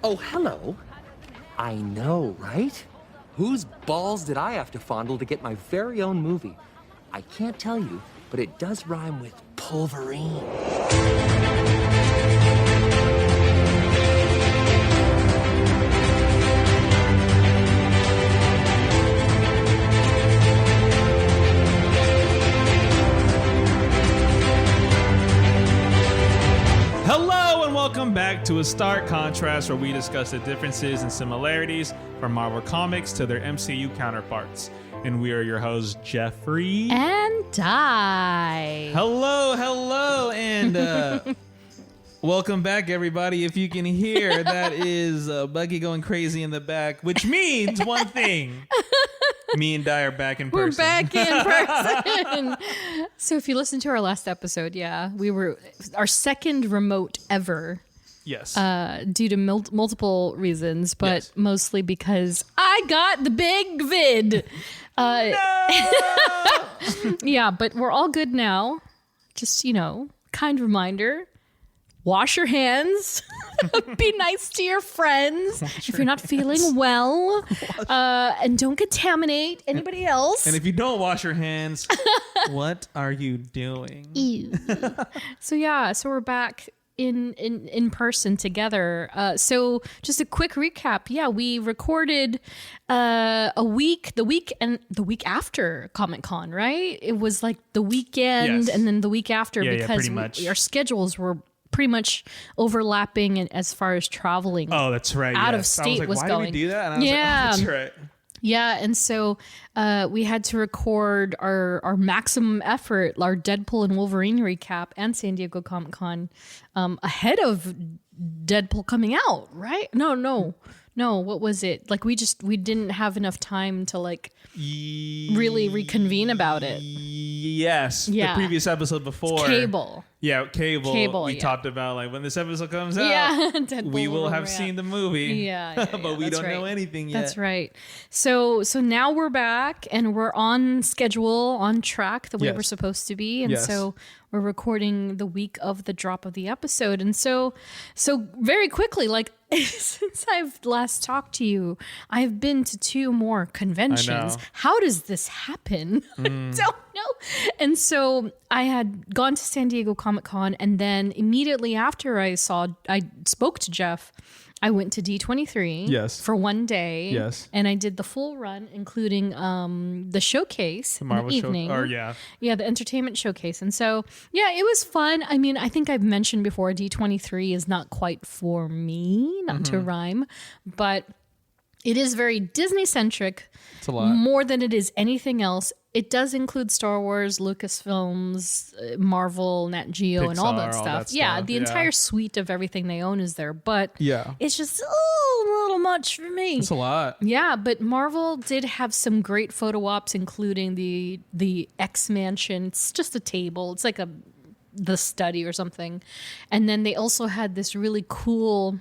Oh, hello. I know, right? Whose balls did I have to fondle to get my very own movie? I can't tell you, but it does rhyme with pulverine. Hello and welcome back to A Stark Contrast, where we discuss the differences and similarities from Marvel Comics to their MCU counterparts. And we are your hosts, Geoffrey. And Di. Hello, and welcome back, everybody. If you can hear, that is Buggy going crazy in the back, which means one thing. Me and Di are back in person. We're back in person. So if you listen to our last episode, we were our second remote ever. Yes. Due to multiple reasons, but Yes. mostly because I got the big vid. Yeah, but we're all good now. Just, kind reminder. Wash your hands. Be nice to your friends if you're not feeling well. And don't contaminate anybody else. And if you don't wash your hands, what are you doing? Ew. So we're back in person together. So just a quick recap. Yeah, we recorded the week after Comic-Con, right? It was like the weekend Yes. and then the week after because pretty much. our schedules were pretty much overlapping and as far as traveling. Oh, that's right. Out of yes. I state was, was why going. Did we do that? And I was Yeah. like, oh, that's right. Yeah, and so we had to record our maximum effort, our Deadpool and Wolverine recap and San Diego Comic-Con ahead of Deadpool coming out, right? No, what was it? Like we didn't have enough time to really reconvene about it. Yes. Yeah. The previous episode before. Cable. Yeah, Cable. We yeah. talked about when this episode comes out, Yeah, Deadpool, we will have yeah. seen the movie. Yeah, but we that's don't know right. anything yet. That's right. So now we're back and we're on schedule, on track the way Yes. we're supposed to be. And Yes. so we're recording the week of the drop of the episode. And so very quickly, since I've last talked to you, I've been to 2 more conventions. I know. How does this happen? I don't know. And so I had gone to San Diego Comic-Con, and then immediately after I spoke to Jeff, I went to D23 Yes. for one day. Yes. And I did the full run, including the showcase in Marvel the show. evening. Or yeah. Yeah, the entertainment showcase. And so, yeah, it was fun. I mean, I think I've mentioned before, D23 is not quite for me, not to rhyme, but it is very Disney-centric. It's a lot. More than it is anything else. It does include Star Wars, Lucasfilms, Marvel, Nat Geo, and all that stuff. Yeah, the entire suite of everything they own is there, but Yeah. it's just a little much for me. It's a lot. Yeah, but Marvel did have some great photo ops, including the X Mansion. It's just a table. It's like the study or something. And then they also had this really cool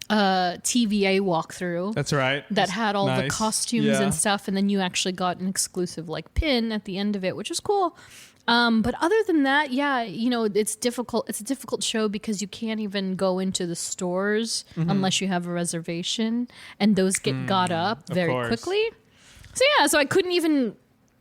TVA walkthrough. That's right. That had all the Nice. costumes Yeah. and stuff, and then you actually got an exclusive pin at the end of it, which is cool. But other than that, yeah, it's difficult. It's a difficult show because you can't even go into the stores unless you have a reservation, and those get got up very course. quickly. So I couldn't even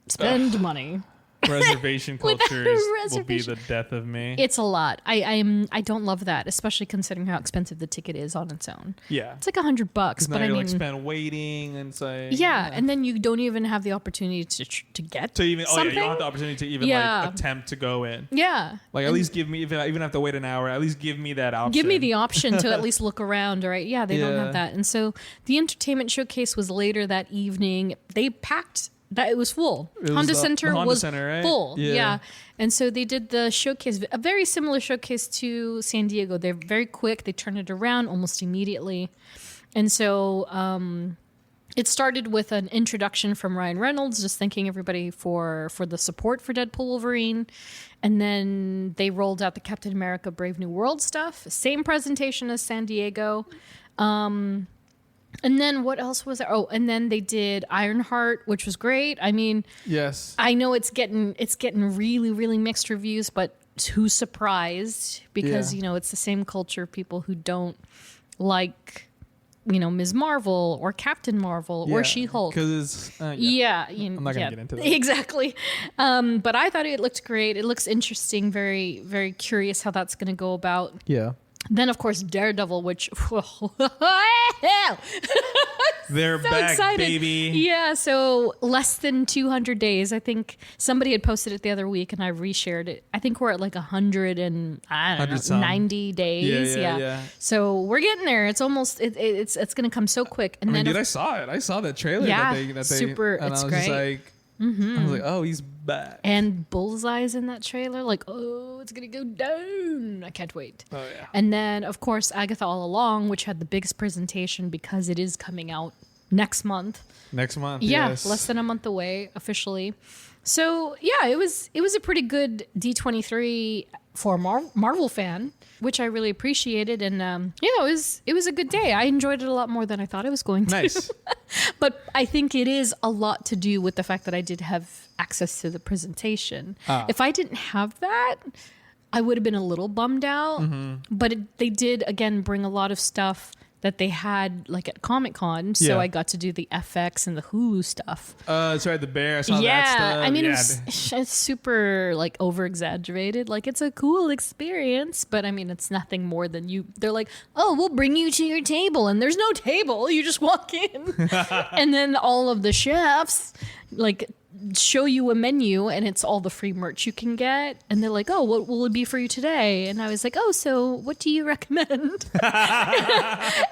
spend money. Reservation Without a culture will be reservation. the death of me. It's a lot. I don't love that, especially considering how expensive the ticket is on its own. Yeah. It's like $100, Now but I you're mean, spend waiting and say yeah, and then you don't even have the opportunity to get to even something. you don't have the opportunity to even Yeah. attempt to go in. Yeah. At least give me, even have to wait an hour, at least give me that option. Give me the option to at least look around, right? Yeah, they don't Yeah. have that. And so the entertainment showcase was later that evening. They packed that it was full. It was Honda the Center Honda was Center, right? full. Yeah. Yeah. And so they did the showcase, a very similar showcase to San Diego. They're very quick. They turn it around almost immediately. And so it started with an introduction from Ryan Reynolds, just thanking everybody for the support for Deadpool Wolverine. And then they rolled out the Captain America Brave New World stuff. Same presentation as San Diego. And then what else was there? Oh, and then they did Ironheart, which was great. I mean, Yes. I know it's getting really, really mixed reviews, but who's surprised? Because, Yeah. you know, it's the same culture of people who don't like Ms. Marvel or Captain Marvel or She-Hulk. Because it's I'm not gonna get into that. Exactly. But I thought it looked great. It looks interesting. Very, very curious how that's going to go about. Yeah. Then, of course, Daredevil, which They're so back, excited. baby. Yeah, so less than 200 days. I think somebody had posted it the other week, and I reshared it. I think we're at like 100 and I don't know, 90 days. Yeah. So we're getting there. It's almost it's going to come so quick. And I mean, then dude, I saw it. I saw that trailer. Yeah, that they super. And It's I was great. just like, I was like, oh, he's back. and Bullseye's in that trailer. Like, oh, it's going to go down. I can't wait. Oh yeah. And then, of course, Agatha All Along, which had the biggest presentation because it is coming out next month. Next month. Yeah, yes. less than a month away officially. So yeah, it was a pretty good D23 for a Marvel fan, which I really appreciated. And it was a good day. I enjoyed it a lot more than I thought I was going to. Nice. But I think it is a lot to do with the fact that I did have access to the presentation. If I didn't have that, I would have been a little bummed out. But they did, again, bring a lot of stuff that they had like at Comic-Con. So Yeah. I got to do the FX and the Hulu stuff. Sorry, the bear. I saw that stuff. I mean, yeah. it's super like over exaggerated. Like it's a cool experience, but I mean, it's nothing more than they're like, oh, we'll bring you to your table, and there's no table. You just walk in, and then all of the chefs like show you a menu, and it's all the free merch you can get, and they're like, oh, what will it be for you today? And I was like, oh, so what do you recommend?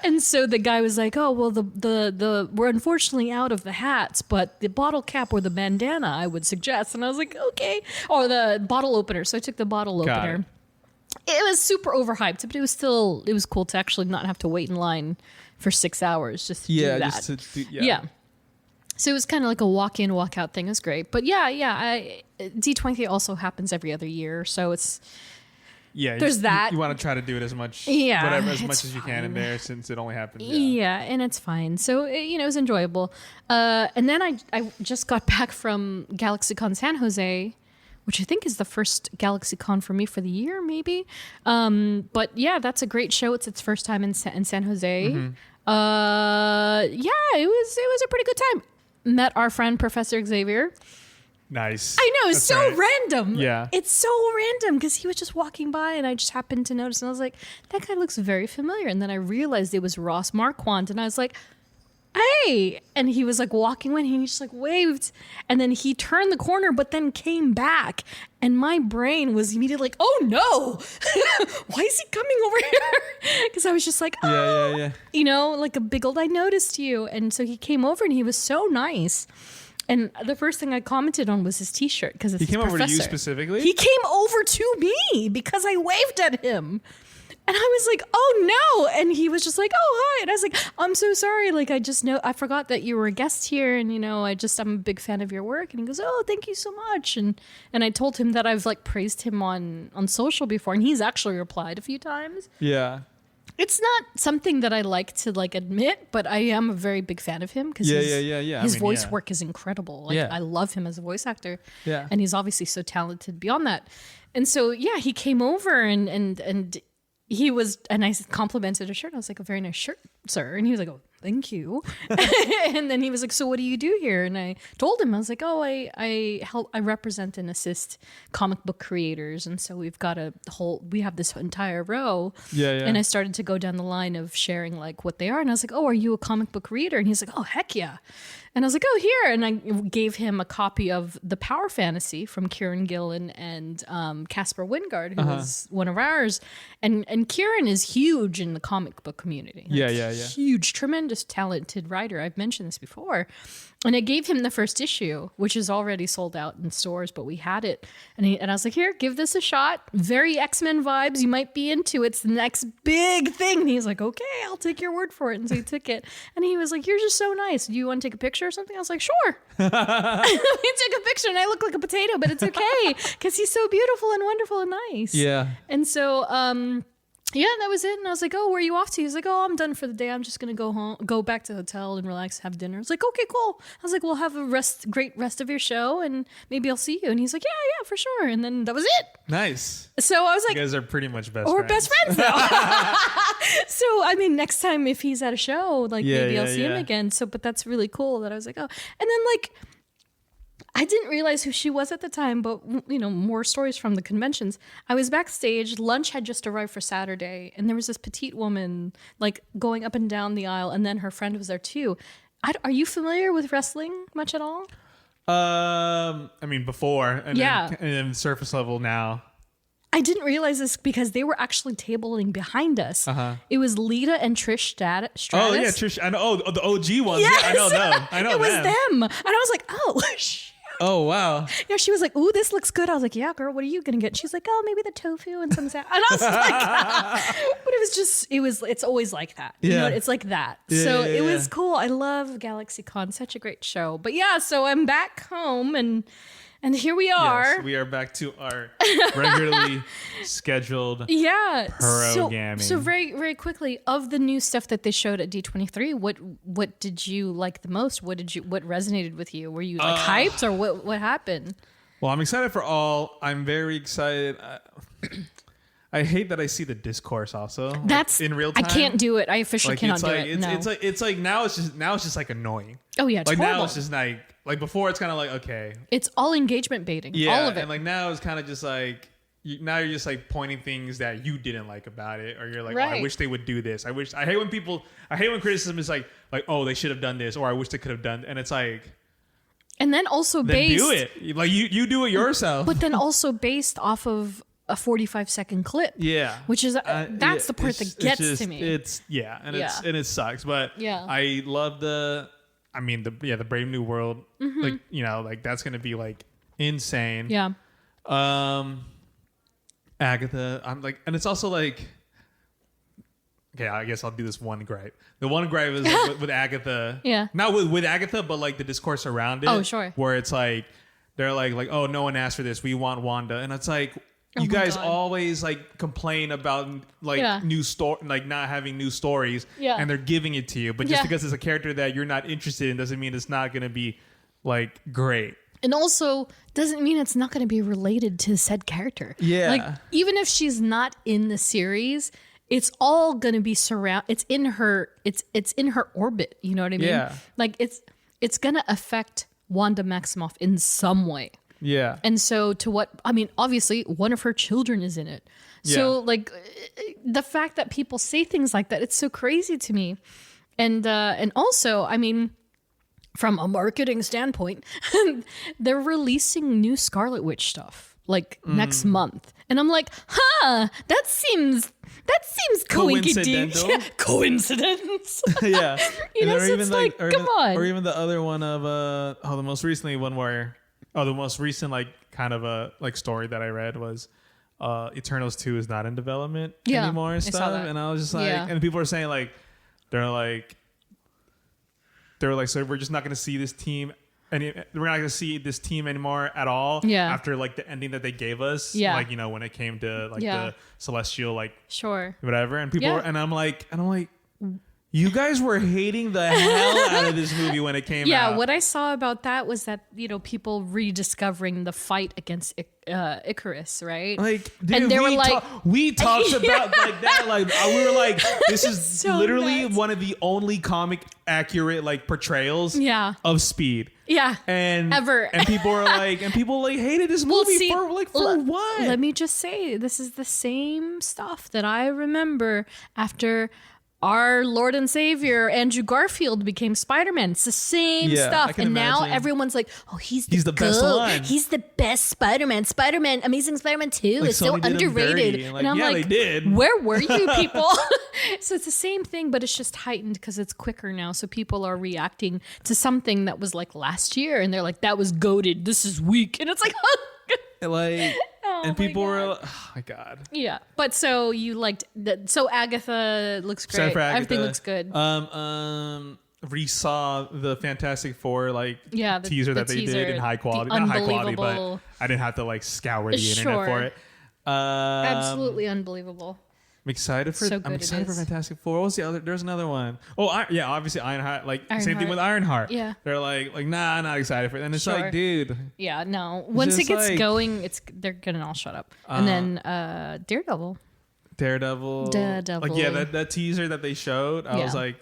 And so the guy was like, oh, well, the we're unfortunately out of the hats, but the bottle cap or the bandana I would suggest. And I was like, okay. Or the bottle opener. So I took the bottle Got opener. It was super overhyped, but it was cool to actually not have to wait in line for 6 hours just to do that. Just to do, Yeah. So it was kind of like a walk in, walk out thing. It was great. But D23 also happens every other year. So it's, Yeah, there's that. You want to try to do it as much, Yeah, as it's much as you can in fine. there, since it only happens. yeah, and it's fine. So, it was enjoyable. And then I just got back from GalaxyCon San Jose, which I think is the first GalaxyCon for me for the year, maybe. But yeah, that's a great show. It's its first time in San Jose. Mm-hmm. It was a pretty good time. Met our friend Professor Xavier. Nice. I know, it's That's so right. random. Yeah. It's so random because he was just walking by and I just happened to notice and I was like, that guy looks very familiar. And then I realized it was Ross Marquand and I was like, hey. And he was like walking away and he just like waved. And then he turned the corner but then came back. And my brain was immediately like, oh no, why is he coming over here? Because I was just like, oh, Yeah. like a big old, I noticed you. And so he came over and he was so nice. And the first thing I commented on was his T-shirt because He came over to you professor. specifically? He came over to me because I waved at him. And I was like, oh no. And he was just like, oh, hi. And I was like, I'm so sorry. Like, I forgot that you were a guest here. And, I'm a big fan of your work. And he goes, oh, thank you so much. And I told him that I've like praised him on social before. And he's actually replied a few times. Yeah. It's not something that I like to like admit, but I am a very big fan of him because Yeah. his I mean, voice yeah. work is incredible. Like Yeah. I love him as a voice actor. Yeah. And he's obviously so talented beyond that. And so yeah, he came over and he was, and I complimented his shirt. I was like, a very nice shirt, sir. And he was like, oh, thank you. And then he was like, so what do you do here? And I told him, I was like, oh, I represent and assist comic book creators. And so we've got we have this entire row. Yeah. And I started to go down the line of sharing like what they are. And I was like, oh, are you a comic book reader? And he's like, oh, heck yeah. And I was like, oh, here. And I gave him a copy of The Power Fantasy from Kieran Gillen and Casper Wingard, who was one of ours. And Kieran is huge in the comic book community. Yeah. Huge, tremendous, talented writer. I've mentioned this before. And I gave him the first issue, which is already sold out in stores, but we had it. And I was like, here, give this a shot. Very X-Men vibes. You might be into it. It's the next big thing. And he's like, okay, I'll take your word for it. And so he took it. And he was like, you're just so nice. Do you want to take a picture or something? I was like, sure. He took a picture and I look like a potato, but it's okay because he's so beautiful and wonderful and nice. Yeah. And so, Yeah, that was it. And I was like, oh, where are you off to? He's like, oh, I'm done for the day. I'm just going to go back to the hotel and relax, have dinner. I was like, okay, cool. I was like, well, have a great rest of your show and maybe I'll see you. And he's like, yeah, for sure. And then that was it. Nice. So I was like, you guys are pretty much best we're friends. best friends now. So, I mean, next time if he's at a show, like maybe I'll see him again. So, but that's really cool that I was like, oh, and then like, I didn't realize who she was at the time, but more stories from the conventions. I was backstage. Lunch had just arrived for Saturday, and there was this petite woman like going up and down the aisle, and then her friend was there too. Are you familiar with wrestling much at all? I mean, before, and then surface level now. I didn't realize this because they were actually tabling behind us. It was Lita and Trish Stratus. Oh yeah, Trish. I know. Oh, the OG ones. Yes! Yeah, I know them. I know it was them, and I was like, oh. Oh wow! Yeah, she was like, "Ooh, this looks good." I was like, "Yeah, girl, what are you gonna get?" She's like, "Oh, maybe the tofu and some salad." And I was like, "But it's always like that. You know, it's like that." So it was cool. I love GalaxyCon, such a great show. But yeah, so I'm back home and here we are. Yes, we are back to our regularly scheduled programming. So very, very quickly, of the new stuff that they showed at D23, what did you like the most? What resonated with you? Were you like hyped or what happened? Well, I'm excited for all. I'm very excited. I hate that I see the discourse also. That's in real time. I can't do it. I officially cannot do it. It's like now it's just like annoying. Oh yeah, it's like horrible. now it's just like before it's kind of like okay. It's all engagement baiting. Yeah, all of it. And like now it's kind of just like now you're just like pointing things that you didn't like about it, or you're like, right. oh, I wish they would do this. I hate when criticism is like oh, they should have done this, or I wish they could have done, and it's like. And then also then do it. Like you do it yourself. But then also based off of a 45-second clip. Yeah. Which is that's the part that gets to me. It's and it sucks. But I love the Brave New World. Mm-hmm. Like that's gonna be like insane. Yeah. Agatha, I'm like, and it's also like, okay, I guess I'll do this one gripe. The one gripe is like, with Agatha. Yeah. Not with Agatha, but like the discourse around it. Oh, sure. Where it's like they're like, oh, no one asked for this. We want Wanda, and it's like. You guys always like complain about like new story, like not having new stories, and they're giving it to you. But just because it's a character that you're not interested in doesn't mean it's not going to be like great. And also doesn't mean it's not going to be related to said character. Yeah, like even if she's not in the series, it's all going to be It's in her. It's in her orbit. You know what I mean? Yeah. Like it's going to affect Wanda Maximoff in some way. Yeah. And so obviously one of her children is in it. So like the fact that people say things like that, it's so crazy to me. And also, I mean, from a marketing standpoint, they're releasing new Scarlet Witch stuff like next month. And I'm like, that seems coincidental. Yeah, coincidence. Yeah. So it's like, come on. Or even the other one of the most recently one where the most recent like kind of a like story that I read was Eternals 2 is not in development anymore and stuff. And I was just like, and people are saying like they were like so we're just not going to see this team and we're not going to see this team anymore at all after like the ending that they gave us like when it came to like the Celestial like whatever, and people were, and I'm like you guys were hating the hell out of this movie when it came out. Yeah, what I saw about that was that, people rediscovering the fight against Icarus, right? Like, dude, and they were like, we talked about like that. Like, we were like, this is so literally nuts. One of the only comic accurate like portrayals of Speed. Yeah. And ever. And people were like, hated this movie for what? Let me just say, this is the same stuff that I remember after our Lord and Savior Andrew Garfield became Spider-Man. It's the same stuff. And now everyone's like, oh, he's the best one. He's the best Spider-Man. Amazing Spider-Man 2 is so underrated. And I'm like, they did. Where were you people? So it's the same thing, but it's just heightened because it's quicker now. So people are reacting to something that was like last year and they're like, that was goated. This is weak. And it's like, like, and people were, oh my God. Yeah. But so you liked that. So Agatha looks great. Agatha, everything looks good. Resaw the Fantastic Four the teaser that they did in high quality. Not high quality, but I didn't have to like scour the internet for it. Absolutely unbelievable. I'm excited for. So good I'm it excited for is. Fantastic Four. What's the other? There's another one. Oh, yeah, obviously Ironheart. Like same thing Ironheart. with Ironheart. Yeah. They're like, nah, not excited for it. And it's Sure. like, dude, Yeah, no. Once it just gets like- going, they're gonna all shut up. And then Daredevil Daredevil. Daredevil. Like, yeah, that teaser that they showed, I was Yeah. like,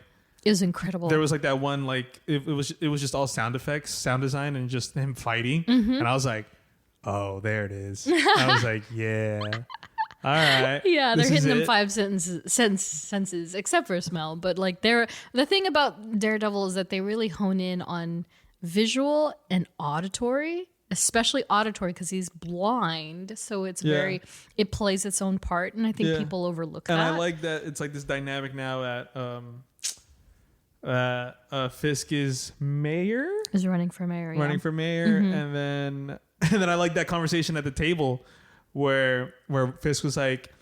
is incredible. there was like that one, like it was just all sound effects, sound design, and just him fighting. Mm-hmm. And I was like, oh, there it is. I was like, yeah. All right. Yeah, they're this is hitting them it. five senses, except for smell. But like, the thing about Daredevil is that they really hone in on visual and auditory, especially auditory because he's blind. So it's Yeah. it plays its own part, and I think Yeah. people overlook And that. I like that it's like this dynamic now that Fisk is mayor, is running for mayor. running for mayor, and then I like that conversation at the table where Fisk was like,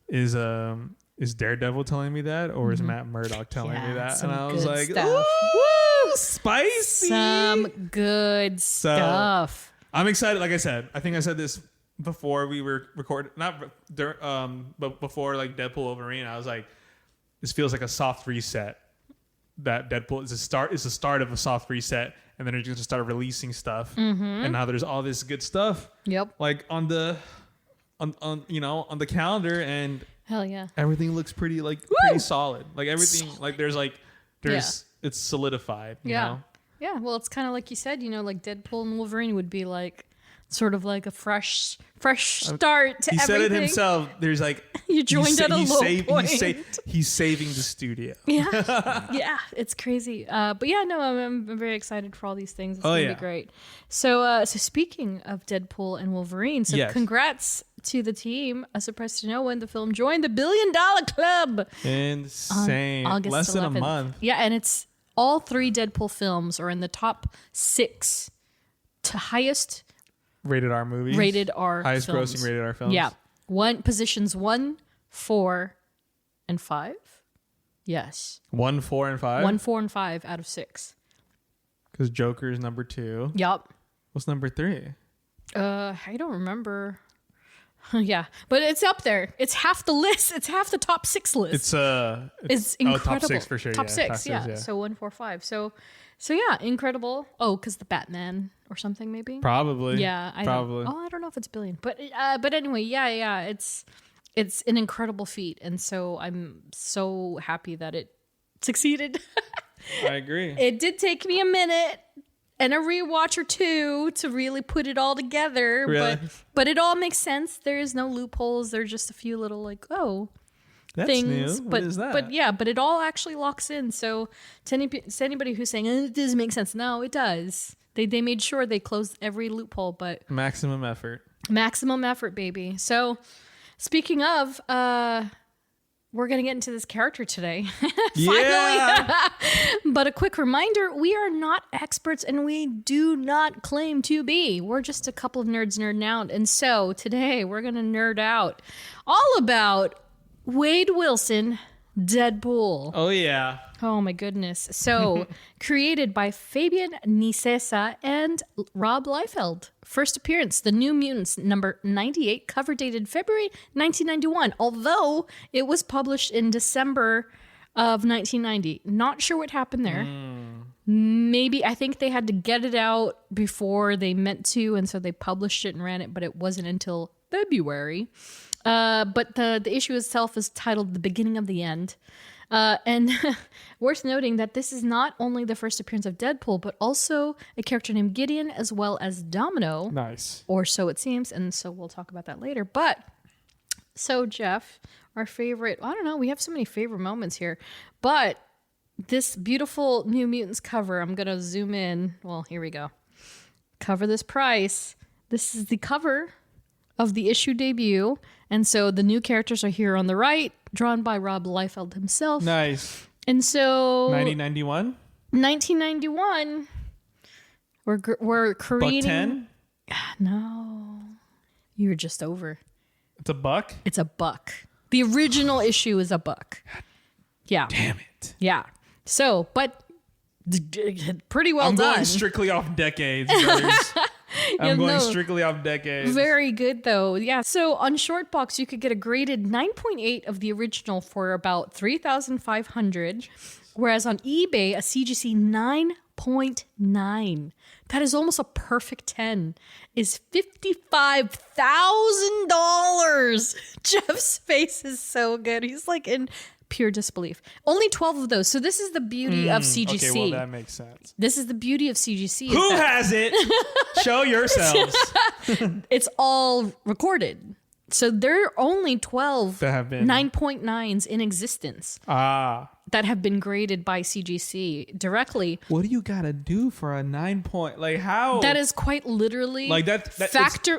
is Daredevil telling me that, or is Matt Murdock telling me that? some And I was good like, stuff. ooh, spicy. Some good stuff. I'm excited. Like I said, I think I said this before we were recording, but before like Deadpool Wolverine, I was like, this feels like a soft reset. That Deadpool is the start of a soft reset, and then they're just gonna start releasing stuff. And now there's all this good stuff Yep. like on the on the calendar, and Hell yeah. everything looks pretty solid. Like everything, like it's solidified. You Yeah. know? Yeah. Well, it's kind of like you said, like Deadpool and Wolverine would be like sort of like a fresh start to He everything. said it himself. There's like You joined at a low point. He's saving the studio. Yeah. Yeah. It's crazy. But yeah, no, I'm very excited for all these things. It's going to be great. So speaking of Deadpool and Wolverine, so Yes. congrats to the team. Surprised to know when the film joined the $1 billion club. Insane. August Less than a 11th. month. Yeah, and it's all 3 Deadpool films are in the top 6 to highest Rated R movies. rated R Highest films. grossing rated R films. Yeah. Positions 1, 4, and 5. Yes. 1, 4, and 5. 1, 4, and 5 out of 6. Because Joker is number 2. Yup. What's number 3? I don't remember. Yeah, but it's up there. It's half the list. It's half the top 6 list. It's incredible. top 6 for sure. Top yeah. 6, Top 6, yeah. So 1, 4, 5. So yeah, incredible. Oh, because the Batman or something maybe. Probably. Yeah, I Probably. don't know if it's billion, but anyway, yeah. It's an incredible feat, and so I'm so happy that it succeeded. I agree. It did take me a minute and a rewatch or two to really put it all together, Really? but it all makes sense. There is no loopholes. There's just a few little That's things, new. but What is that? but it all actually locks in. So to anybody who's saying it doesn't make sense, no, it does. They made sure they closed every loophole, but Maximum effort. maximum effort, baby. So speaking of, we're gonna get into this character today. Yeah. But a quick reminder, we are not experts and we do not claim to be. We're just a couple of nerds nerding out. And so today we're going to nerd out all about Wade Wilson, Deadpool. Oh yeah. Oh my goodness. So created by Fabian Nicieza and Rob Liefeld. First appearance, The New Mutants, number 98, cover dated February 1991, although it was published in December of 1990. Not sure what happened there. Maybe, I think they had to get it out before they meant to, and so they published it and ran it, but it wasn't until February. But the issue itself is titled The Beginning of the End. And worth noting that this is not only the first appearance of Deadpool, but also a character named Gideon, as well as Domino. Nice. Or so it seems, and so we'll talk about that later. But, so Jeff, our favorite, I don't know, we have so many favorite moments here. But this beautiful New Mutants cover, I'm going to zoom in. Well, here we go. Cover this price. This is the cover of the issue debut. And so the new characters are here on the right, drawn by Rob Liefeld himself. Nice. And so 1991. 1991, we're creating. $1.10. No, you were just over. It's $1. It's $1. The original issue is $1. Yeah. Damn it. Yeah. So, but pretty well I'm done. going strictly off decades, brothers. I'm going strictly off decades. Very good though. Yeah. So on Shortbox, you could get a graded 9.8 of the original for about 3,500, whereas on eBay, a CGC 9.9. That is almost a perfect 10. Is $55,000. Jeff's face is so good. He's like in pure disbelief. Only 12 of those. So this is the beauty of CGC. Okay, well, that makes sense. This is the beauty of CGC. Who has it? Show yourselves. It's all recorded. So there are only 12 that have been 9.9s in existence that have been graded by CGC directly. What do you gotta do for a 9 point? Like how? That is quite literally like that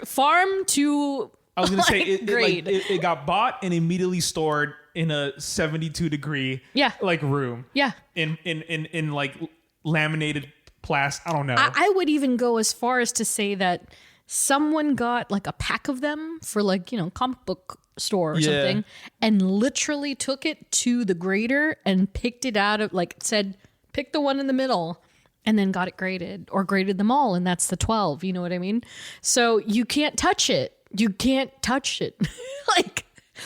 farm to. I was gonna say grade. It got bought and immediately stored in a 72-degree like room. Yeah. In like laminated plastic. I don't know. I would even go as far as to say that someone got like a pack of them for like, comic book store or something and literally took it to the grader and picked it out of like said, pick the one in the middle and then got it graded or graded them all. And that's the 12. You know what I mean? So you can't touch it. You can't touch it. like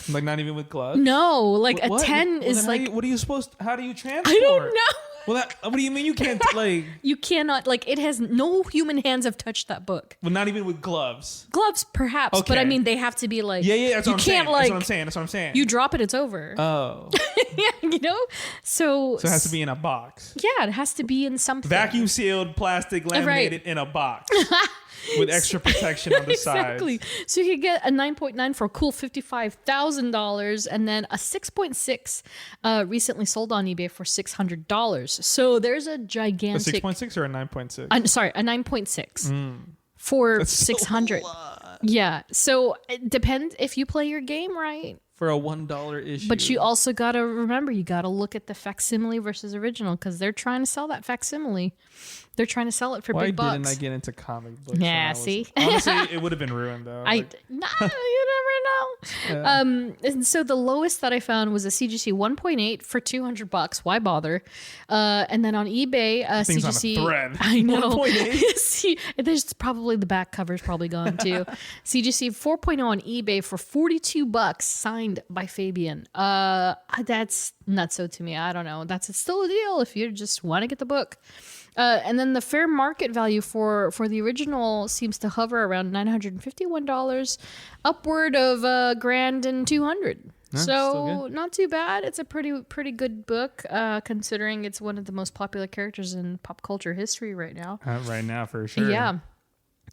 not even with gloves? No, like what? A 10 is like. What are you supposed to, how do you transport? I don't know. Well, what do you mean you can't like? You cannot like it has no human hands have touched that book. Well, not even with gloves. Gloves, perhaps, but I mean they have to be like. Yeah. That's what I'm saying. Like, That's what I'm saying. You drop it, it's over. Oh. Yeah, So it has to be in a box. Yeah, it has to be in something. Vacuum sealed, plastic, laminated in a box. With extra protection on the exactly. sides. So you could get a 9.9 for a cool $55,000 and then a 6.6 recently sold on eBay for $600. So there's a gigantic... A 6.6 or a 9.6? Sorry, a 9.6 for That's 600. Yeah. So it depends if you play your game right. For a $1 issue. But you also got to remember, you got to look at the facsimile versus original because they're trying to sell that facsimile. They're trying to sell it for big bucks. Why didn't I get into comic books? Yeah, see? Honestly, it would have been ruined though. You never know. Yeah. And so the lowest that I found was a CGC 1.8 for $200. Why bother? And then on eBay, Things CGC. On a thread. I know. 1.8. See, there's probably the back cover's probably gone too. CGC 4.0 on eBay for $42, signed by Fabian. That's not so to me. I don't know. That's still a deal if you just want to get the book. And then the fair market value for the original seems to hover around $951, upward of $1,200. So not too bad. It's a pretty good book, considering it's one of the most popular characters in pop culture history right now. Right now, for sure. Yeah.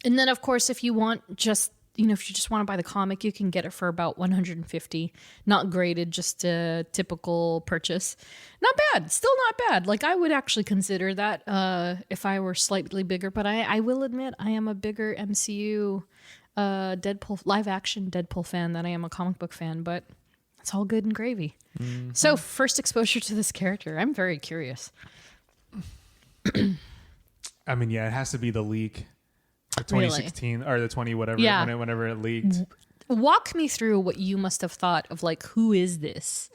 And then, of course, if you want just... if you just want to buy the comic, you can get it for about $150, not graded, just a typical purchase. Not bad, still not bad. Like I would actually consider that if I were slightly bigger, but I will admit I am a bigger MCU Deadpool live action Deadpool fan than I am a comic book fan, but it's all good and gravy. Mm-hmm. So first exposure to this character, I'm very curious. I mean, yeah, it has to be the leak. The 2016 or the 20 whatever, whenever it leaked. Walk me through what you must have thought of like, who is this?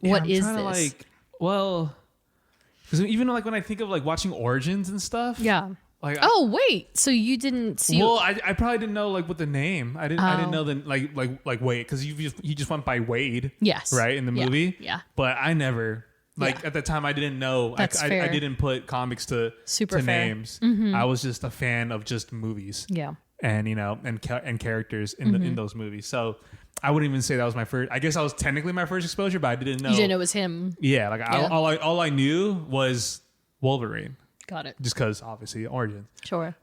What is this? Because even like when I think of like watching Origins and stuff. Yeah. Like, wait, so you didn't see? Well, I probably didn't know like what the name. I didn't know the like Wade, because he just went by Wade. Yes. Right in the movie. Yeah. But I never. At the time, I didn't know. I didn't put comics to names. Mm-hmm. I was just a fan of just movies. Yeah. And and characters in those movies. So I wouldn't even say that was my first. I guess I was technically my first exposure, but I didn't know. You didn't know it was him. Yeah. All I knew was Wolverine. Got it. Just because obviously Origins. Sure.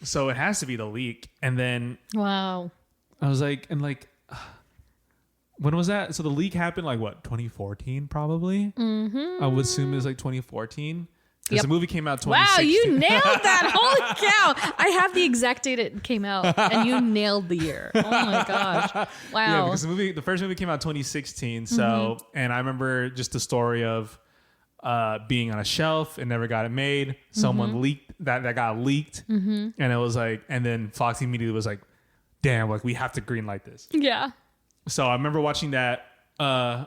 So it has to be the leak, and then wow. I was like, when was that? So the leak happened like what, 2014 probably? Mm-hmm. I would assume it was like 2014. Because the movie came out 2016. Wow, you nailed that. Holy cow. I have the exact date it came out, and you nailed the year. Oh my gosh. Wow. Yeah, because the first movie came out 2016. So, and I remember just the story of being on a shelf and never got it made. Someone leaked that got leaked. Mm-hmm. And it was like, and then Fox immediately was like, damn, like we have to greenlight this. Yeah. So I remember watching that is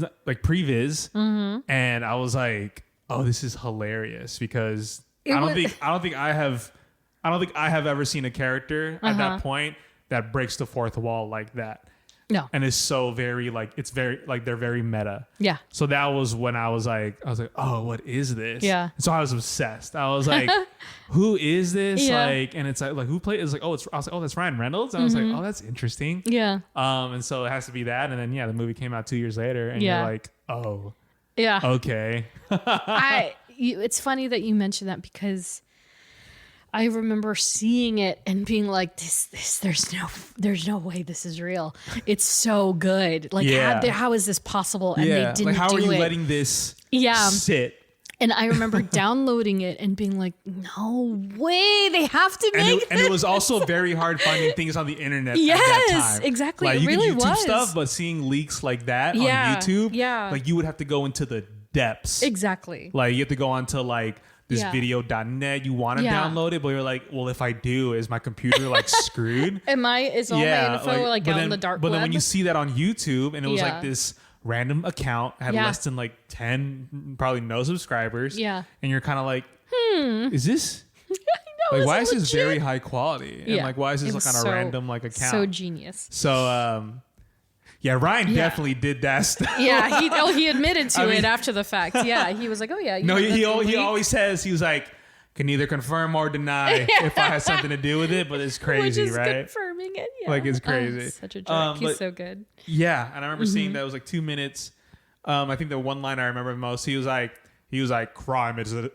that like previs, and I was like, oh, this is hilarious because I don't think I have ever seen a character at that point that breaks the fourth wall like that. No. And it's so very like it's very like they're very meta. Yeah. So that was when I was like, oh, what is this? Yeah. And so I was obsessed. I was like, who is this? Yeah. Like, and it's like who played? It's like, I was like, oh, that's Ryan Reynolds. And I was like, oh, that's interesting. Yeah. And so it has to be that. And then the movie came out 2 years later, and you're like, oh, yeah. okay. It's funny that you mentioned that because I remember seeing it and being like, this, there's no way this is real. It's so good. Like, how is this possible? And they didn't how are you it. letting this sit? And I remember downloading it and being like, no way, they have to make this. And it was also very hard finding things on the internet yes, at that time. Exactly. Like, it you really could YouTube was. stuff, but seeing leaks like that on YouTube, like you would have to go into the depths. Exactly. Like you have to go onto like this video.net. You want to download it, but you're like, well, if I do, is my computer like screwed? Is all my info like out in the dark web? But then when you see that on YouTube and it was like this random account had less than like 10, probably no subscribers. Yeah. And you're kind of like, is this? Like, why is this very high quality? And like, why is this like on a random like account? So genius. So, Ryan definitely did that stuff. Yeah, he admitted to it after the fact. Yeah, he was like, oh yeah. He always says, he was like, can neither confirm or deny if I had something to do with it, but it's crazy, Which is right? confirming it, yeah. Like, it's crazy. Such a jerk. He's so good. Yeah, and I remember seeing that it was like 2 minutes. I think the one line I remember the most, he was like, crime is a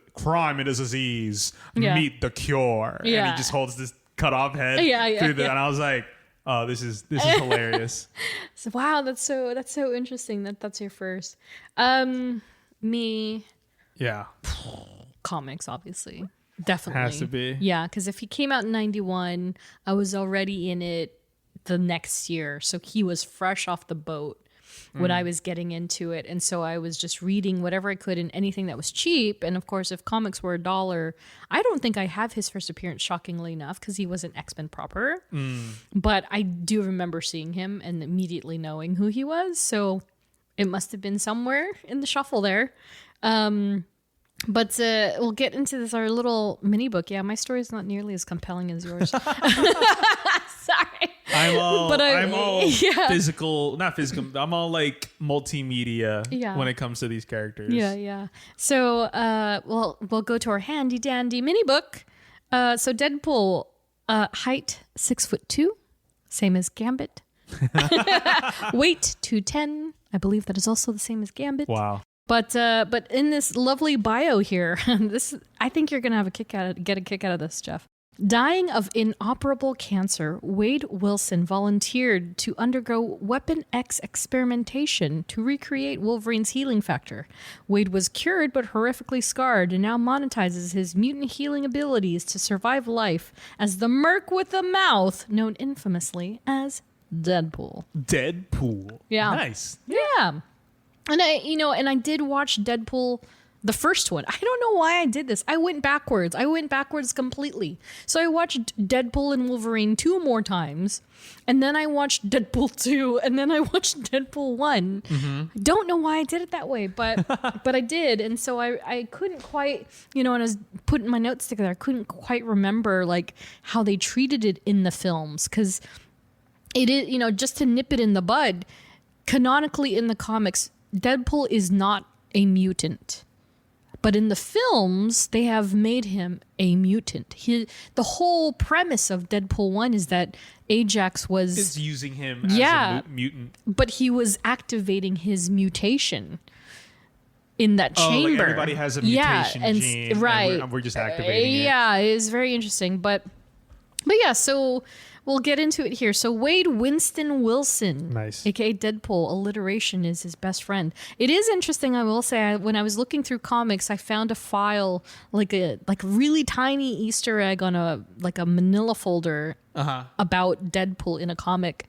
disease. Meet the cure. Yeah. And he just holds this cut off head through the, and I was like, oh, this is hilarious. So, wow, that's so interesting that's your first. Me. Yeah. Comics, obviously. Definitely. Has to be. Yeah, because if he came out in 91, I was already in it the next year. So he was fresh off the boat when I was getting into it. And so I was just reading whatever I could and anything that was cheap. And of course, if comics were $1, I don't think I have his first appearance, shockingly enough, because he wasn't X-Men proper. But I do remember seeing him and immediately knowing who he was. So it must have been somewhere in the shuffle there. But we'll get into this, our little mini book. Yeah, my story is not nearly as compelling as yours. Sorry. I'm all physical, not physical. I'm all like multimedia when it comes to these characters. Yeah. So, we'll go to our handy dandy mini book. So Deadpool, height 6'2", same as Gambit. Weight 210. I believe that is also the same as Gambit. Wow. But in this lovely bio here, I think you're gonna get a kick out of this, Jeff. Dying of inoperable cancer, Wade Wilson volunteered to undergo Weapon X experimentation to recreate Wolverine's healing factor. Wade was cured but horrifically scarred and now monetizes his mutant healing abilities to survive life as the Merc with a Mouth, known infamously as Deadpool. Deadpool. Yeah. Nice. Yeah. And I did watch Deadpool, the first one. I don't know why I did this. I went backwards completely. So I watched Deadpool and Wolverine 2 more times. And then I watched Deadpool 2. And then I watched Deadpool 1. Mm-hmm. Don't know why I did it that way, but I did. And so I couldn't quite, when I was putting my notes together, I couldn't quite remember like how they treated it in the films. Because it is, just to nip it in the bud, canonically in the comics, Deadpool is not a mutant. But in the films, they have made him a mutant. The whole premise of Deadpool 1 is that Ajax was using him as a mutant. But he was activating his mutation in that chamber. Like everybody has a mutation gene. Right. And we're just activating it. Yeah, it is very interesting. But yeah, so we'll get into it here. So Wade Winston Wilson, nice, aka Deadpool, alliteration is his best friend. It is interesting, I will say. When I was looking through comics, I found a file, like a really tiny Easter egg on a Manila folder about Deadpool in a comic,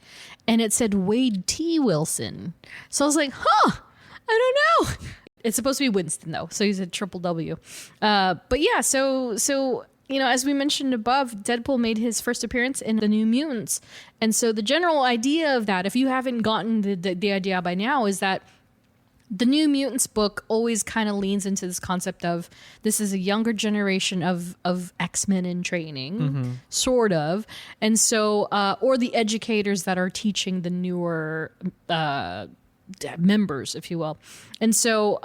and it said Wade T. Wilson. So I was like, I don't know. It's supposed to be Winston though, so he's a triple W. But yeah, so. As we mentioned above, Deadpool made his first appearance in The New Mutants. And so the general idea of that, if you haven't gotten the idea by now, is that the New Mutants book always kind of leans into this concept of this is a younger generation of X-Men in training, sort of. And so, or the educators that are teaching the newer members, if you will. And so,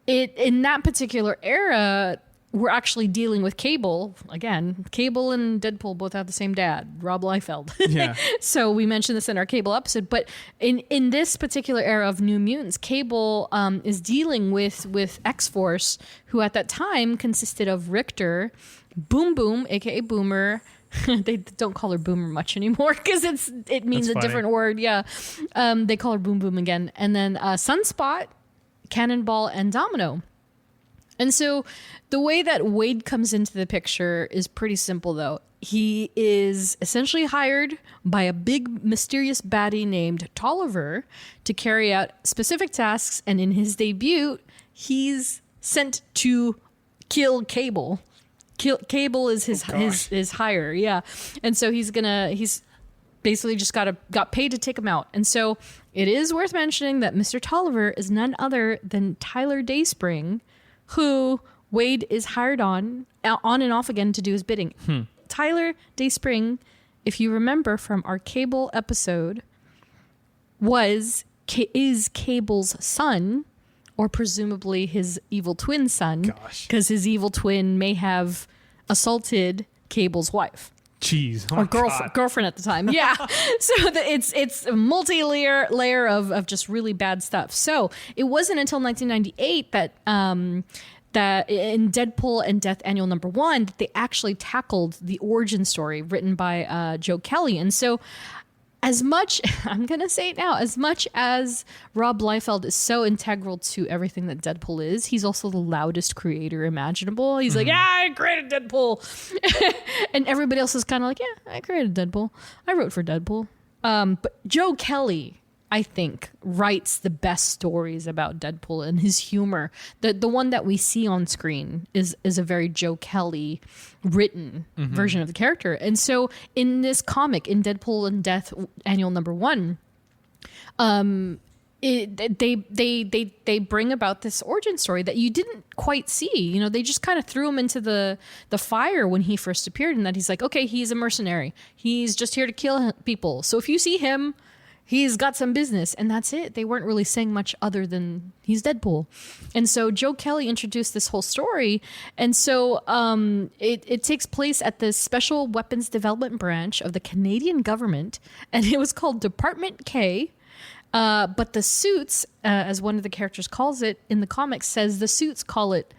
in that particular era, we're actually dealing with Cable. Again, Cable and Deadpool both have the same dad, Rob Liefeld. Yeah. So we mentioned this in our Cable episode. But in this particular era of New Mutants, Cable is dealing with X-Force, who at that time consisted of Richter, Boom Boom, a.k.a. Boomer. They don't call her Boomer much anymore because it means That's a different word. Yeah. They call her Boom Boom again. And then Sunspot, Cannonball, and Domino. And so the way that Wade comes into the picture is pretty simple, though. He is essentially hired by a big mysterious baddie named Tolliver to carry out specific tasks. And in his debut, he's sent to kill Cable. Cable is his hire. Yeah. And so he's basically just got paid to take him out. And so it is worth mentioning that Mr. Tolliver is none other than Tyler Dayspring, who Wade is hired on and off again to do his bidding. Tyler Dayspring, if you remember from our Cable episode, is Cable's son, or presumably his evil twin son, because his evil twin may have assaulted Cable's wife. Jeez. Oh Or girlfriend at the time. Yeah. So it's a multi-layer of just really bad stuff. So it wasn't until 1998 that in Deadpool and Death Annual #1 that they actually tackled the origin story written by Joe Kelly. And so as much, I'm going to say it now, as much as Rob Liefeld is so integral to everything that Deadpool is, he's also the loudest creator imaginable. He's like, yeah, I created Deadpool. And everybody else is kind of like, yeah, I created Deadpool. I wrote for Deadpool. But Joe Kelly, I think, writes the best stories about Deadpool and his humor. The one that we see on screen is a very Joe Kelly written version of the character. And so in this comic, in Deadpool and Death Annual #1, they bring about this origin story that you didn't quite see. You know, they just kind of threw him into the fire when he first appeared, and that he's like, okay, he's a mercenary. He's just here to kill people. So if you see him, he's got some business, and that's it. They weren't really saying much other than he's Deadpool. And so Joe Kelly introduced this whole story. And so it takes place at the Special Weapons Development Branch of the Canadian government, and it was called Department K. But the suits, as one of the characters calls it in the comics, says the suits call it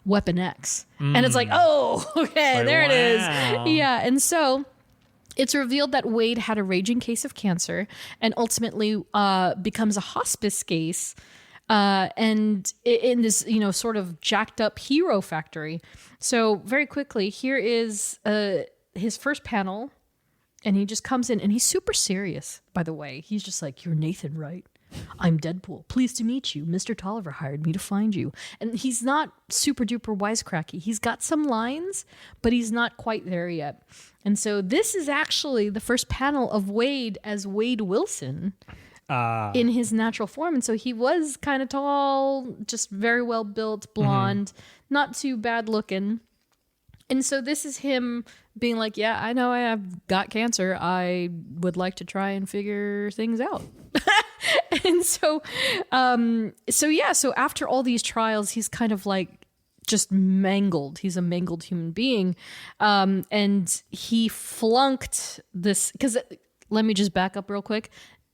Weapon X. And it's like, oh, okay, there it is. Yeah, and so it's revealed that Wade had a raging case of cancer and ultimately becomes a hospice case and in this, sort of jacked up hero factory. So very quickly, here is his first panel, and he just comes in, and he's super serious, by the way. He's just like, you're Nathan, right? I'm Deadpool. Pleased to meet you. Mr. Tolliver hired me to find you. And he's not super duper wisecracky. He's got some lines, but he's not quite there yet. And so this is actually the first panel of Wade as Wade Wilson in his natural form. And so he was kind of tall, just very well built, blonde, not too bad looking. And so this is him being like, yeah, I know I have got cancer. I would like to try and figure things out. And so after all these trials, he's kind of like just mangled. He's a mangled human being. And he flunked this, because let me just back up real quick.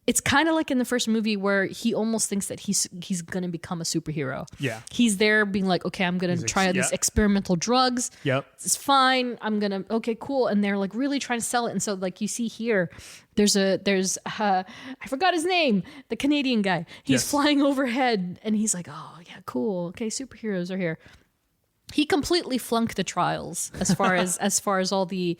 It's kind of like in the first movie where he almost thinks that he's going to become a superhero. Yeah. He's there being like, okay, I'm going to try these experimental drugs. Yep. It's fine. I'm going to, okay, cool. And they're like really trying to sell it. And so like you see here, there's I forgot his name, the Canadian guy. He's flying overhead and he's like, oh yeah, cool. Okay. Superheroes are here. He completely flunked the trials as far as all the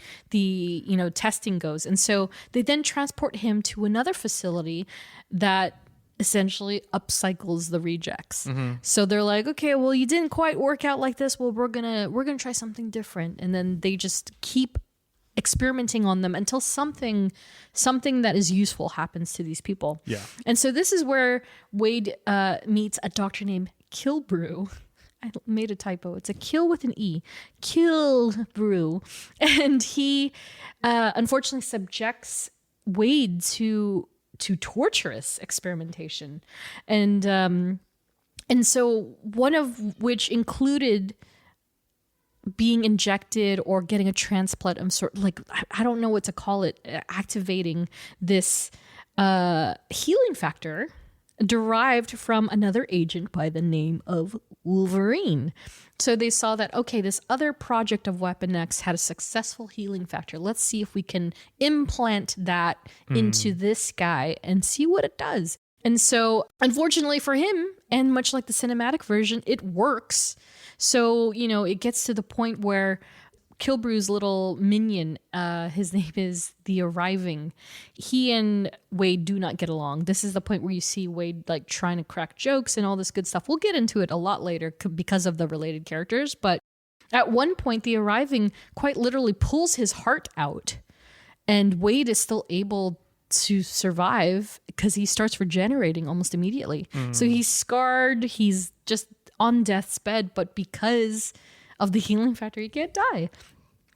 testing goes. And so they then transport him to another facility that essentially upcycles the rejects. So they're like, okay, well, you didn't quite work out like this. Well, we're gonna try something different. And then they just keep experimenting on them until something that is useful happens to these people. Yeah. And so this is where Wade meets a doctor named Kilbrew. I made a typo. It's a kill with an E. Kilbrew. And he unfortunately subjects Wade to torturous experimentation. And so one of which included being injected or getting a transplant of sort, like, I don't know what to call it, activating this healing factor derived from another agent by the name of Wolverine. So they saw that, okay, this other project of Weapon X had a successful healing factor. Let's see if we can implant that into this guy and see what it does. And so, unfortunately for him, and much like the cinematic version, it works. So, it gets to the point where Kilbrew's little minion, his name is The Arriving. He and Wade do not get along. This is the point where you see Wade like trying to crack jokes and all this good stuff. We'll get into it a lot later because of the related characters. But at one point, The Arriving quite literally pulls his heart out, and Wade is still able to survive because he starts regenerating almost immediately. So he's scarred. He's just on death's bed, but because of the healing factor, he can't die.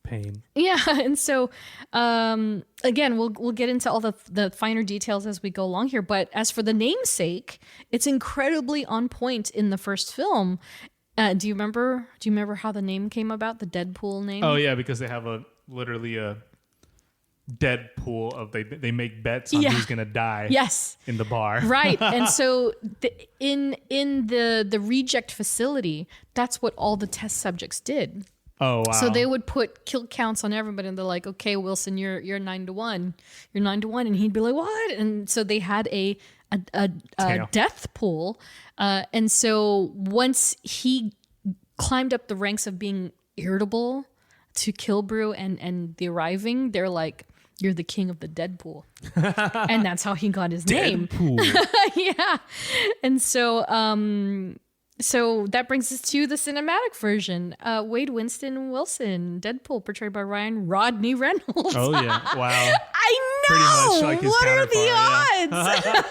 Pain. Yeah, and so again, we'll get into all the finer details as we go along here. But as for the namesake, it's incredibly on point in the first film. Do you remember how the name came about? The Deadpool name? Oh yeah, because they have literally a Deadpool of they make bets on who's gonna die. Yes. In the bar. Right. And so in the reject facility, that's what all the test subjects did. Oh wow. So they would put kill counts on everybody, and they're like, okay, Wilson, you're 9-1. You're 9-1. And he'd be like, what? And so they had a death pool. And so once he climbed up the ranks of being irritable to Kilbrew and The Arriving, they're like, you're the king of the Deadpool. And that's how he got his name. Yeah. And so that brings us to the cinematic version. Wade Winston Wilson, Deadpool, portrayed by Ryan Rodney Reynolds. Oh yeah. Wow. I Pretty know. much like his What are counterpart, the odds?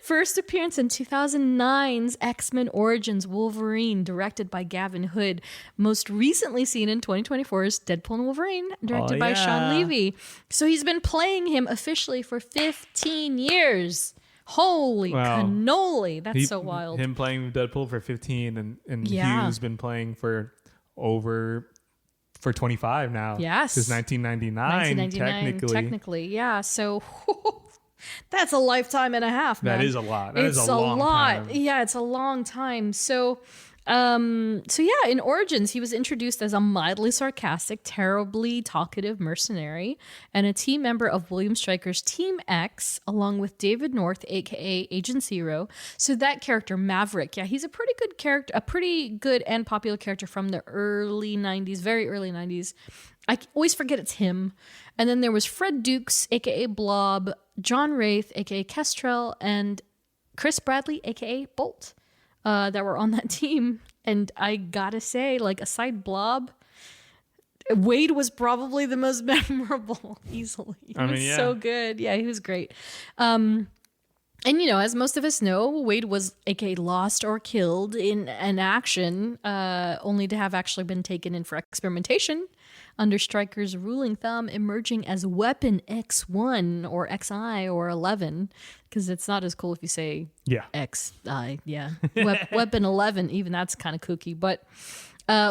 First appearance in 2009's X-Men Origins Wolverine, directed by Gavin Hood. Most recently seen in 2024's Deadpool and Wolverine, directed by Sean Levy. So he's been playing him officially for 15 years. Holy cannoli. That's so wild. Him playing Deadpool for 15 and Hugh's been playing for 25 now. Yes. Since 1999, technically. Yeah. So that's a lifetime and a half, man. That is a lot. That is a long time. Yeah, it's a long time. So in Origins, he was introduced as a mildly sarcastic, terribly talkative mercenary and a team member of William Stryker's Team X, along with David North, aka Agent Zero. So that character, Maverick, he's a pretty good character, a pretty good and popular character from the early 90s, very early 90s. I always forget it's him. And then there was Fred Dukes, aka Blob, John Wraith, aka Kestrel, and Chris Bradley, aka Bolt. That were on that team. And I gotta say, like, aside Blob, Wade was probably the most memorable, easily. He was so good. Yeah, he was great. And, as most of us know, Wade was, aka lost or killed in an action, only to have actually been taken in for experimentation under Stryker's ruling thumb, emerging as Weapon X1 or XI or 11, because it's not as cool if you say XI. Yeah. Weapon 11, even that's kind of kooky. But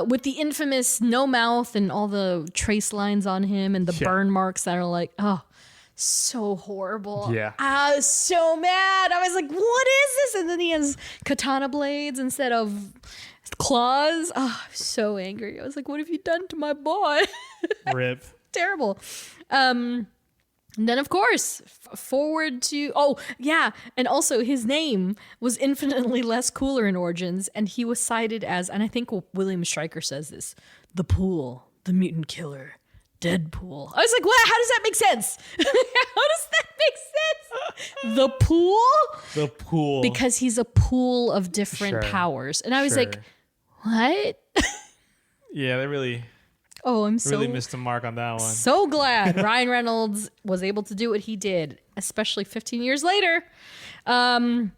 with the infamous no mouth and all the trace lines on him and the burn marks that are like, oh, so horrible. Yeah. I was so mad. I was like, what is this? And then he has katana blades instead of claws. Oh, I'm so angry. I was like, what have you done to my boy? Rip. Terrible. And then, of course, forward to... Oh, yeah. And also, his name was infinitely less cooler in Origins, and he was cited as, and I think William Stryker says this, the Pool, the mutant killer, Deadpool. I was like, what? How does that make sense? How does that make sense? The Pool? The Pool. Because he's a pool of different powers. And I was like, what? Yeah, they really... Oh, I'm so Really missed the mark on that one. so glad Ryan Reynolds was able to do what he did, especially 15 years later. And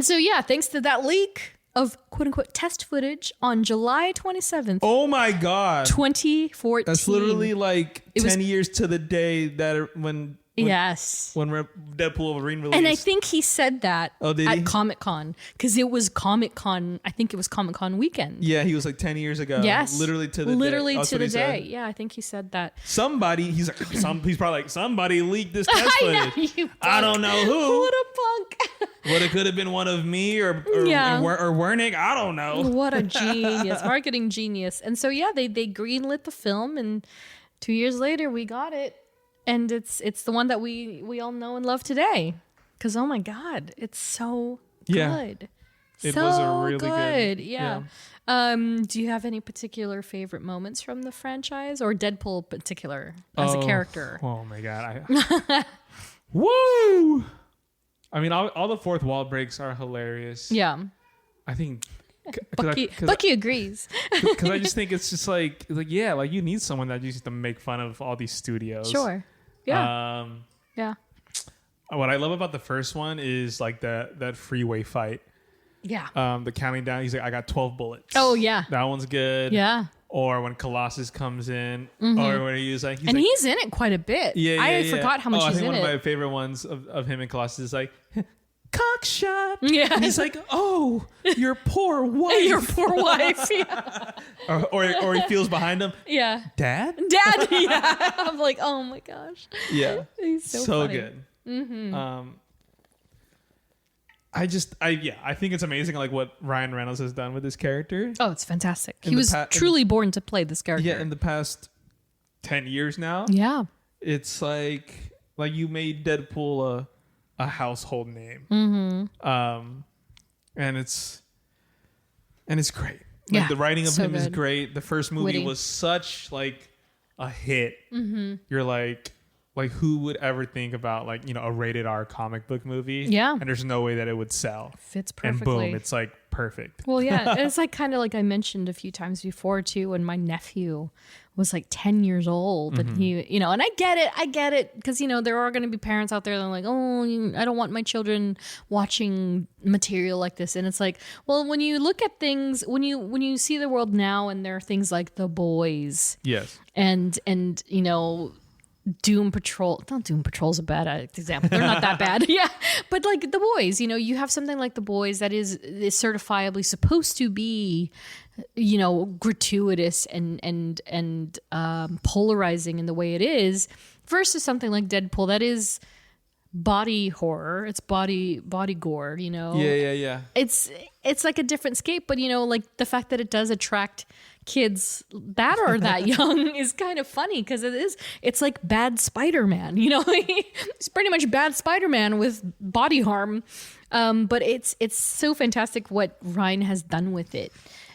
so, yeah, thanks to that leak of quote unquote test footage on July 27th, Oh my God. 2014. That's literally like It was- 10 years to the day that when yes. when Deadpool Wolverine released. And I think he said that did he? at Comic-Con because it was Comic-Con. I think it was Comic-Con weekend. Yeah, he was like 10 years ago. Yes. Literally to the day. Literally That's to what the he said. day. Yeah, I think he said that. Somebody, he's like, he's probably like, somebody leaked this test I know, footage. you I don't know who. What a punk. What it could have been one of me or Yeah. Wernick. I don't know. What a genius. Marketing genius. And so, yeah, they greenlit the film, and 2 years later, we got it. And it's the one that we all know and love today. Because, oh my God, it's so Yeah. good. It so was a really good. Yeah. Do you have any particular favorite moments from the franchise or Deadpool in particular as a character? Oh my God. Woo! I mean, all the fourth wall breaks are hilarious. Yeah. I think Bucky agrees. because I just think it's just like yeah, like you need someone that used to make fun of all these studios. Sure. Yeah. Yeah. What I love about the first one is like that freeway fight. Yeah. The counting down. He's like, I got 12 bullets. Oh, yeah. That one's good. Yeah. Or when Colossus comes in, or when he's like, He's in it quite a bit. yeah, I yeah. forgot how much I he's think in one it. of my favorite ones of him and Colossus is like, cock shot. Yeah. And he's like, oh, your poor wife. Your poor wife. Yeah. or he feels behind him. Yeah. Dad? Dad. Yeah. I'm like, oh my gosh. Yeah. He's so funny. good. Mm-hmm. I think it's amazing like what Ryan Reynolds has done with this character. Oh, it's fantastic. In He the was truly born to play this character. Yeah, in the past 10 years now. Yeah. It's like you made Deadpool a household name. And it's great. Like Yeah, the writing of so him is good. great. The first movie Witty. was such like a hit. You're like who would ever think about a rated R comic book movie? Yeah. And there's no way that it would sell. Fits And perfectly. boom, it's like perfect. Well, yeah, it's like kind of like I mentioned a few times before too, when my nephew was like 10 years old and he, and I get it. Because, there are going to be parents out there that are like, oh, I don't want my children watching material like this. And it's like, well, when you look at things, when you see the world now and there are things like The Boys Yes. and Doom Patrol. Not Doom Patrol's a bad example. They're not that bad. Yeah. But like The Boys, you have something like The Boys that is certifiably supposed to be, gratuitous and polarizing in the way it is versus something like Deadpool that is body horror. It's body gore, Yeah. It's like a different scape, but like the fact that it does attract kids that are that young is kind of funny because it's like bad Spider-Man, it's pretty much bad Spider-Man with body harm, but it's so fantastic what Ryan has done with it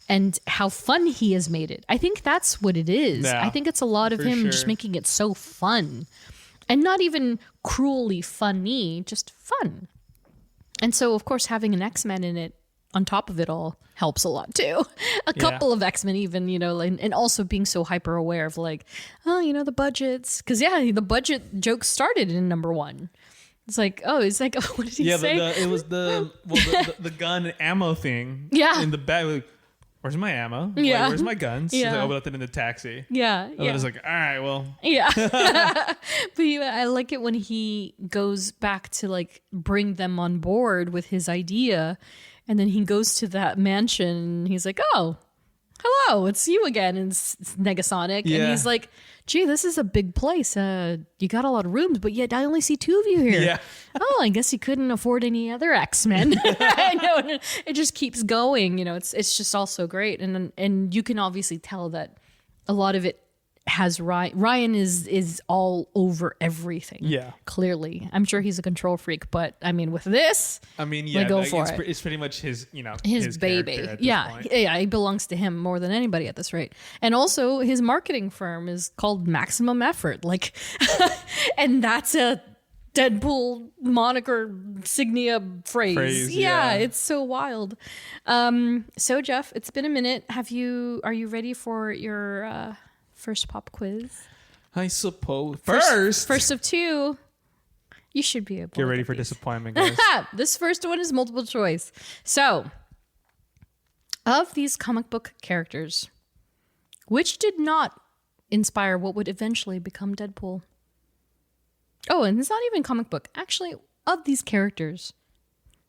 and how fun he has made it. I think that's what it is. Yeah, I think it's a lot of for him sure. just making it so fun and not even cruelly funny, just fun. And so of course having an X-Men in it on top of it all helps a lot too. A couple of X-Men even, and also being so hyper aware of like, the budgets. Cause the budget joke started in number 1. It's like, what did he say? It was the gun and ammo thing. Yeah. In the bag, like, where's my ammo? Like, Yeah. where's my guns? She's Yeah. like, I left it in the taxi. Yeah. And then it's like, all right, well. Yeah. But I like it when he goes back to like bring them on board with his idea. And then he goes to that mansion and he's like, oh, hello, it's you again. And it's Negasonic. Yeah. And he's like, gee, this is a big place. You got a lot of rooms, but yet I only see 2 of you here. Yeah. Oh, I guess he couldn't afford any other X-Men. I know. And it just keeps going. It's just all so great. And you can obviously tell that a lot of it has Ryan is all over everything. Yeah. Clearly. I'm sure he's a control freak, but I mean with this, I mean, yeah, go for it. It's pretty much his, his baby. character at this Yeah. point. Yeah, he belongs to him more than anybody at this rate. And also his marketing firm is called Maximum Effort. Like and that's a Deadpool moniker signia phrase. Yeah. It's so wild. So Jeff, it's been a minute. Are you ready for your First pop quiz. I suppose. First of two. You should be able Get to ready get for these. disappointment, guys. This first one is multiple choice. So, of these comic book characters, which did not inspire what would eventually become Deadpool? Oh, and it's not even comic book. Actually, of these characters,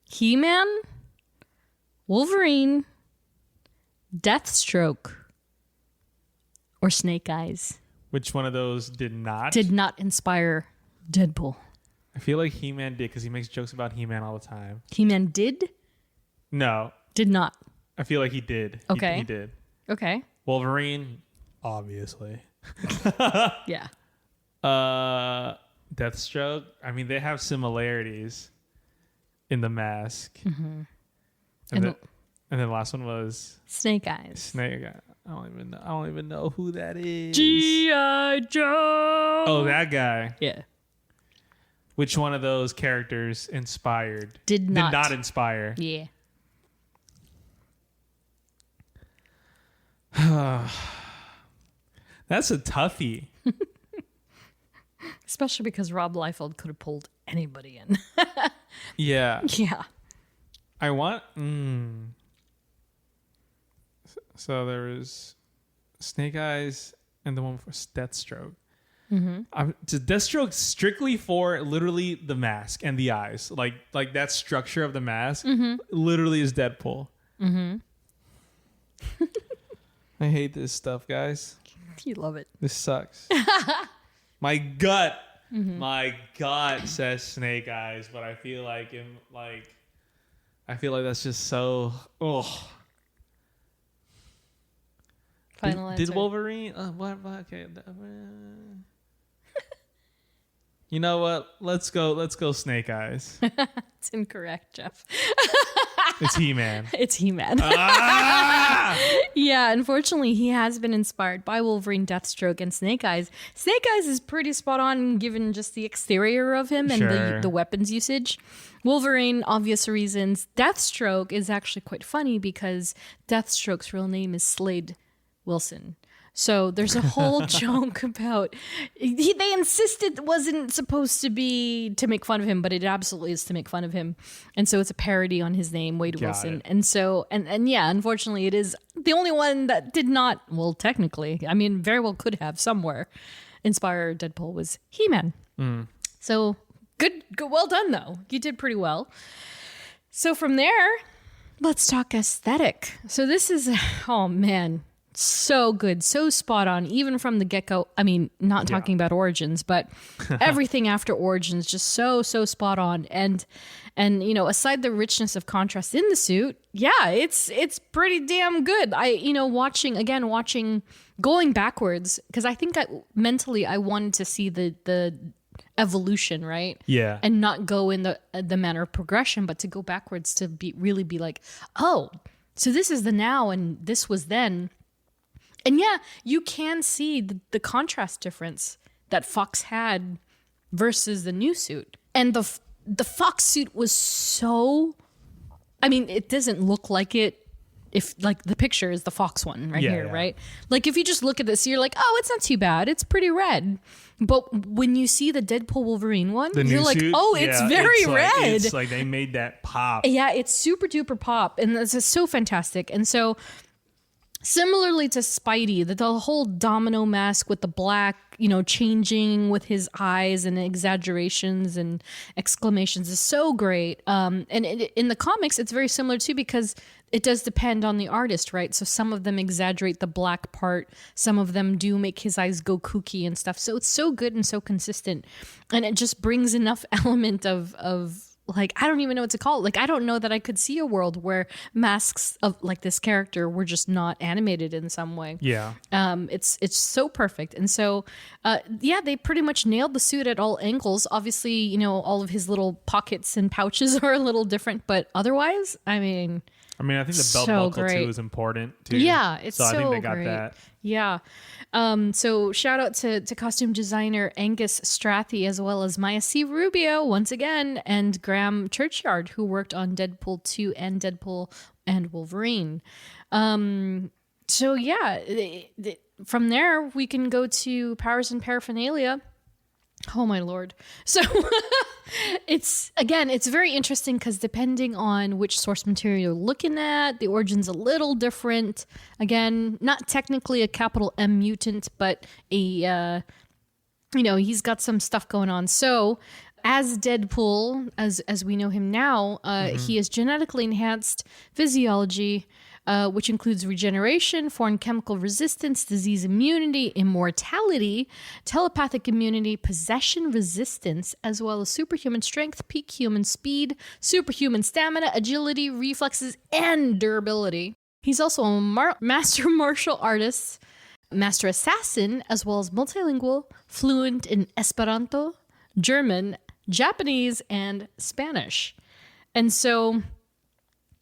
He-Man, Wolverine, Deathstroke, or Snake Eyes Which one of those did not? did not inspire Deadpool? I feel like He-Man did because he makes jokes about He-Man all the time. He-Man did No, not. I feel like he did. Okay. He did. Okay. Wolverine, obviously. Yeah. Deathstroke. I mean, they have similarities in the mask. Mm-hmm. And And then the last one was Snake Eyes. Snake. I don't even know who that is. G.I. Joe. Oh, that guy. Yeah. Which one of those characters inspired? Did not. Inspire. Yeah. That's a toughie. Especially because Rob Liefeld could have pulled anybody in. Yeah. Yeah. I want. So there was Snake Eyes and the one for Deathstroke. To Deathstroke strictly for literally the mask and the eyes, like that structure of the mask, literally is Deadpool. I hate this stuff, guys. You love it. This sucks. My gut says Snake Eyes, but I feel like that's just so. Oh. Final answer. Did Wolverine? What? Okay. You know what? Let's go. Snake Eyes. It's incorrect, Jeff. It's He-Man. It's He-Man. Yeah, unfortunately, he has been inspired by Wolverine, Deathstroke, and Snake Eyes. Snake Eyes is pretty spot on given just the exterior of him and Sure. the weapons usage. Wolverine, obvious reasons. Deathstroke is actually quite funny because Deathstroke's real name is Slade Wilson. So there's a whole joke about they insisted it wasn't supposed to be to make fun of him, but it absolutely is to make fun of him. And so it's a parody on his name, Wade Got Wilson. it. And so and yeah, unfortunately it is the only one that did not, well, technically, I mean, very well could have somewhere inspire Deadpool was He-Man. So good, well done though. You did pretty well. So from there, let's talk aesthetic. So this is, oh man, so good, so spot on, even from the get-go. I mean, not talking about Origins, but everything after Origins, just so spot on. And you know, aside the richness of contrast in the suit, yeah, it's pretty damn good. Watching going backwards, because I think mentally I wanted to see the evolution, right? Yeah. And not go in the manner of progression, but to go backwards to really be like, oh, so this is the now and this was then. And yeah, you can see the contrast difference that Fox had versus the new suit. And the Fox suit was so, I mean, it doesn't look like it if like the picture is the Fox one right here, Yeah. right? Like if you just look at this, you're like, oh, it's not too bad. It's pretty red. But when you see the Deadpool Wolverine one, The you're new like, suit? oh, it's Yeah, very red. It's like they made that pop. Yeah, it's super duper pop, and this is so fantastic. And so, similarly to Spidey, the whole domino mask with the black, you know, changing with his eyes and exaggerations and exclamations is so great. And in the comics, it's very similar too because it does depend on the artist, right? So some of them exaggerate the black part, some of them do make his eyes go kooky and stuff. So it's so good and so consistent, and it just brings enough element of like, I don't even know what to call it. Like, I don't know that I could see a world where masks of like this character were just not animated in some way. Yeah. It's so perfect. And so, yeah, they pretty much nailed the suit at all angles. Obviously, you know, all of his little pockets and pouches are a little different, but otherwise, I mean, I think the belt So buckle great. too is important too. yeah, it's so I think they got great. that. Yeah. So shout out to costume designer Angus Strathy, as well as Maya C. Rubio once again, and Graham Churchyard, who worked on Deadpool 2 and Deadpool and Wolverine. So yeah, from there we can go to powers and paraphernalia. Oh my lord. So it's very interesting because depending on which source material you're looking at, the origin's a little different. Again, not technically a capital M mutant, but a he's got some stuff going on. So as Deadpool, as we know him now, he has genetically enhanced physiology, which includes regeneration, foreign chemical resistance, disease immunity, immortality, telepathic immunity, possession resistance, as well as superhuman strength, peak human speed, superhuman stamina, agility, reflexes, and durability. He's also a master martial artist, master assassin, as well as multilingual, fluent in Esperanto, German, Japanese, and Spanish. And so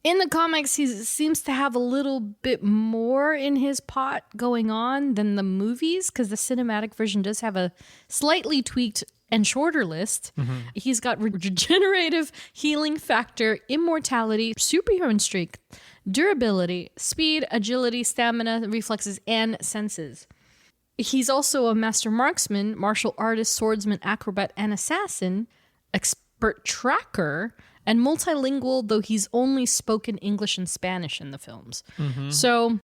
in the comics, he seems to have a little bit more in his pot going on than the movies, because the cinematic version does have a slightly tweaked and shorter list. He's got regenerative, healing factor, immortality, superhuman streak, durability, speed, agility, stamina, reflexes, and senses. He's also a master marksman, martial artist, swordsman, acrobat, and assassin, expert tracker, and multilingual, though he's only spoken English and Spanish in the films. So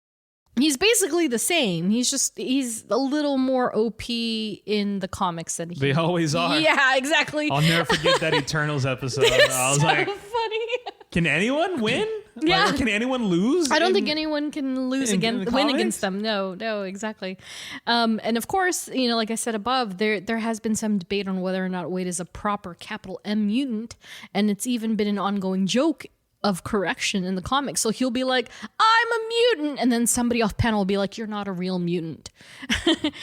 he's basically the same. He's a little more OP in the comics than They always are. Yeah, exactly. I'll never forget that Eternals episode. I was so like, funny. can anyone win? Yeah. Like, can anyone lose? I don't think anyone can lose in the win comics? against them. No, exactly. And of course, like I said above, there has been some debate on whether or not Wade is a proper capital M mutant, and it's even been an ongoing joke of correction in the comics. So he'll be like, "I'm a mutant," and then somebody off panel will be like, "You're not a real mutant."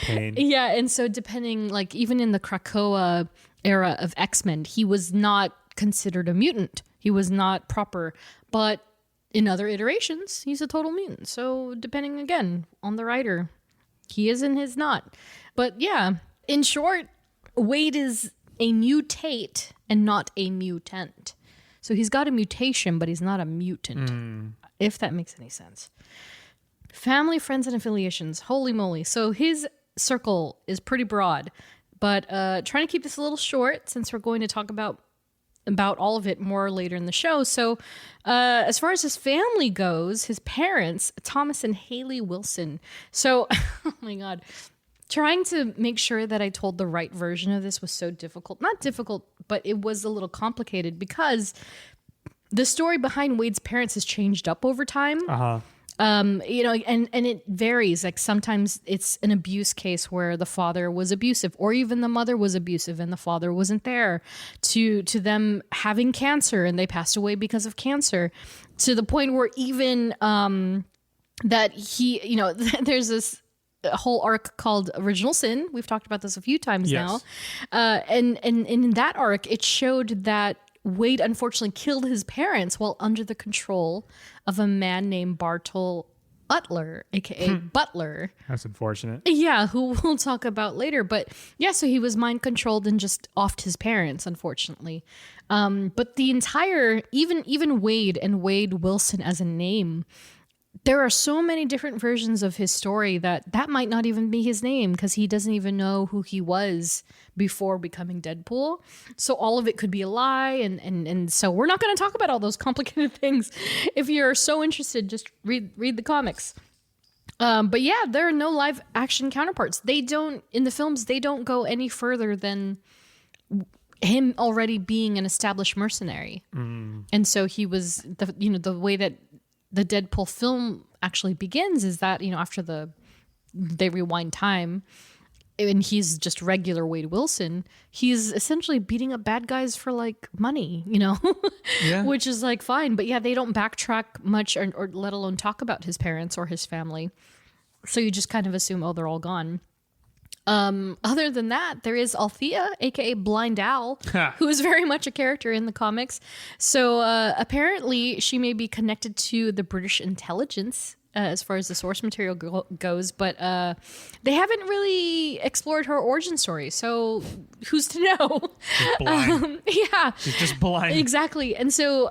Pain. Yeah, and so depending, like even in the Krakoa era of X-Men, he was not considered a mutant. He was not proper, but in other iterations, he's a total mutant. So depending again on the writer, he is and he's not. But yeah, in short, Wade is a mutate and not a mutant. So he's got a mutation, but he's not a mutant, if that makes any sense. Family, friends, and affiliations. Holy moly. So his circle is pretty broad, but trying to keep this a little short since we're going to talk about all of it more later in the show. So as far as his family goes, his parents, Thomas and Haley Wilson. So, oh my God, trying to make sure that I told the right version of this was so difficult. Not difficult, but it was a little complicated because the story behind Wade's parents has changed up over time. And it varies. Like sometimes it's an abuse case where the father was abusive, or even the mother was abusive and the father wasn't there, to them having cancer and they passed away because of cancer, to the point where even that he, there's this whole arc called Original Sin. We've talked about this a few times now. And in that arc, it showed that Wade unfortunately killed his parents while under the control of a man named Bartol Butler, aka Butler. That's unfortunate. Yeah, who we'll talk about later. But yeah, so he was mind controlled and just offed his parents, unfortunately. But the entire, even Wade and Wade Wilson as a name, there are so many different versions of his story that might not even be his name, because he doesn't even know who he was before becoming Deadpool. So all of it could be a lie. And so we're not going to talk about all those complicated things. If you're so interested, just read the comics. But yeah, there are no live action counterparts. In the films, they don't go any further than him already being an established mercenary. And so he was the way that the Deadpool film actually begins is that, after they rewind time and he's just regular Wade Wilson, he's essentially beating up bad guys for like money, Yeah. which is like fine. But yeah, they don't backtrack much or let alone talk about his parents or his family. So you just kind of assume, oh, they're all gone. Other than that, there is Althea, aka Blind Owl, who is very much a character in the comics. So apparently she may be connected to the British intelligence as far as the source material goes, but they haven't really explored her origin story. So who's to know? She's blind. Yeah, She's just blind. exactly. And so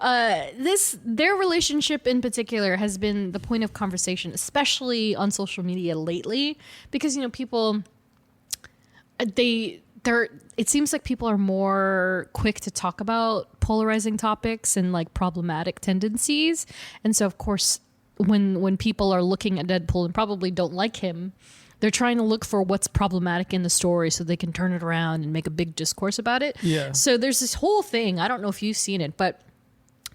their relationship in particular has been the point of conversation, especially on social media lately, because people it seems like people are more quick to talk about polarizing topics and like problematic tendencies. And so of course when people are looking at Deadpool and probably don't like him, they're trying to look for what's problematic in the story so they can turn it around and make a big discourse about it. Yeah. So there's this whole thing, I don't know if you've seen it, but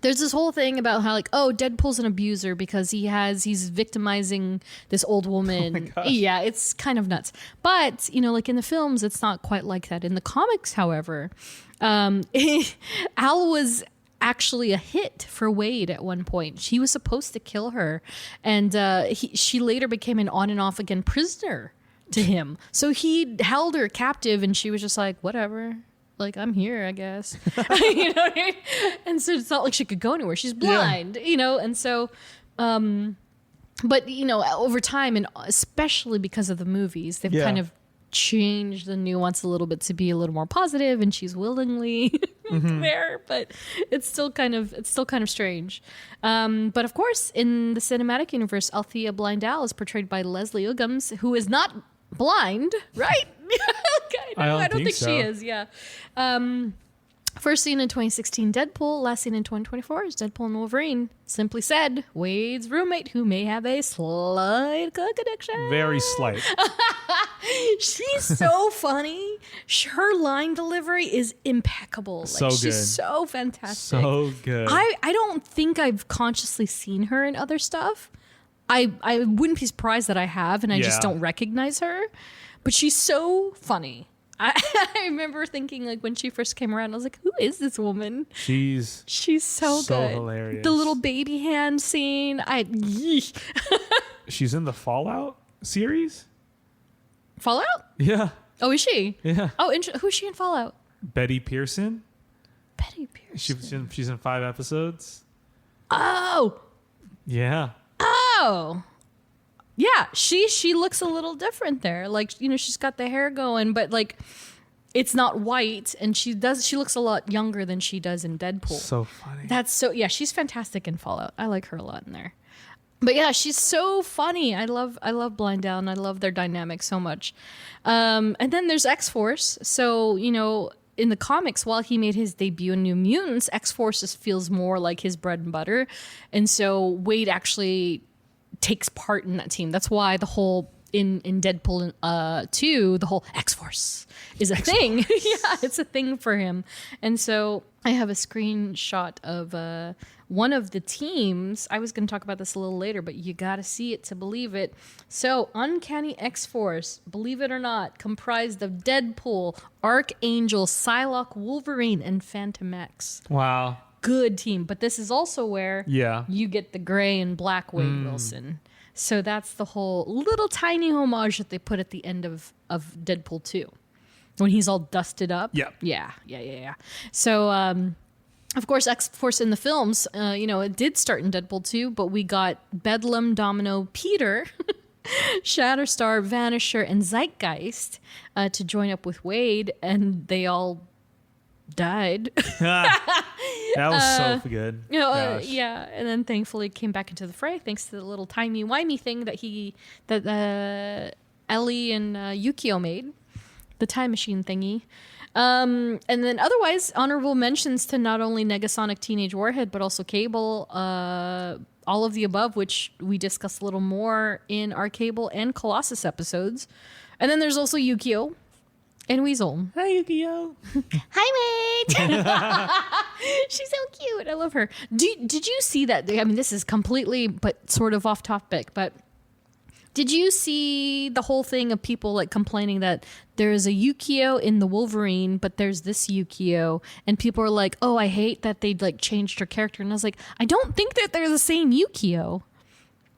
there's this whole thing about how Deadpool's an abuser because he's victimizing this old woman. gosh. Yeah, it's kind of nuts. But, like in the films, it's not quite like that. In the comics, however, Al was actually a hit for Wade at one point. He was supposed to kill her. And she later became an on and off again prisoner to him. So he held her captive and she was just like, whatever. Like, I'm here, I guess. You know what I mean? And so it's not like she could go anywhere. She's blind, and so, but, over time, and especially because of the movies, they've kind of changed the nuance a little bit to be a little more positive, and she's willingly there, but it's still kind of strange. But of course, in the cinematic universe, Althea Blind Al is portrayed by Leslie Uggams, who is not blind, right? I don't think so. she is. Yeah. First seen in 2016, Deadpool. Last seen in 2024 is Deadpool and Wolverine. Simply said, Wade's roommate who may have a slight cook addiction. Very slight. She's so funny. Her line delivery is impeccable. So She's good. so fantastic. So good. I don't think I've consciously seen her in other stuff. I wouldn't be surprised that I have, and I just don't recognize her. But she's so funny. I remember thinking, like, when she first came around, I was like, who is this woman? She's so good. Hilarious. The little baby hand scene. She's in the Fallout series? Fallout? Yeah. Oh, is she? Yeah. Oh, who's she in Fallout? Betty Pearson? Betty Pearson. She's in 5 episodes. Oh. Yeah. Oh. Yeah, she looks a little different there. Like, she's got the hair going, but like it's not white, and she looks a lot younger than she does in Deadpool. So funny. She's fantastic in Fallout. I like her a lot in there. But yeah, she's so funny. I love Blind Al, and I love their dynamic so much. And then there's X-Force. So, in the comics, while he made his debut in New Mutants, X-Force just feels more like his bread and butter. And so Wade actually takes part in that team. That's why the whole in Deadpool 2, the whole X-Force is a thing. Yeah, it's a thing for him. And so I have a screenshot of one of the teams. I was going to talk about this a little later, but you got to see it to believe it. So Uncanny X-Force, believe it or not, comprised of Deadpool, Archangel, Psylocke, Wolverine, and Phantom X. Wow. Good team, but this is also where Yeah. you get the gray and black Wade Wilson. So that's the whole little tiny homage that they put at the end of Deadpool 2 when he's all dusted up. Yep. Yeah. So, of course, X-Force in the films, it did start in Deadpool 2, but we got Bedlam, Domino, Peter, Shatterstar, Vanisher, and Zeitgeist to join up with Wade, and they all died. That was so good. Gosh. Yeah, and then thankfully came back into the fray thanks to the little timey-wimey thing that Ellie and Yukio made, the time machine thingy. And then otherwise, honorable mentions to not only Negasonic Teenage Warhead, but also Cable, all of the above, which we discussed a little more in our Cable and Colossus episodes. And then there's also Yukio and Weasel. Hi, Yukio. Hi, mate. She's so cute. I love her. Did you see that? I mean, this is completely, but sort of off topic, but did you see the whole thing of people like complaining that there is a Yukio in the Wolverine, but there's this Yukio, and people are like, oh, I hate that they like changed her character. And I was like, I don't think that they're the same Yukio.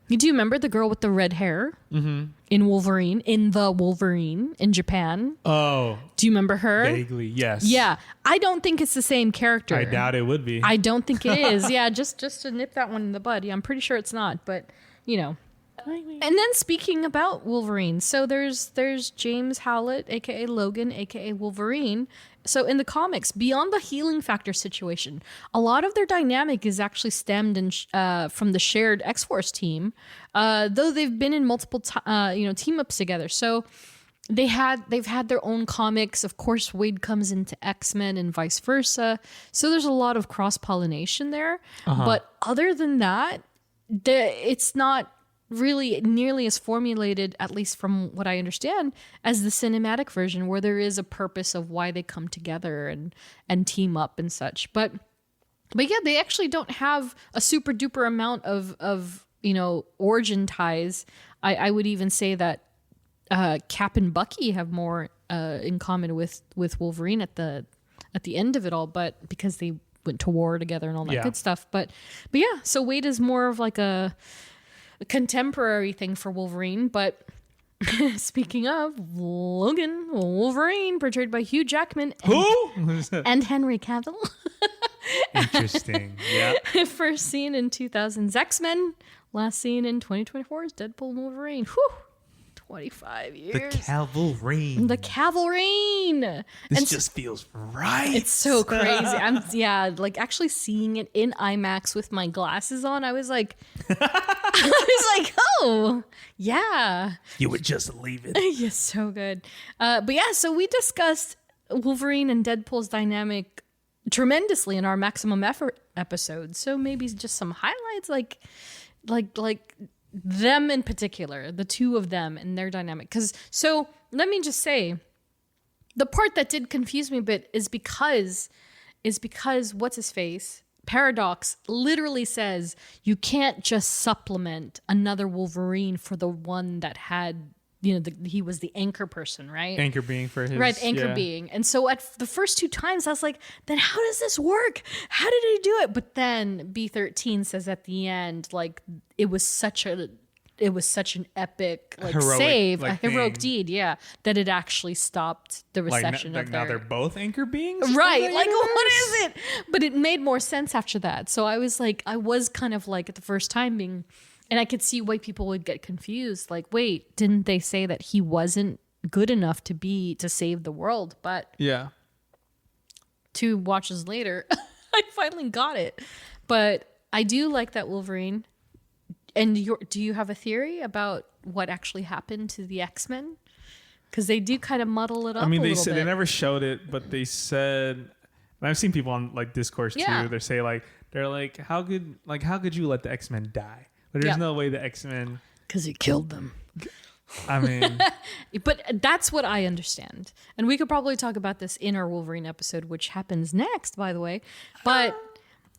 Do you remember the girl with the red hair in Wolverine, in Japan? Oh. Do you remember her? Vaguely, yes. Yeah. I don't think it's the same character. I doubt it would be. I don't think it is. Yeah, just to nip that one in the bud. Yeah, I'm pretty sure it's not, but And then speaking about Wolverine, so there's James Howlett, aka Logan, aka Wolverine. So in the comics, beyond the healing factor situation, a lot of their dynamic is actually stemmed from the shared X-Force team, though they've been in multiple team ups together. So they've had their own comics. Of course, Wade comes into X-Men and vice versa. So there's a lot of cross-pollination there. But other than that, it's not really nearly as formulated, at least from what I understand, as the cinematic version, where there is a purpose of why they come together and team up and such. But yeah, they actually don't have a super duper amount of origin ties. I would even say that Cap and Bucky have more in common with Wolverine at the end of it all, but because they went to war together and all that good stuff. But yeah, so Wade is more of like a contemporary thing for Wolverine. But speaking of Logan, Wolverine, portrayed by Hugh Jackman and Henry Cavill. Interesting. Yeah. First seen in 2000's X-Men, last seen in 2024's Deadpool and Wolverine. Whew. 25 years. The Cavalry. The Cavalry. This just feels right. It's so crazy. Like actually seeing it in IMAX with my glasses on, I was like, oh, yeah. You would just leave it. Yeah, so good. But yeah, so we discussed Wolverine and Deadpool's dynamic tremendously in our Maximum Effort episode. So maybe just some highlights, like them in particular, the two of them and their dynamic. So let me just say, the part that did confuse me a bit is because what's his face? Paradox literally says you can't just supplement another Wolverine for the one that had, he was the anchor person, right? Anchor being for his... Right, anchor being. And so at the first two times, I was like, then how does this work? How did he do it? But then B13 says at the end, like, it was such an epic, like, Heroic, save, like, a heroic thing. deed, that it actually stopped the Like, reception of now their... they're both anchor beings? Right, like, what is it? But it made more sense after that. So I was kind of like, at the first time being... And I could see why people would get confused. Like, wait, didn't they say that he wasn't good enough to save the world? But Yeah. 2 watches later, I finally got it. But I do like that Wolverine. And do you have a theory about what actually happened to the X-Men? Because they do kind of muddle it up. I mean, a they little said bit. they never showed it, but they said, and I've seen people on like discourse Yeah. too. They say they're like, how could you let the X-Men die? But there's no way the X-Men. Because he killed them. I mean, But that's what I understand. And we could probably talk about this in our Wolverine episode, which happens next, by the way. But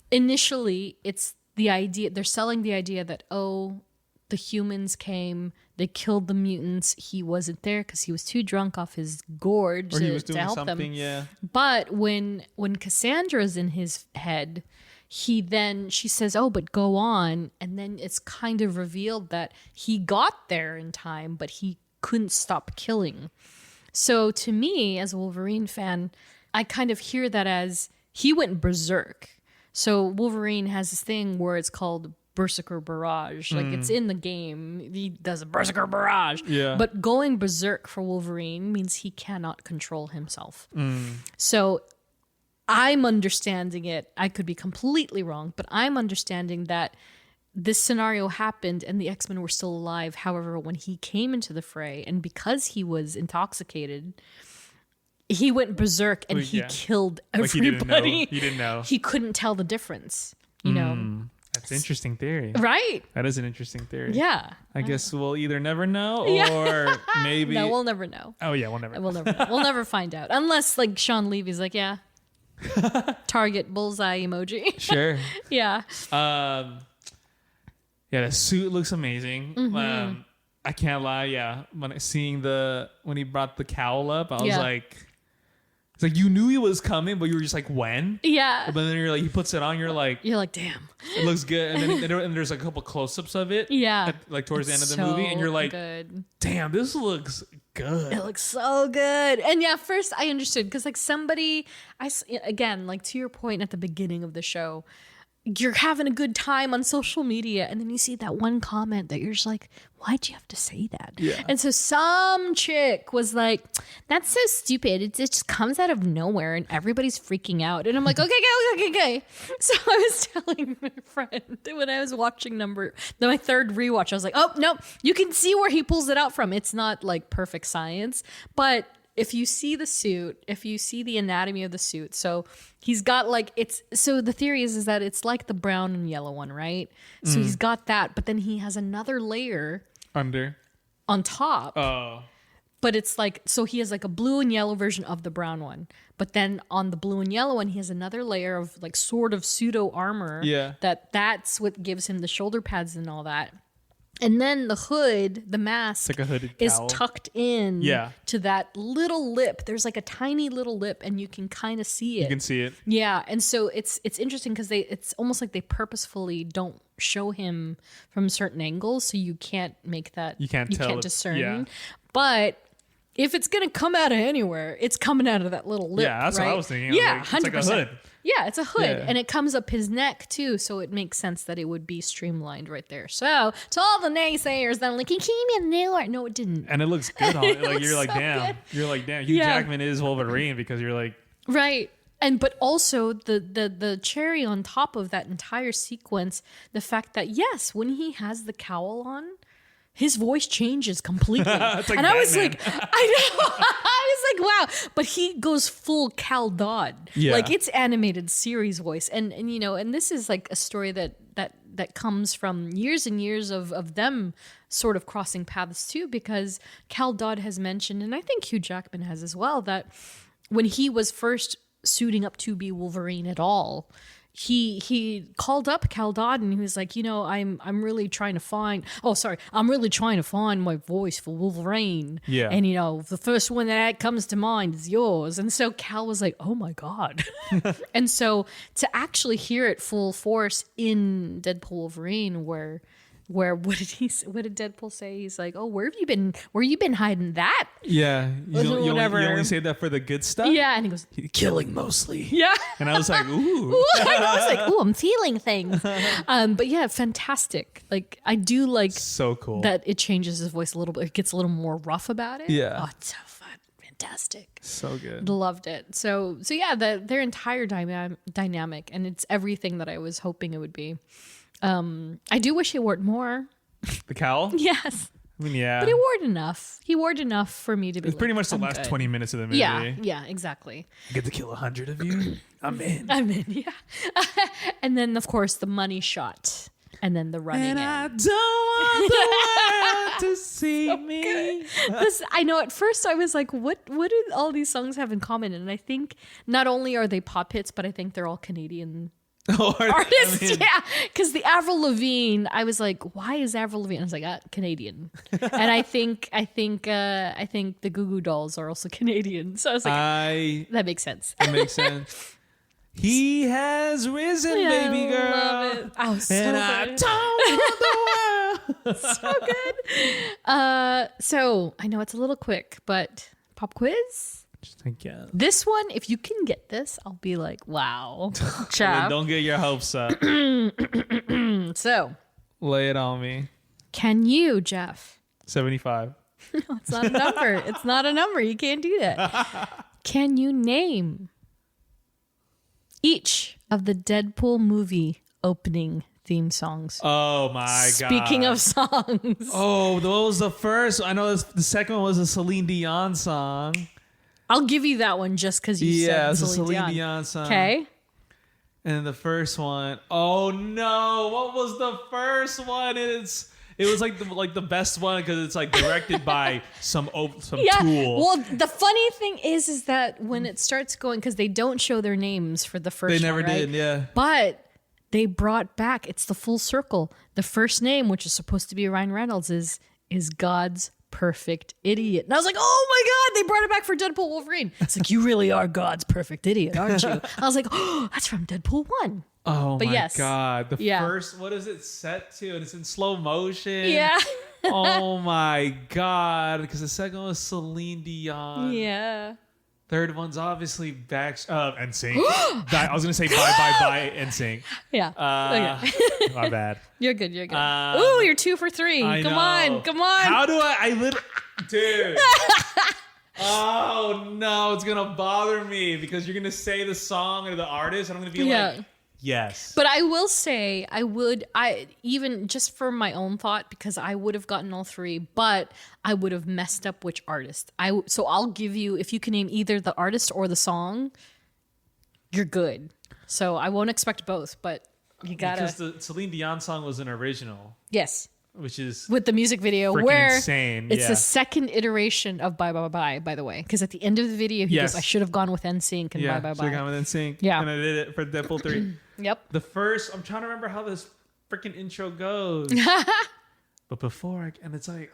initially, it's the idea, they're selling the idea that, the humans came, they killed the mutants. He wasn't there because he was too drunk off his gourd or he was to doing help something. them. Yeah. But when Cassandra's in his head, she says, but go on. And then it's kind of revealed that he got there in time, but he couldn't stop killing. So to me, as a Wolverine fan, I kind of hear that as he went berserk. So Wolverine has this thing where it's called Berserker Barrage. Like, it's in the game. He does a Berserker Barrage. Yeah. But going berserk for Wolverine means he cannot control himself. So I'm understanding it. I could be completely wrong, but I'm understanding that this scenario happened and the X-Men were still alive. However, when he came into the fray, and because he was intoxicated, he went berserk and he killed everybody. He didn't know. He couldn't tell the difference, know. That's an interesting theory. Right? That is an interesting theory. Yeah. I guess we'll either never know or maybe. No, we'll never know. Oh yeah, we'll never. We'll never know. We'll never find out. Unless, like, Sean Levy's like, yeah. Target bullseye emoji. Sure. Yeah. Yeah, the suit looks amazing. I can't lie. Yeah, when he brought the cowl up, I was like, it's like you knew he was coming, but you were just like, when? Yeah. But then you're like, he puts it on, you're like, damn. it looks good, and then there's a couple close-ups of it. Yeah. Like towards the end of the So movie, and you're like, good. damn, this looks good. It looks so good. And yeah, first I understood because, like, somebody, again, like, to your point at the beginning of the show, you're having a good time on social media, and then you see that one comment that you're just like, why'd you have to say that? Yeah. And so some chick was like, that's so stupid. It just comes out of nowhere and everybody's freaking out. And I'm like, okay. So I was telling my friend when I was watching my third rewatch, I was like, oh, no, you can see where he pulls it out from. It's not like perfect science, but if you see the suit, if you see the anatomy of the suit, so he's got like, so the theory is that it's like the brown and yellow one, right? So he's got that, but then he has another layer Under. on top. Oh. But it's like, so he has like a blue and yellow version of the brown one. But then on the blue and yellow one, he has another layer of like sort of pseudo armor. Yeah. That's what gives him the shoulder pads and all that. And then the hood, the mask, It's like a hooded is cowl. tucked in Yeah. to that little lip. There's like a tiny little lip, and you can kind of see it. You can see it. Yeah, and so it's interesting because it's almost like they purposefully don't show him from certain angles, so you can't make that. You can't tell if- discern. yeah. But if it's gonna come out of anywhere, it's coming out of that little lip. Yeah, that's what I right? was thinking. I was Yeah, like, it's like a 100%. hood. Yeah, it's a hood, Yeah. and it comes up his neck too, so it makes sense that it would be streamlined right there. So to all the naysayers that are like, he came in new, no, it didn't. And it looks good on it. Like looks you're like, so damn. good. You're like, damn. Hugh Yeah. Jackman is Wolverine because you're like, Right. And but also the cherry on top of that entire sequence, the fact that yes, when he has the cowl on, his voice changes completely. It's like and I was Batman. like, I know. I was like, wow. But he goes full Cal Dodd. Yeah. Like it's animated series voice. And you know, and this is like a story that comes from years and years of them sort of crossing paths too, because Cal Dodd has mentioned, and I think Hugh Jackman has as well, that when he was first suiting up to be Wolverine at all, he called up Cal Dodd and he was like, you know, I'm really trying to find my voice for Wolverine. Yeah. And you know, the first one that comes to mind is yours. And so Cal was like, oh my God. And so to actually hear it full force in Deadpool Wolverine, where what did Deadpool say? He's like, oh, where you been hiding that? yeah. You Whatever. only say that for the good stuff? Yeah. And he goes, Killing mostly. yeah. And I was like, ooh. I was like, ooh, I'm feeling things. But yeah, fantastic. Like I do like So cool. that it changes his voice a little bit. It gets a little more rough about it. Yeah. Oh, it's so fun. Fantastic. So good. Loved it. So yeah, their entire dynamic, and it's everything that I was hoping it would be. I do wish he wore it more. The cowl? Yes. I mean, yeah. But he wore it enough. He wore it enough for me to be It's pretty much the I'm last good. 20 minutes of the movie. Yeah, exactly. I get to kill 100 of you. I'm in. I'm in, yeah. And then, of course, the money shot. And then the running And in. I don't want the world to see me. I know at first I was like, what do all these songs have in common? And I think not only are they pop hits, but I think they're all Canadian artists. Yeah. Because the Avril Lavigne, I was like, why is Avril Lavigne? I was like, Canadian. And I think the Goo Goo Dolls are also Canadian. So I was like, that makes sense. That makes sense. He has risen, Yeah, baby girl. love it. Oh, so And I good. don't want the world. So good. So I know it's a little quick, but pop quiz. Just like, yeah. This one, if you can get this, I'll be like, wow. Ciao. Don't get your hopes up. So, Lay it on me. can you, Jeff? 75. No, it's not a number. It's not a number. You can't do that. Can you name each of the Deadpool movie opening theme songs? Oh my god. Speaking of songs. Oh, that was the first. I know the second one was a Celine Dion song. I'll give you that one just because you Yeah, said it's a Celine Celine Dion. Dion song. Okay. And then the first one, oh no, what was the first one? It was like the best one because it's like directed by some tool. Well, the funny thing is that when it starts going, because they don't show their names for the first They never one, right? did, yeah. But they brought back, it's the full circle. The first name, which is supposed to be Ryan Reynolds, is God's perfect idiot. And I was like, oh my God, they brought it back for Deadpool Wolverine. It's like, you really are God's perfect idiot, aren't you? I was like, oh, that's from Deadpool 1. Oh But my yes. god, the Yeah. first, what is it set to? And it's in slow motion. Yeah. Oh my god, because the second one was Celine Dion. Yeah. Third one's obviously NSYNC. I was gonna say bye NSYNC. Yeah. Okay. My bad. You're good. Ooh, you're 2 for 3. I Come know. on. Come on. How do dude? Oh no, it's gonna bother me because you're gonna say the song or the artist, and I'm gonna be like, yes. But I will say, I even just for my own thought, because I would have gotten all 3, but I would have messed up which artist. So I'll give you, if you can name either the artist or the song, you're good. So I won't expect both, but you gotta. Because the Celine Dion song was an original. Yes. Which is with the music video freaking where insane. It's the second iteration of Bye Bye Bye, by the way. Because at the end of the video, he goes, I should have gone with NSYNC and Bye Bye Bye. Should have gone with NSYNC. Yeah. And I did it for Deadpool 3. Yep. The first, I'm trying to remember how this freaking intro goes. But before, and it's like,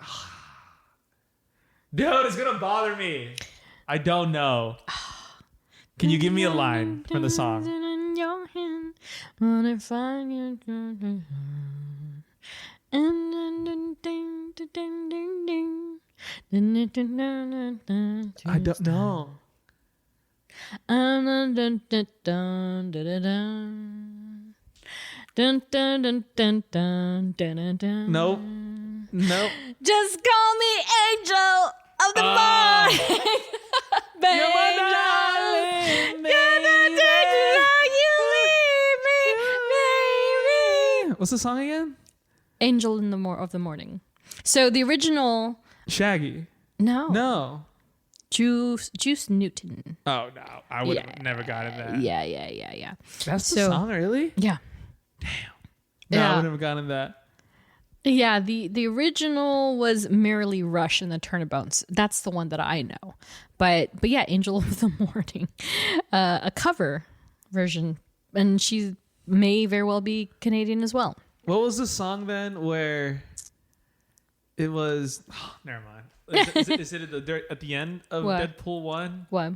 dude, it's going to bother me. I don't know. Can you give me a line from the song? I don't know. Nope. Nope. Just call me Angel of the Morning. You're my darling, baby. What's the song again? Angel in the of the Morning. So the original Shaggy. No. Juice Newton. Oh no, I would have never gotten that. Yeah. That's the song, really? Yeah. Damn. No, I would have gotten that. Yeah, the original was Merrily Rush and the Turnabouts. That's the one that I know. But yeah, Angel of the Morning, a cover version, and she may very well be Canadian as well. What was the song then where it was? Oh, never mind. Is it at the end of What? Deadpool 1? What?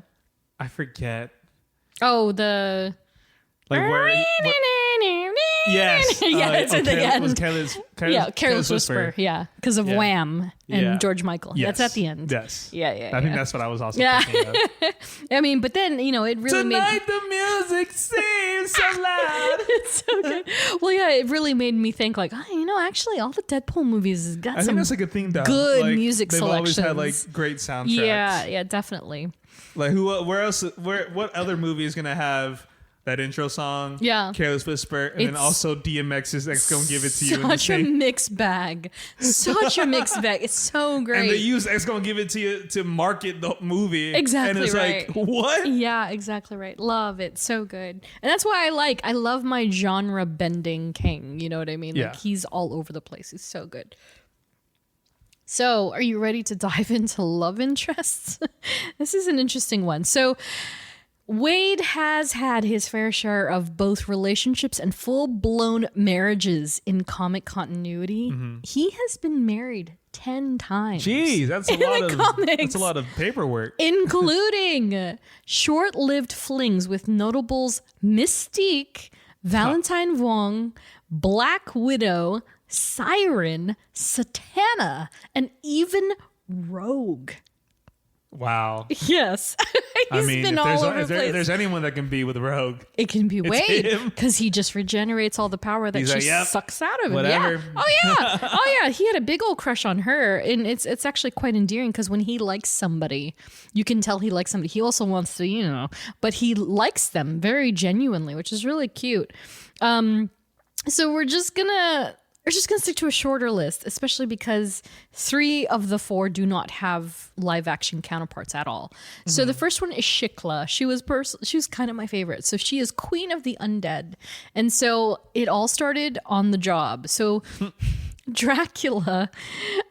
I forget. Oh, the Like where? Yes. Yeah, it's at the end. Was Careless Whisper. Yeah, because of Wham and George Michael. Yes. That's at the end. Yes. Yeah. I think that's what I was also thinking of. I mean, but then, it really Tonight the music seems so loud. It's so good. Well, yeah, it really made me think like, actually all the Deadpool movies has got I think some that's like a thing though. good music they've selections. They've always had like great soundtracks. Yeah, definitely. Like what other movie is going to have that intro song, Careless Whisper, and then also DMX's X Gonna Give It To You. Such a mixed bag. Such a mixed bag. It's so great. And they use X Gonna Give It To You to market the movie. Exactly and it's right. like, what? Yeah, exactly right. Love it. So good. And that's why I love my genre bending king. You know what I mean? Yeah. Like he's all over the place. He's so good. So are you ready to dive into love interests? This is an interesting one. So Wade has had his fair share of both relationships and full-blown marriages in comic continuity. Mm-hmm. He has been married 10 times. Jeez, that's a lot of paperwork. Including short-lived flings with notables Mystique, Valentine Wong, Black Widow, Siren, Satana, and even Rogue. Wow. Yes. He's been all over the place. If there's anyone that can be with Rogue, it can be Wade, because he just regenerates all the power that she sucks out of him. Whatever. Yeah. Oh yeah. He had a big old crush on her, and it's actually quite endearing because when he likes somebody, you can tell he likes somebody. He also wants to, but he likes them very genuinely, which is really cute. So we're just gonna stick to a shorter list, especially because 3 of the 4 do not have live action counterparts at all. Mm-hmm. So the first one is Shikla. She was kind of my favorite. So she is Queen of the Undead. And so it all started on the job. So Dracula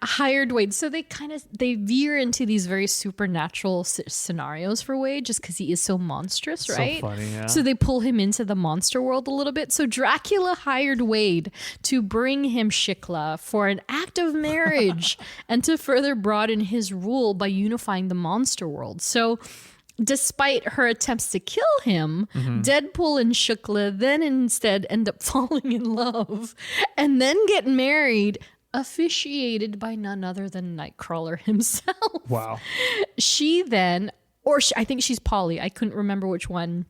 hired Wade. So they veer into these very supernatural scenarios for Wade just because he is so monstrous, right? So funny, yeah. So they pull him into the monster world a little bit. So Dracula hired Wade to bring him Shikla for an act of marriage and to further broaden his rule by unifying the monster world. So despite her attempts to kill him, Deadpool and Shikla then instead end up falling in love and then get married, officiated by none other than Nightcrawler himself. Wow. She then I think she's Polly. I couldn't remember which one.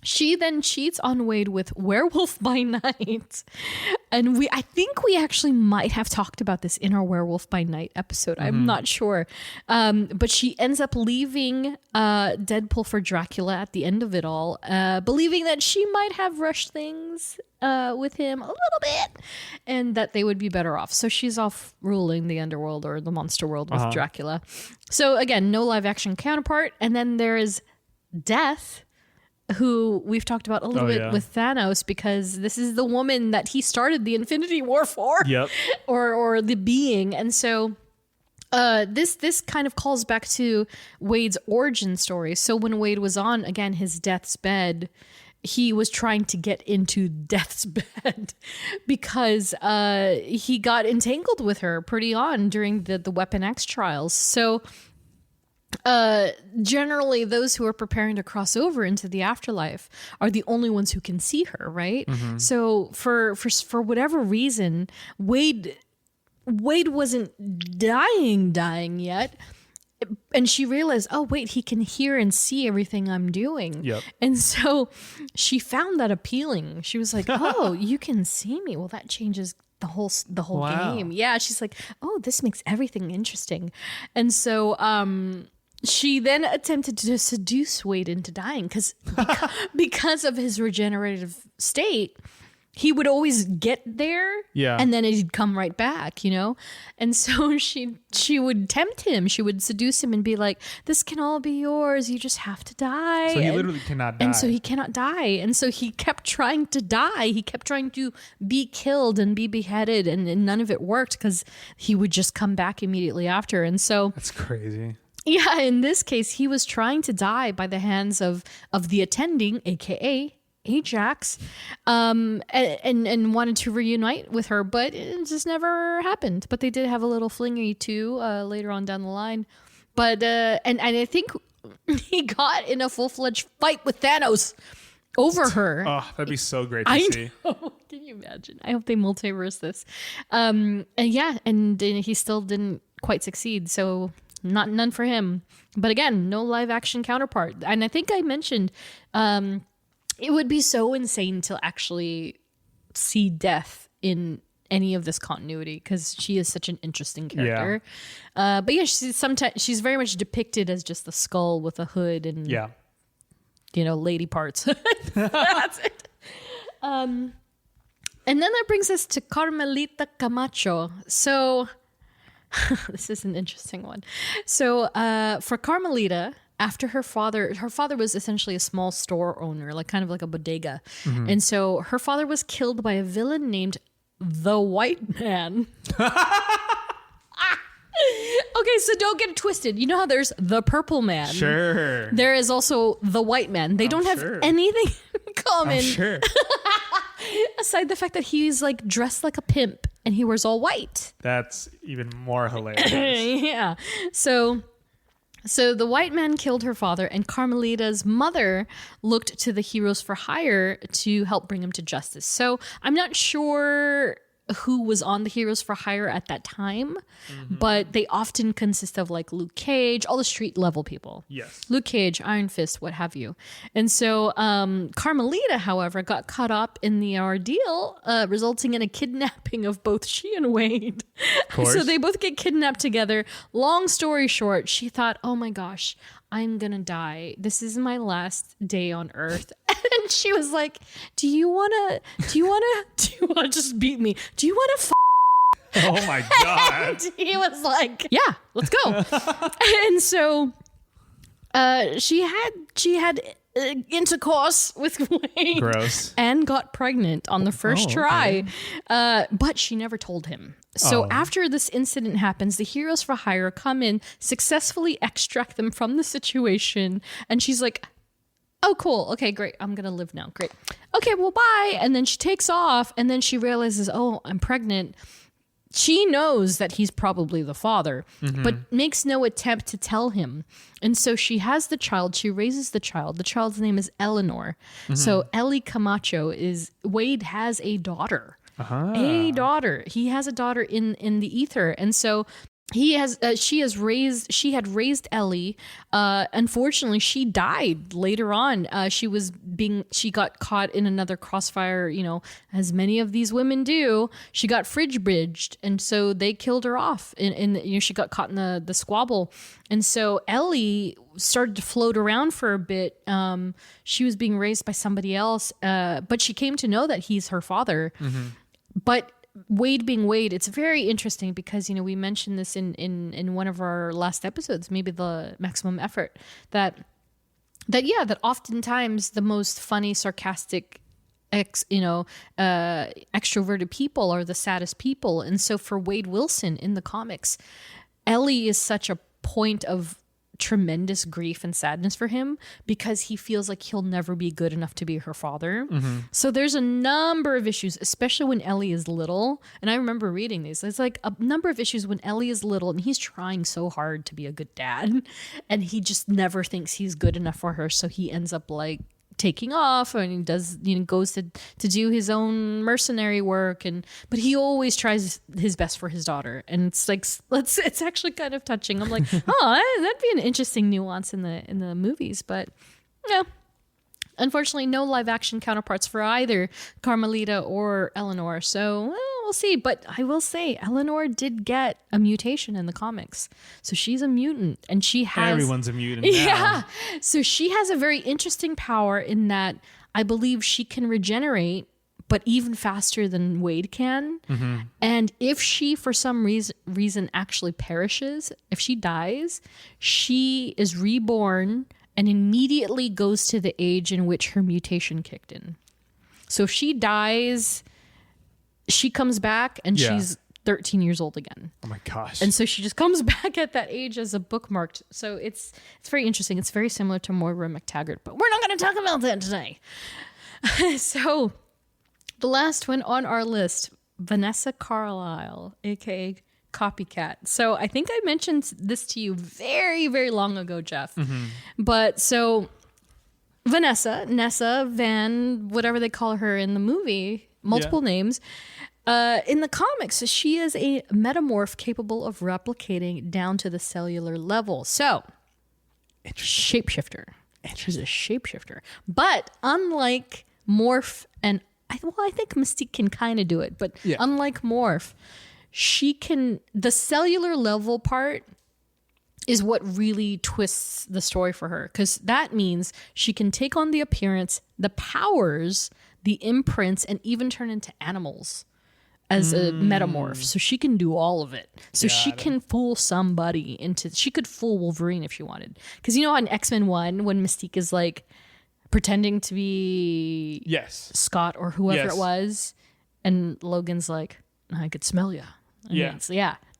She then cheats on Wade with Werewolf by Night. And I think we actually might have talked about this in our Werewolf by Night episode. I'm not sure. But she ends up leaving Deadpool for Dracula at the end of it all, believing that she might have rushed things with him a little bit and that they would be better off. So she's off ruling the underworld or the monster world with Dracula. So again, no live action counterpart. And then there is Death, who we've talked about a little bit with Thanos, because this is the woman that he started the Infinity War for. Yep. or the being. And so this kind of calls back to Wade's origin story. So when Wade was on, again, his death's bed, he was trying to get into Death's bed because he got entangled with her pretty on during the Weapon X trials. So generally those who are preparing to cross over into the afterlife are the only ones who can see her, right? So for whatever reason, Wade wasn't dying yet, and she realized, oh wait, he can hear and see everything I'm doing. Yep. And so she found that appealing. She was like, oh, you can see me, well that changes the whole Wow. game. Yeah, she's like, oh, this makes everything interesting. And so she then attempted to seduce Wade into dying because of his regenerative state. He would always get there, and then he'd come right back, you know? And so she would tempt him. She would seduce him and be like, this can all be yours. You just have to die. So he literally cannot die. And so he cannot die. And so he kept trying to die. He kept trying to be killed and be beheaded, and none of it worked because he would just come back immediately after. And so... That's crazy. Yeah, in this case, he was trying to die by the hands of the attending, aka Ajax, and wanted to reunite with her, but it just never happened. But they did have a little flingy too later on down the line. But and I think he got in a full-fledged fight with Thanos over her. Oh, that'd be so great to see. Know. Can you imagine? I hope they multiverse this. And he still didn't quite succeed. So. None for him. But again, no live action counterpart. And I think I mentioned it would be so insane to actually see Death in any of this continuity because she is such an interesting character. Yeah. But yeah, she's very much depicted as just the skull with a hood and lady parts. That's it. And then that brings us to Carmelita Camacho. So this is an interesting one. So for Carmelita, after her father was essentially a small store owner, like kind of like a bodega. And so her father was killed by a villain named the White Man. Okay, so don't get it twisted. You know how there's the Purple Man? Sure. There is also the White Man. They don't have anything in common. I'm sure. Aside the fact that he's like dressed like a pimp and he wears all white. That's even more hilarious. Yeah. So the White Man killed her father, and Carmelita's mother looked to the Heroes for Hire to help bring him to justice. So I'm not sure who was on the Heroes for Hire at that time, but they often consist of like Luke Cage, all the street level people. Yes. Luke Cage, Iron Fist, what have you. And so Carmelita, however, got caught up in the ordeal, resulting in a kidnapping of both she and Wade. Of course. So they both get kidnapped together. Long story short, she thought, oh my gosh, I'm gonna die. This is my last day on Earth. And she was like, do you wanna just beat me? Do you wanna Oh my God. And he was like, yeah, let's go. And so she had intercourse with Wade. Gross. And got pregnant on the first try. But she never told him. So after this incident happens, the Heroes for Hire come in, successfully extract them from the situation. And she's like, oh, cool. Okay, great. I'm going to live now. Great. Okay, well, bye. And then she takes off, and then she realizes, oh, I'm pregnant. She knows that he's probably the father, but makes no attempt to tell him. And so she has the child. She raises the child. The child's name is Eleanor. So Ellie Camacho Wade has a daughter. A daughter. He has a daughter in the ether. And so she had raised Ellie. Unfortunately, she died later on. She got caught in another crossfire, as many of these women do. She got fridge bridged, and so they killed her off. She got caught in the squabble. And so Ellie started to float around for a bit. She was being raised by somebody else, but she came to know that he's her father. But Wade being Wade, it's very interesting because, we mentioned this in one of our last episodes, maybe the Maximum Effort, that oftentimes the most funny, sarcastic, extroverted people are the saddest people. And so for Wade Wilson in the comics, Ellie is such a point of tremendous grief and sadness for him because he feels like he'll never be good enough to be her father. So there's a number of issues, especially when Ellie is little. And I remember reading these. There's like a number of issues when Ellie is little and he's trying so hard to be a good dad and he just never thinks he's good enough for her. So he ends up like taking off and he does, goes to do his own mercenary work, but he always tries his best for his daughter, and it's like it's actually kind of touching. I'm like, oh, that'd be an interesting nuance in the movies, but yeah. Unfortunately, no live action counterparts for either Carmelita or Eleanor. So we'll see. But I will say, Eleanor did get a mutation in the comics. So she's a mutant. And she has... Everyone's a mutant now. Yeah. So she has a very interesting power in that I believe she can regenerate, but even faster than Wade can. And if she, for some reason, actually perishes, if she dies, she is reborn and immediately goes to the age in which her mutation kicked in. So if she dies, she comes back and she's 13 years old again. Oh my gosh. And so she just comes back at that age as a bookmarked. So it's very interesting. It's very similar to Moira McTaggart, but we're not going to talk about that today. So the last one on our list, Vanessa Carlyle, aka Copycat. So I think I mentioned this to you very, very long ago, Jeff. But so Nessa, Van, whatever they call her in the movie, multiple names. In the comics, she is a metamorph capable of replicating down to the cellular level. So, shapeshifter. She's a shapeshifter. But unlike Morph and, I think Mystique can kind of do it, but unlike Morph, the cellular level part is what really twists the story for her, because that means she can take on the appearance, the powers, the imprints, and even turn into animals as a metamorph. So she can do all of it. So she can fool somebody she could fool Wolverine if she wanted. Because on X-Men 1, when Mystique is like pretending to be Scott or whoever it was, and Logan's like, I could smell you.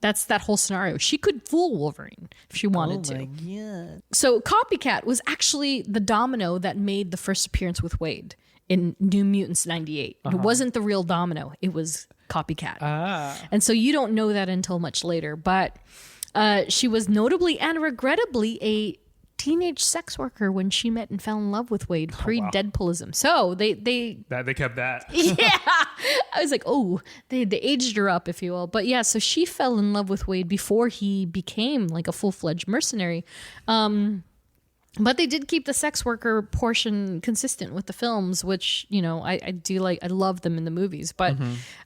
That's that whole scenario. She could fool Wolverine if she wanted to. God. So Copycat was actually the Domino that made the first appearance with Wade in New Mutants 98. It wasn't the real Domino. It was Copycat. And so you don't know that until much later. But she was notably and regrettably a teenage sex worker when she met and fell in love with Wade pre-Deadpoolism. So they kept that. Yeah. I was like, oh, they aged her up, if you will. But yeah, so she fell in love with Wade before he became like a full-fledged mercenary. But they did keep the sex worker portion consistent with the films, which, I do like. I love them in the movies. But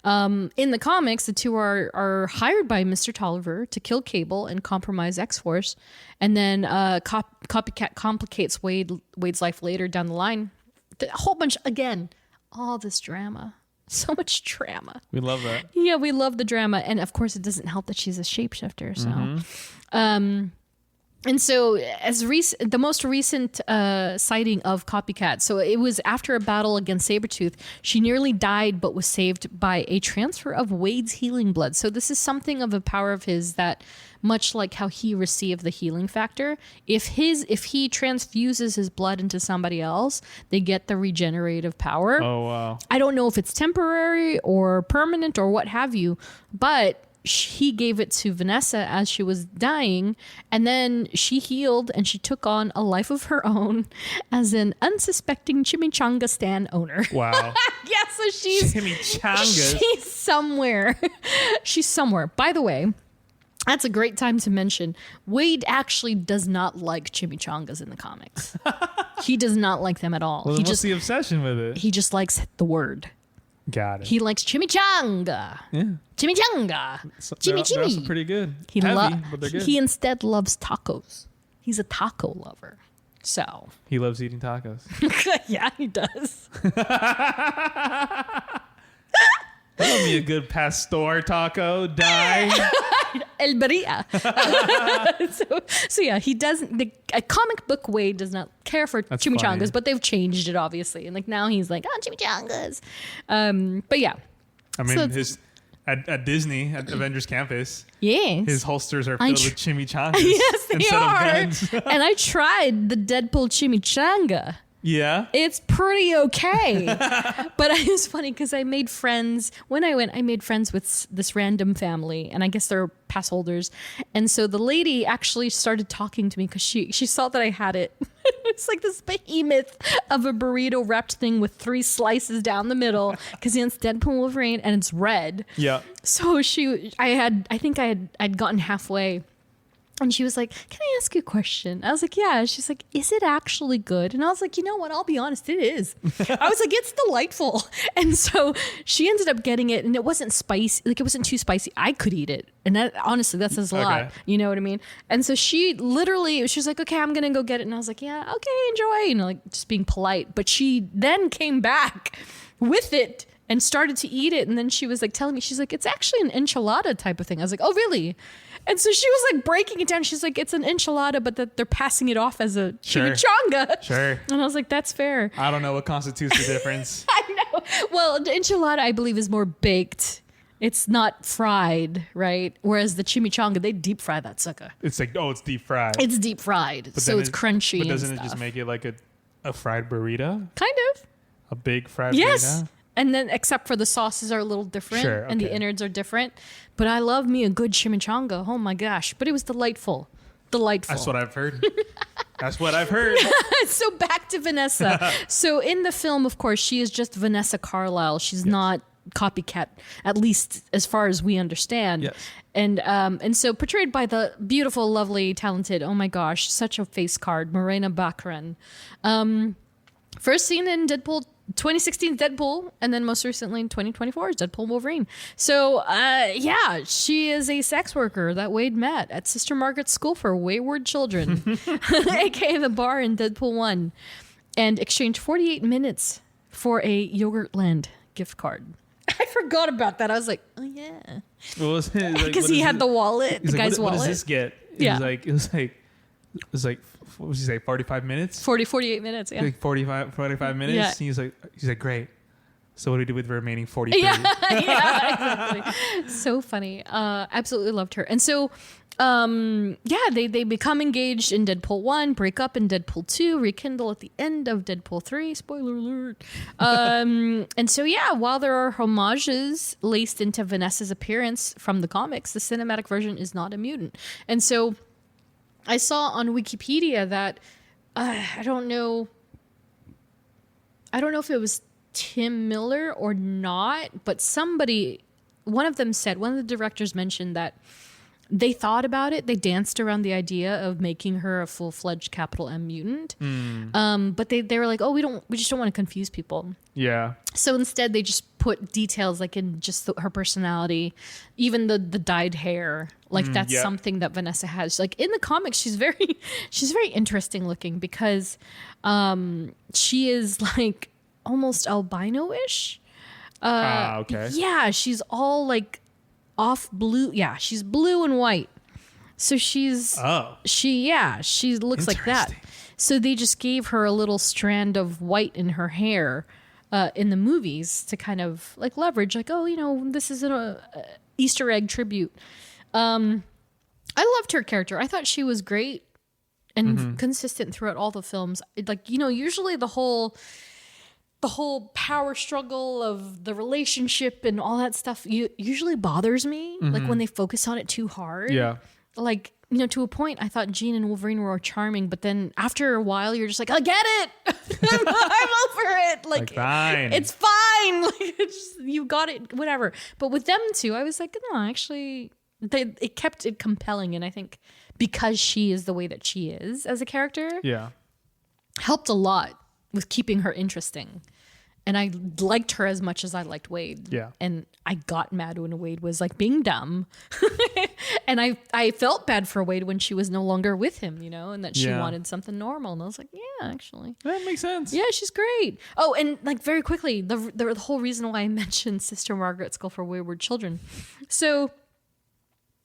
in the comics, the two are hired by Mr. Tolliver to kill Cable and compromise X-Force. And then Copycat complicates Wade's life later down the line. A whole bunch, again, all this drama. So much drama. We love that. Yeah, we love the drama. And of course, it doesn't help that she's a shapeshifter. So, and so, as the most recent sighting of Copycat, so it was after a battle against Sabretooth. She nearly died, but was saved by a transfer of Wade's healing blood. So this is something of a power of his that, much like how he received the healing factor, if he transfuses his blood into somebody else, they get the regenerative power. Oh, wow. I don't know if it's temporary or permanent or what have you, but he gave it to Vanessa as she was dying, and then she healed and she took on a life of her own as an unsuspecting chimichanga stand owner. Wow. Yeah, so she's Chimichangas. somewhere. She's somewhere. By the way, That's a great time to mention. Wade actually does not like chimichangas in the comics. He does not like them at all. Well, He what's just the obsession with it? he just likes the word. Got it. He likes chimichanga. yeah. Chimichanga. So Chimi they're also chimi. pretty good. He Heavy, but they're good. He instead loves tacos. He's a taco lover. So He loves eating tacos. yeah, he does. That'll be a good pastor taco. Die. El Beria. so yeah, he doesn't. A comic book Wade does not care for That's chimichangas, funny. but they've changed it obviously, and like now he's like, oh, chimichangas. But yeah, I mean, So it's- at Disney at Avengers Campus, yes, his holsters are I filled tr- with chimichangas yes, they instead are. of guns. And I tried the Deadpool chimichanga. Yeah. It's pretty okay. But it was funny because I made friends. When I went, I made friends with this random family, and I guess they're pass holders. And so the lady actually started talking to me because she saw that I had it. It's like this behemoth of a burrito wrapped thing with 3 slices down the middle because it's Deadpool Wolverine and it's red. Yeah. So I'd gotten halfway. And she was like, can I ask you a question? I was like, yeah. She's like, is it actually good? And I was like, you know what? I'll be honest, it is. I was like, it's delightful. And so she ended up getting it, and it wasn't spicy. Like, it wasn't too spicy. I could eat it. And that, honestly, that says a lot. Okay. You know what I mean? And so she was like, okay, I'm going to go get it. And I was like, yeah, okay, enjoy. You know, like just being polite. But she then came back with it and started to eat it. And then she was like telling me, she's like, it's actually an enchilada type of thing. I was like, oh, really? And so she was like breaking it down. She's like, it's an enchilada, but that they're passing it off as a Sure. chimichanga. Sure. And I was like, that's fair. I don't know what constitutes the difference. I know. Well, the enchilada, I believe, is more baked. It's not fried, right? Whereas the chimichanga, they deep fry that sucker. It's like, oh, it's deep fried. It's deep fried, But so then it's crunchy. But and doesn't it stuff. just make it like a fried burrito? Kind of. A big fried Yes. burrito? And then, except for the sauces are a little different, Sure, and the okay. innards are different. But I love me a good chimichanga. Oh my gosh! But it was delightful, delightful. That's what I've heard. That's what I've heard. So back to Vanessa. So in the film, of course, she is just Vanessa Carlyle. She's not copycat, at least as far as we understand. Yes. And so portrayed by the beautiful, lovely, talented. Oh my gosh, such a face card, Morena Baccarin. First seen in Deadpool. 2016 Deadpool, and then most recently in 2024 is Deadpool Wolverine. So, yeah, she is a sex worker that Wade met at Sister Margaret's School for Wayward Children, aka the bar in Deadpool 1, and exchanged 48 minutes for a Yogurtland gift card. I forgot about that. I was like, oh yeah, What was it? Like, because what he is had it? the wallet, He's the like, guy's what wallet. does this get? Yeah. It was like, what was he say? 45 minutes? 48 minutes, yeah. Like 45 minutes. Yeah. He's like, great. So what do we do with the remaining 43? Yeah, yeah, exactly. So funny. Absolutely loved her. And so, yeah, they become engaged in Deadpool 1, break up in Deadpool 2, rekindle at the end of Deadpool 3. Spoiler alert. And so, yeah, while there are homages laced into Vanessa's appearance from the comics, the cinematic version is not a mutant. And so I saw on Wikipedia that I don't know if it was Tim Miller or not, but one of the directors mentioned that they thought about it. They danced around the idea of making her a full-fledged capital M mutant. But they were like, oh, we just don't want to confuse people. Yeah. So instead they just put details like in just her personality, even the dyed hair. Like that's yeah. something that Vanessa has. Like in the comics, she's very interesting looking because she is like almost albino-ish. Okay. Yeah, she's all like off blue. Yeah, she's blue and white. So she looks like that. Interesting. So they just gave her a little strand of white in her hair in the movies to kind of like leverage, like, oh, you know, this is an Easter egg tribute. I loved her character. I thought she was great and consistent throughout all the films. Like, you know, usually the whole power struggle of the relationship and all that stuff usually bothers me. Like when they focus on it too hard. Yeah. Like, you know, to a point, I thought Jean and Wolverine were charming, but then after a while, you're just like, I get it. I'm over it. Like fine. it's fine. Like, it's just, you got it, whatever. But with them two, I was like, no, actually, it kept it compelling, and I think because she is the way that she is as a character, helped a lot with keeping her interesting. And I liked her as much as I liked Wade. Yeah. And I got mad when Wade was like being dumb. And I felt bad for Wade when she was no longer with him, you know, and that she wanted something normal. And I was like, yeah, actually. That makes sense. Yeah, she's great. Oh, and like very quickly, the whole reason why I mentioned Sister Margaret's School for Wayward Children. So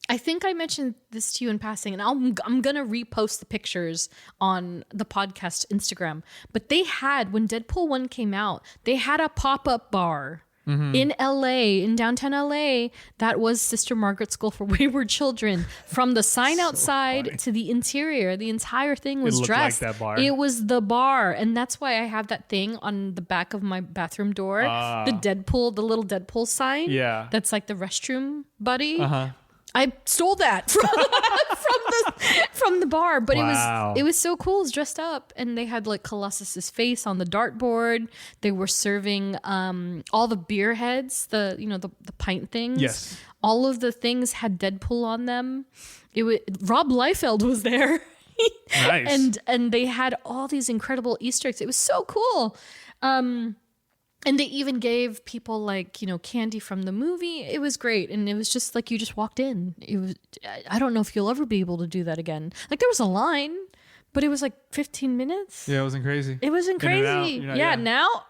I think I mentioned this to you in passing, and I'm going to repost the pictures on the podcast Instagram. But they had, when Deadpool 1 came out, they had a pop-up bar in LA, in downtown LA, that was Sister Margaret's School for Wayward Children. From the sign outside to the interior, the entire thing was dressed. Like that bar. It was the bar. And that's why I have that thing on the back of my bathroom door. The little Deadpool sign. Yeah. That's like the restroom buddy. I stole that from the bar, but it was so cool. It was dressed up, and they had like Colossus's face on the dartboard. They were serving all the beer heads, the pint things. Yes, all of the things had Deadpool on them. Rob Liefeld was there. Nice. and they had all these incredible Easter eggs. It was so cool. And they even gave people like, candy from the movie. It was great. And it was just like you just walked in. I don't know if you'll ever be able to do that again. Like there was a line, but it was like 15 minutes. Yeah, it wasn't crazy. It wasn't crazy. Now?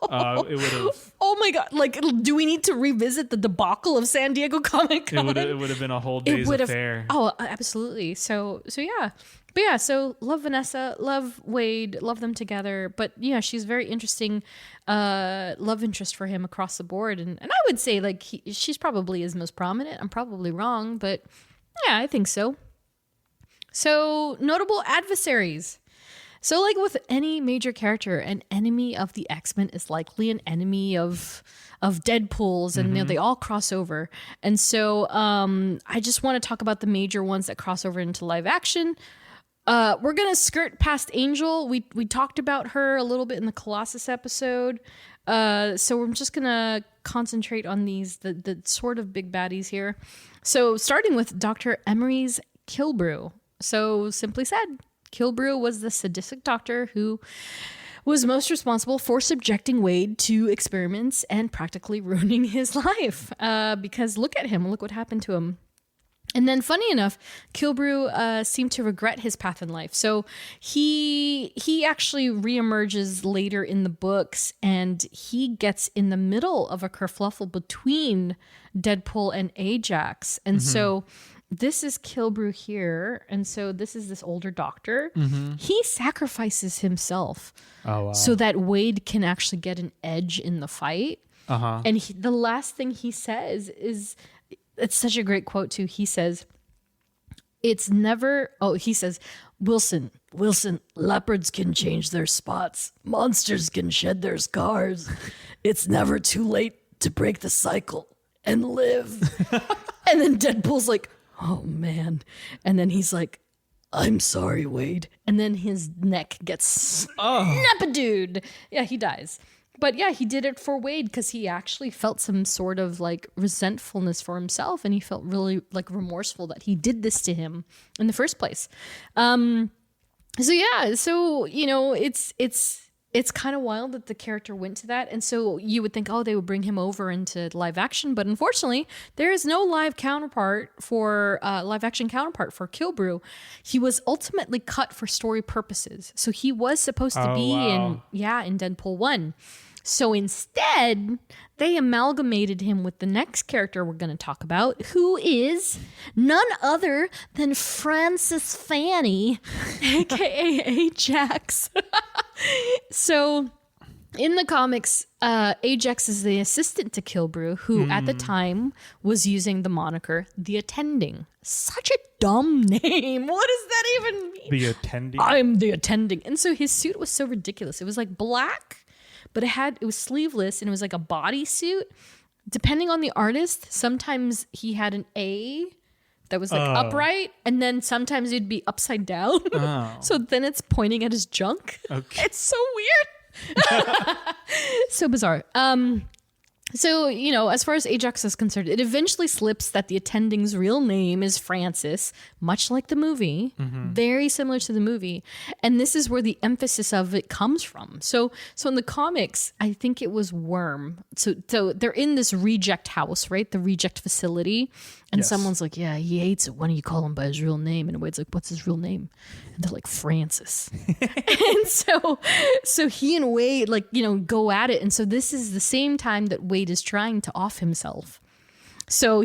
It would have. Oh my God. Like, do we need to revisit the debacle of San Diego Comic-Con? It would have been a whole day's affair. Oh, absolutely. So yeah. But yeah, so love Vanessa, love Wade, love them together. But yeah, she's very interesting love interest for him across the board. And I would say like she's probably his most prominent. I'm probably wrong, but yeah, I think so. So notable adversaries. So like with any major character, an enemy of the X-Men is likely an enemy of Deadpool's, and they all cross over. And so I just want to talk about the major ones that cross over into live action. We're going to skirt past Angel. We talked about her a little bit in the Colossus episode. So we're just going to concentrate on the sort of big baddies here. So starting with Dr. Emery's Kilbrew. So simply said, Kilbrew was the sadistic doctor who was most responsible for subjecting Wade to experiments and practically ruining his life. Because look at him. Look what happened to him. And then, funny enough, Kilbrew seemed to regret his path in life. So he actually reemerges later in the books, and he gets in the middle of a kerfluffle between Deadpool and Ajax. And so this is Kilbrew here, and so this is this older doctor. He sacrifices himself so that Wade can actually get an edge in the fight. And the last thing he says is... It's such a great quote, too. He says, Wilson, leopards can change their spots. Monsters can shed their scars. It's never too late to break the cycle and live. And then Deadpool's like, oh, man. And then he's like, I'm sorry, Wade. And then his neck gets snap-a-dude. Yeah, he dies. But yeah, he did it for Wade because he actually felt some sort of like resentfulness for himself, and he felt really like remorseful that he did this to him in the first place. So it's kind of wild that the character went to that, and so you would think, they would bring him over into live action, but unfortunately, there is no live action counterpart for Kilbrew. He was ultimately cut for story purposes, so he was supposed to be in Deadpool 1. So instead, they amalgamated him with the next character we're going to talk about, who is none other than Francis Fanny, aka Ajax. So in the comics, Ajax is the assistant to Kilbrew, who at the time was using the moniker The Attending. Such a dumb name. What does that even mean? The Attending? I'm the Attending. And so his suit was so ridiculous. It was like black, but it was sleeveless, and it was like a bodysuit. Depending on the artist, sometimes he had an A that was like upright, and then sometimes it'd be upside down. So then it's pointing at his junk. Okay. It's so weird. So bizarre. So, as far as Ajax is concerned, it eventually slips that the attending's real name is Francis, much like the movie, very similar to the movie. And this is where the emphasis of it comes from. So in the comics, I think it was Worm. So they're in this reject house, right? The reject facility. And someone's like, yeah, he hates it. Why don't you call him by his real name? And Wade's like, what's his real name? And they're like, Francis. And so he and Wade go at it. And so this is the same time that Wade is trying to off himself. So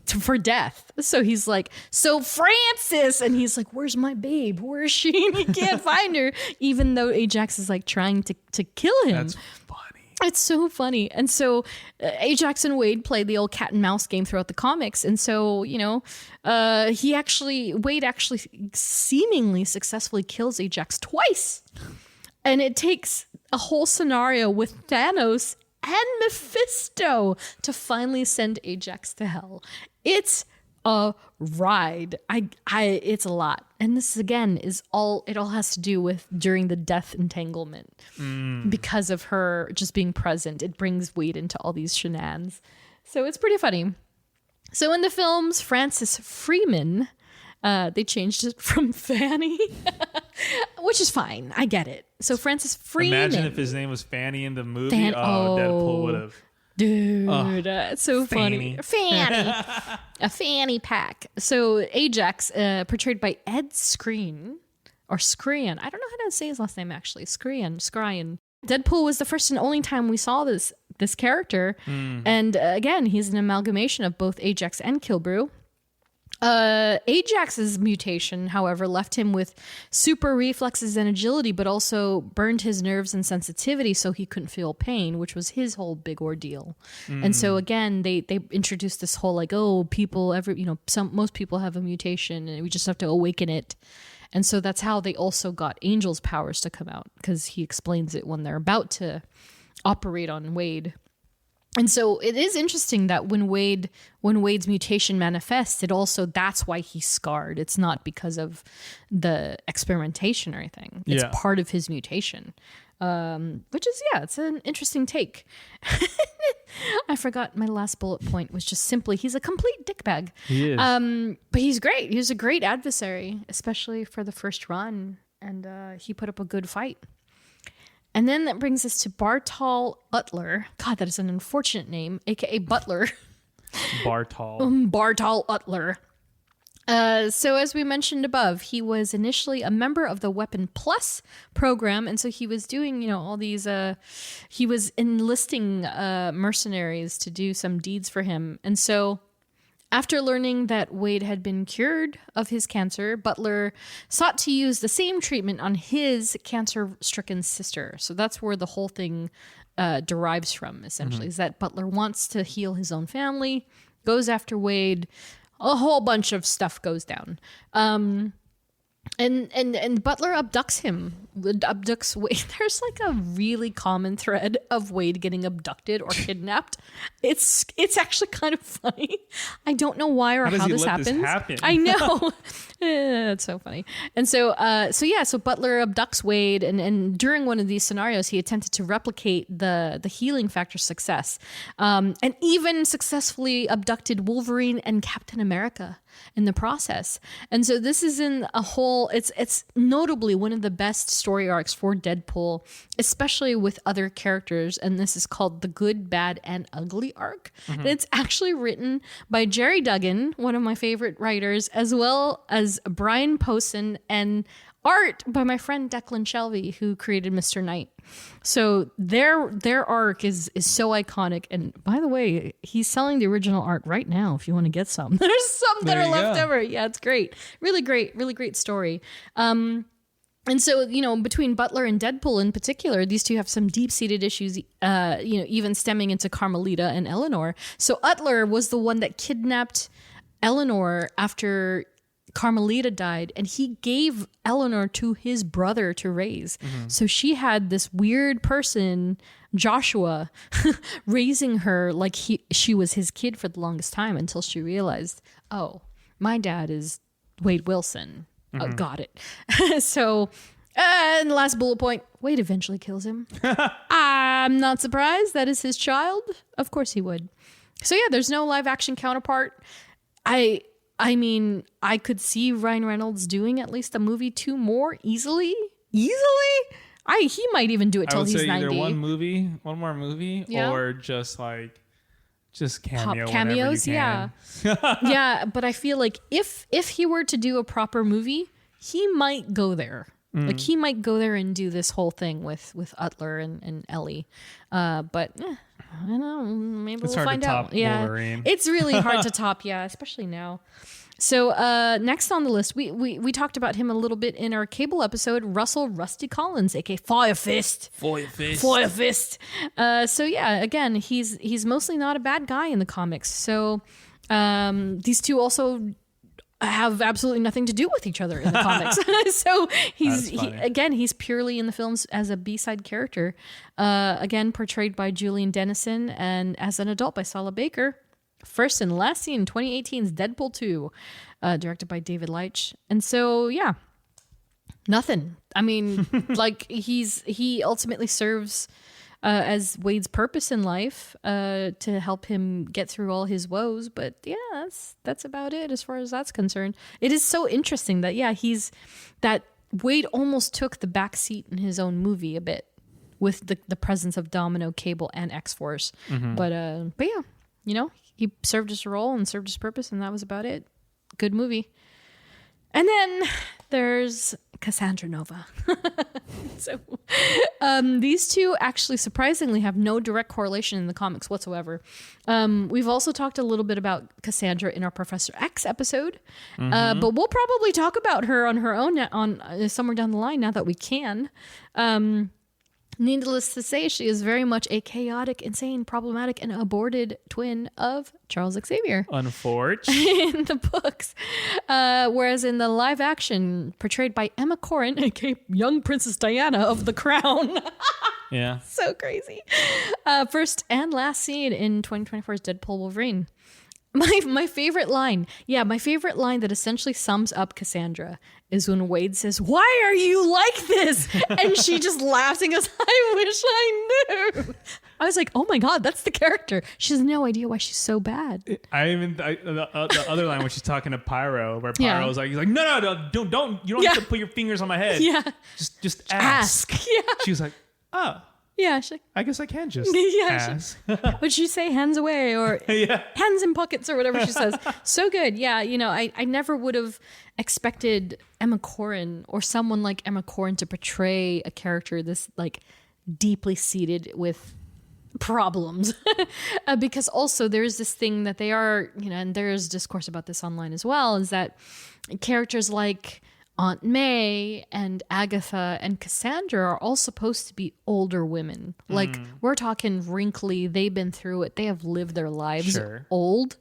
for death. So he's like, so Francis. And he's like, where's my babe? Where is she? And he can't find her. Even though Ajax is like trying to kill him. That's funny. It's so funny. And so Ajax and Wade play the old cat and mouse game throughout the comics. And so, Wade actually seemingly successfully kills Ajax twice. And it takes a whole scenario with Thanos and Mephisto to finally send Ajax to hell. It's a ride. It's a lot. And this again it all has to do with during the death entanglement. Because of her just being present, it brings Wade into all these shenanigans. So it's pretty funny. So in the films, Francis Freeman, they changed it from Fanny, which is fine. I get it. So Francis Freeman. Imagine if his name was Fanny in the movie. Deadpool would have. Dude, it's so funny. Fanny. A fanny pack. So Ajax, portrayed by Ed Skrein, or Skrein. I don't know how to say his last name actually. Skrein. Deadpool was the first and only time we saw this character. And again, he's an amalgamation of both Ajax and Killbrew. Ajax's mutation, however, left him with super reflexes and agility, but also burned his nerves and sensitivity so he couldn't feel pain, which was his whole big ordeal. And so again, they introduced this whole most people have a mutation and we just have to awaken it. And so that's how they also got Angel's powers to come out, because he explains it when they're about to operate on Wade. And so it is interesting that when Wade's mutation manifests, that's why he's scarred. It's not because of the experimentation or anything. It's part of his mutation, which is, it's an interesting take. I forgot my last bullet point was just simply, he's a complete dickbag. He is. But he's great. He was a great adversary, especially for the first run. And he put up a good fight. And then that brings us to Bartol Utler. God, that is an unfortunate name, aka Butler. Bartol. Bartol Utler. So as we mentioned above, he was initially a member of the Weapon Plus program. And so he was doing, all these, he was enlisting mercenaries to do some deeds for him. And so after learning that Wade had been cured of his cancer, Butler sought to use the same treatment on his cancer-stricken sister. So that's where the whole thing derives from, essentially, is that Butler wants to heal his own family, goes after Wade, a whole bunch of stuff goes down. And Butler abducts Wade. There's like a really common thread of Wade getting abducted or kidnapped. It's actually kind of funny. I don't know why or how this happens. I know. It's so funny. And so Butler abducts Wade, and during one of these scenarios, he attempted to replicate the healing factor success, and even successfully abducted Wolverine and Captain America in the process. And so this is in a whole, it's notably one of the best story arcs for Deadpool, especially with other characters. And this is called the Good, Bad, and Ugly arc. And it's actually written by Jerry Duggan, one of my favorite writers, as well as Brian Posehn, and art by my friend Declan Shelby, who created Mr. Knight. So their arc is so iconic. And by the way, he's selling the original art right now if you want to get some. There's some that are left over. Yeah, it's great. Really great story. And so, between Butler and Deadpool in particular, these two have some deep-seated issues, even stemming into Carmelita and Eleanor. So Utler was the one that kidnapped Eleanor after Carmelita died, and he gave Eleanor to his brother to raise. So she had this weird person, Joshua, raising her like she was his kid for the longest time, until she realized, oh, my dad is Wade Wilson. Got it. So And last bullet point, Wade eventually kills him. I'm not surprised. That is his child. Of course he would. So yeah, there's no live action counterpart. I mean, I could see Ryan Reynolds doing at least a movie 2 more easily. He might even do it till he's 90. Either one more movie, Yeah. or just cameo Cameos, whenever you can. Yeah, but I feel like if he were to do a proper movie, he might go there. Like he might go there and do this whole thing with Utler and Ellie. But I don't know. Maybe It's we'll hard find to out. top Yeah, Wolverine. it's really hard to top. Yeah, especially now. So next on the list, we talked about him a little bit in our Cable episode. Russell Rusty Collins, aka Fire Fist. Fire Fist. So yeah, again, he's mostly not a bad guy in the comics. So these two also have absolutely nothing to do with each other in the comics. So he's purely in the films as a B-side character. Again, portrayed by Julian Dennison, and as an adult by Sala Baker. First and last seen in 2018's Deadpool 2, directed by David Leitch. And so, yeah, nothing. I mean, like he ultimately serves as Wade's purpose in life to help him get through all his woes. But yeah, that's about it as far as that's concerned. It is so interesting that Wade almost took the back seat in his own movie a bit with the presence of Domino, Cable, and X-Force. But yeah, you know, he served his role and served his purpose, and that was about it. Good movie. And then there's Cassandra Nova. So these two actually surprisingly have no direct correlation in the comics whatsoever. We've also talked a little bit about Cassandra in our Professor X episode, but we'll probably talk about her on her own on somewhere down the line now that we can. Needless to say, she is very much a chaotic, insane, problematic, and aborted twin of Charles Xavier. Unfortunately. In the books. Whereas in the live action, portrayed by Emma Corrin, aka young Princess Diana of The Crown. Yeah. So crazy. First and last seen in 2024's Deadpool Wolverine. My favorite line that essentially sums up Cassandra is when Wade says, "Why are you like this?" And she just laughs and goes, "I wish I knew." I was like, oh my God, that's the character. She has no idea why she's so bad. The other line when she's talking to Pyro, where Pyro's like, he's like, no, don't, you don't have to put your fingers on my head. Yeah. Just ask. Yeah. She was like, oh. Yeah, she's like, I guess I can just ask. Would she say hands away or Yeah. hands in pockets or whatever she says? So good. Yeah, you know, I never would have expected Emma Corrin or someone like Emma Corrin to portray a character this like deeply seated with problems. Because also there's this thing that they are, you know, and there's discourse about this online as well, is that characters like Aunt May and Agatha and Cassandra are all supposed to be older women. Like we're talking wrinkly. They've been through it. They have lived their lives old,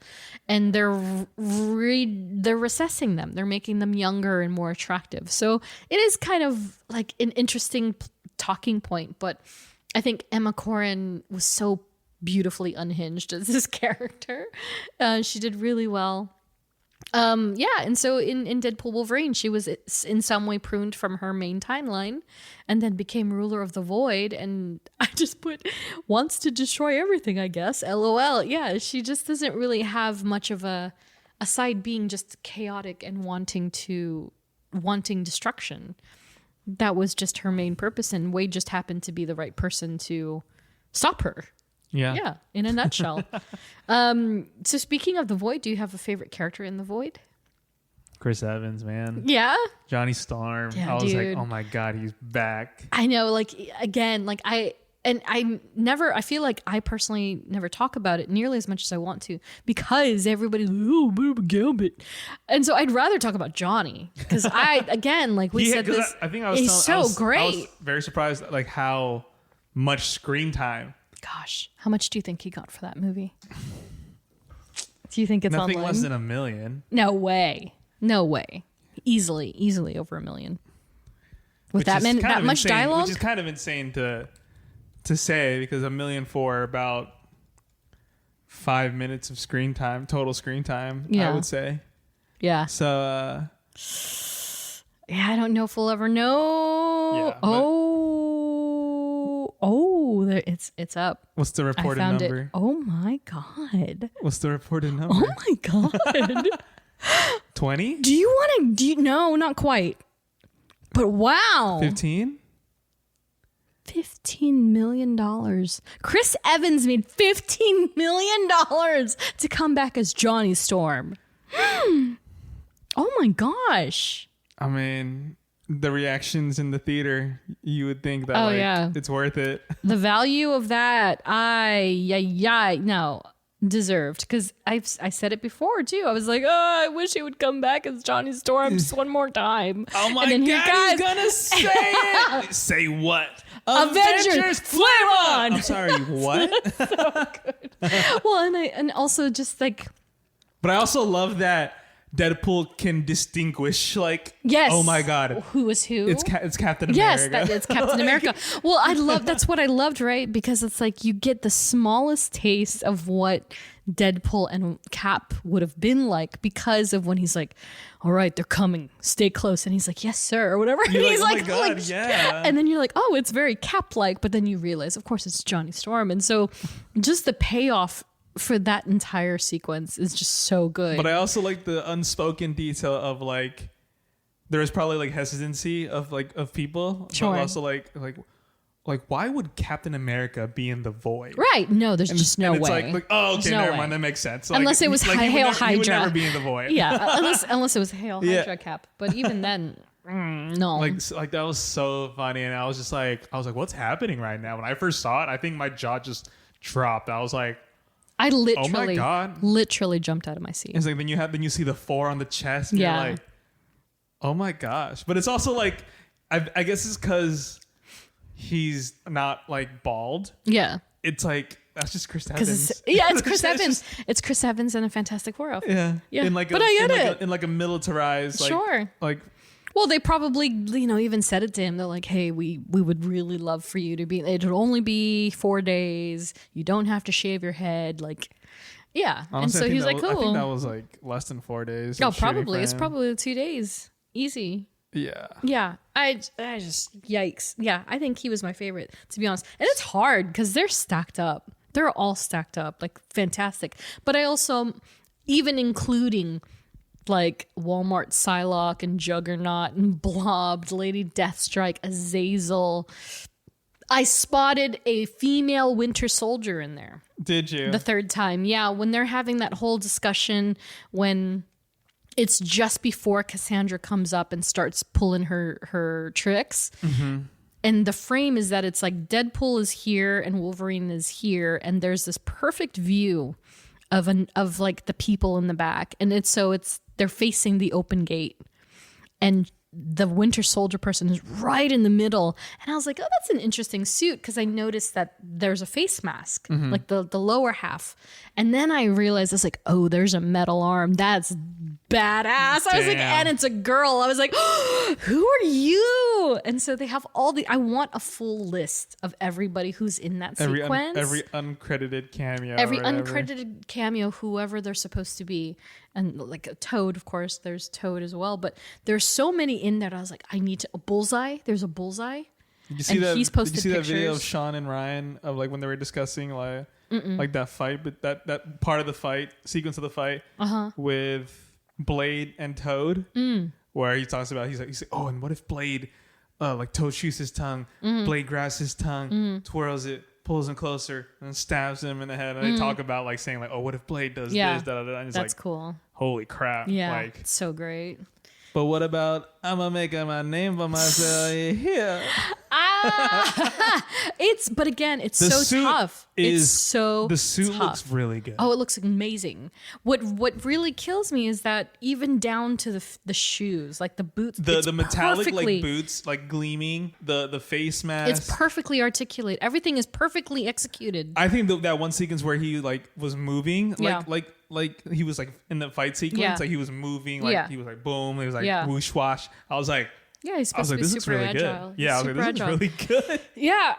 and they're recessing them. They're making them younger and more attractive. So it is kind of like an interesting talking point. But I think Emma Corrin was so beautifully unhinged as this character. She did really well. And so in Deadpool Wolverine, she was in some way pruned from her main timeline and then became ruler of the void. And I just wants to destroy everything, I guess. LOL. Yeah, she just doesn't really have much of a side being just chaotic and wanting destruction. That was just her main purpose. And Wade just happened to be the right person to stop her. Yeah, in a nutshell. So speaking of the Void, do you have a favorite character in the Void? Chris Evans, man. Yeah? Johnny Storm. Yeah, I was dude. like, oh my God, he's back. I know, like, again, like I feel like I personally never talk about it nearly as much as I want to because everybody's like, oh, Gambit. And so I'd rather talk about Johnny because he's so great. I was very surprised at like how much screen time. Gosh, how much do you think he got for that movie? Do you think it's nothing online? less than $1 million? No way. Easily over $1 million. With that much dialogue, which is kind of insane to say because $1 million for about 5 minutes of screen time, total screen time. Yeah. I would say. Yeah. So. Yeah, I don't know if we'll ever know. there, it's up. What's the I reported found number? it. Oh my god. What's the reported number? Oh my god. 20? Do you want to? No, not quite. But wow. 15? $15 million. Chris Evans made $15 million to come back as Johnny Storm. Oh my gosh. I mean, the reactions in the theater, you would think that it's worth it. The value of that, no, deserved. Because I said it before too. I was like, oh, I wish he would come back as Johnny Storm just one more time. Oh my and then God, he's gonna say it. Say what? Avengers Flame On! I'm sorry, what? So good. Well, and also just like... But I also love that Deadpool can distinguish, like, yes, oh my God, who is who? It's Captain America. Yes, it's Captain America. Well, that's what I loved, right? Because it's like you get the smallest taste of what Deadpool and Cap would have been like because of when he's like, all right, they're coming, stay close, and he's like, yes sir, or whatever. You're and he's like, oh my God, yeah. And then you're like, oh, it's very Cap-like, but then you realize, of course, it's Johnny Storm. And so just the payoff for that entire sequence is just so good. But I also like the unspoken detail of like there is probably like hesitancy of people. Sure. But also like why would Captain America be in the void? Right. No, there's just no and it's way. like oh, okay, There's no never way. mind. That makes sense. Like, Unless it was like, Hail Hydra. He would never be in the void. Yeah, unless it was Hail Yeah. Hydra Cap. But even then, no. Like that was so funny, and I was like, what's happening right now? When I first saw it, I think my jaw just dropped. I was like, I oh my God, literally jumped out of my seat. it's like then you see the 4 on the chest, and Yeah. you're like, oh my gosh. But it's also like I guess it's because he's not like bald. Yeah. It's like that's just Chris Evans. It's Chris Evans. just- It's Chris Evans and a Fantastic Four outfit. yeah. Yeah. But I get it. in like a militarized like, Sure. like Well, they probably, even said it to him. They're like, hey, we would really love for you to be, it'll only be 4 days. You don't have to shave your head. Like, yeah. honestly, And so I think he's that like, was- cool. I think that was like less than 4 days. Oh, of shooting probably. for It's him. probably 2 days. Easy. Yeah. Yeah. I just, yikes. Yeah. I think he was my favorite, to be honest. And it's hard because they're stacked up. They're all stacked up, like fantastic. But I also, even including like Walmart Psylocke and Juggernaut and Blob, Lady Deathstrike, Azazel, I spotted a female Winter Soldier in there. Did you? The third time. Yeah. When they're having that whole discussion when it's just before Cassandra comes up and starts pulling her tricks. Mm-hmm. And the frame is that it's like Deadpool is here and Wolverine is here. And there's this perfect view of like the people in the back. And they're facing the open gate. And the Winter Soldier person is right in the middle. And I was like, oh, that's an interesting suit. Because I noticed that there's a face mask, like the lower half. And then I realized it's like, oh, there's a metal arm. That's badass. I was like, Damn. and it's a girl. I was like, oh, who are you? And so they have I want a full list of everybody who's in that sequence. Every uncredited cameo. Every or whatever. uncredited cameo, whoever they're supposed to be. And like a Toad, of course, there's Toad as well. But there's so many in there. I was like, I need a Bullseye. There's a Bullseye. Did you see and that? he's posted did you see that video of pictures. Sean and Ryan of like when they were discussing like that fight, but that part of the fight sequence of the fight with Blade and Toad, where he talks about he's like, oh, and what if Blade, like Toad shoots his tongue, Blade grabs his tongue, twirls it, pulls him closer, and stabs him in the head. And they talk about like saying like, oh, what if Blade does Yeah, this? Da, da, da. And it's that's like, cool. holy crap! Yeah, Like, it's so great. but what about I'ma make my name for myself here? But again, it's The so suit tough. It's so the suit tough. looks really good. Oh, it looks amazing. What really kills me is that even down to the shoes, like the boots, the metallic perfectly- like boots, like gleaming, the face mask. It's perfectly articulate. Everything is perfectly executed. I think that one sequence where he like was moving, Yeah. like he was like in the fight sequence, Yeah. like he was moving, like Yeah. he was like boom, he was like Yeah. whoosh wash. I was like, Yeah, he's I was supposed like, to be this looks super really agile. good. Yeah, I was like, Super this agile. looks really good. Yeah,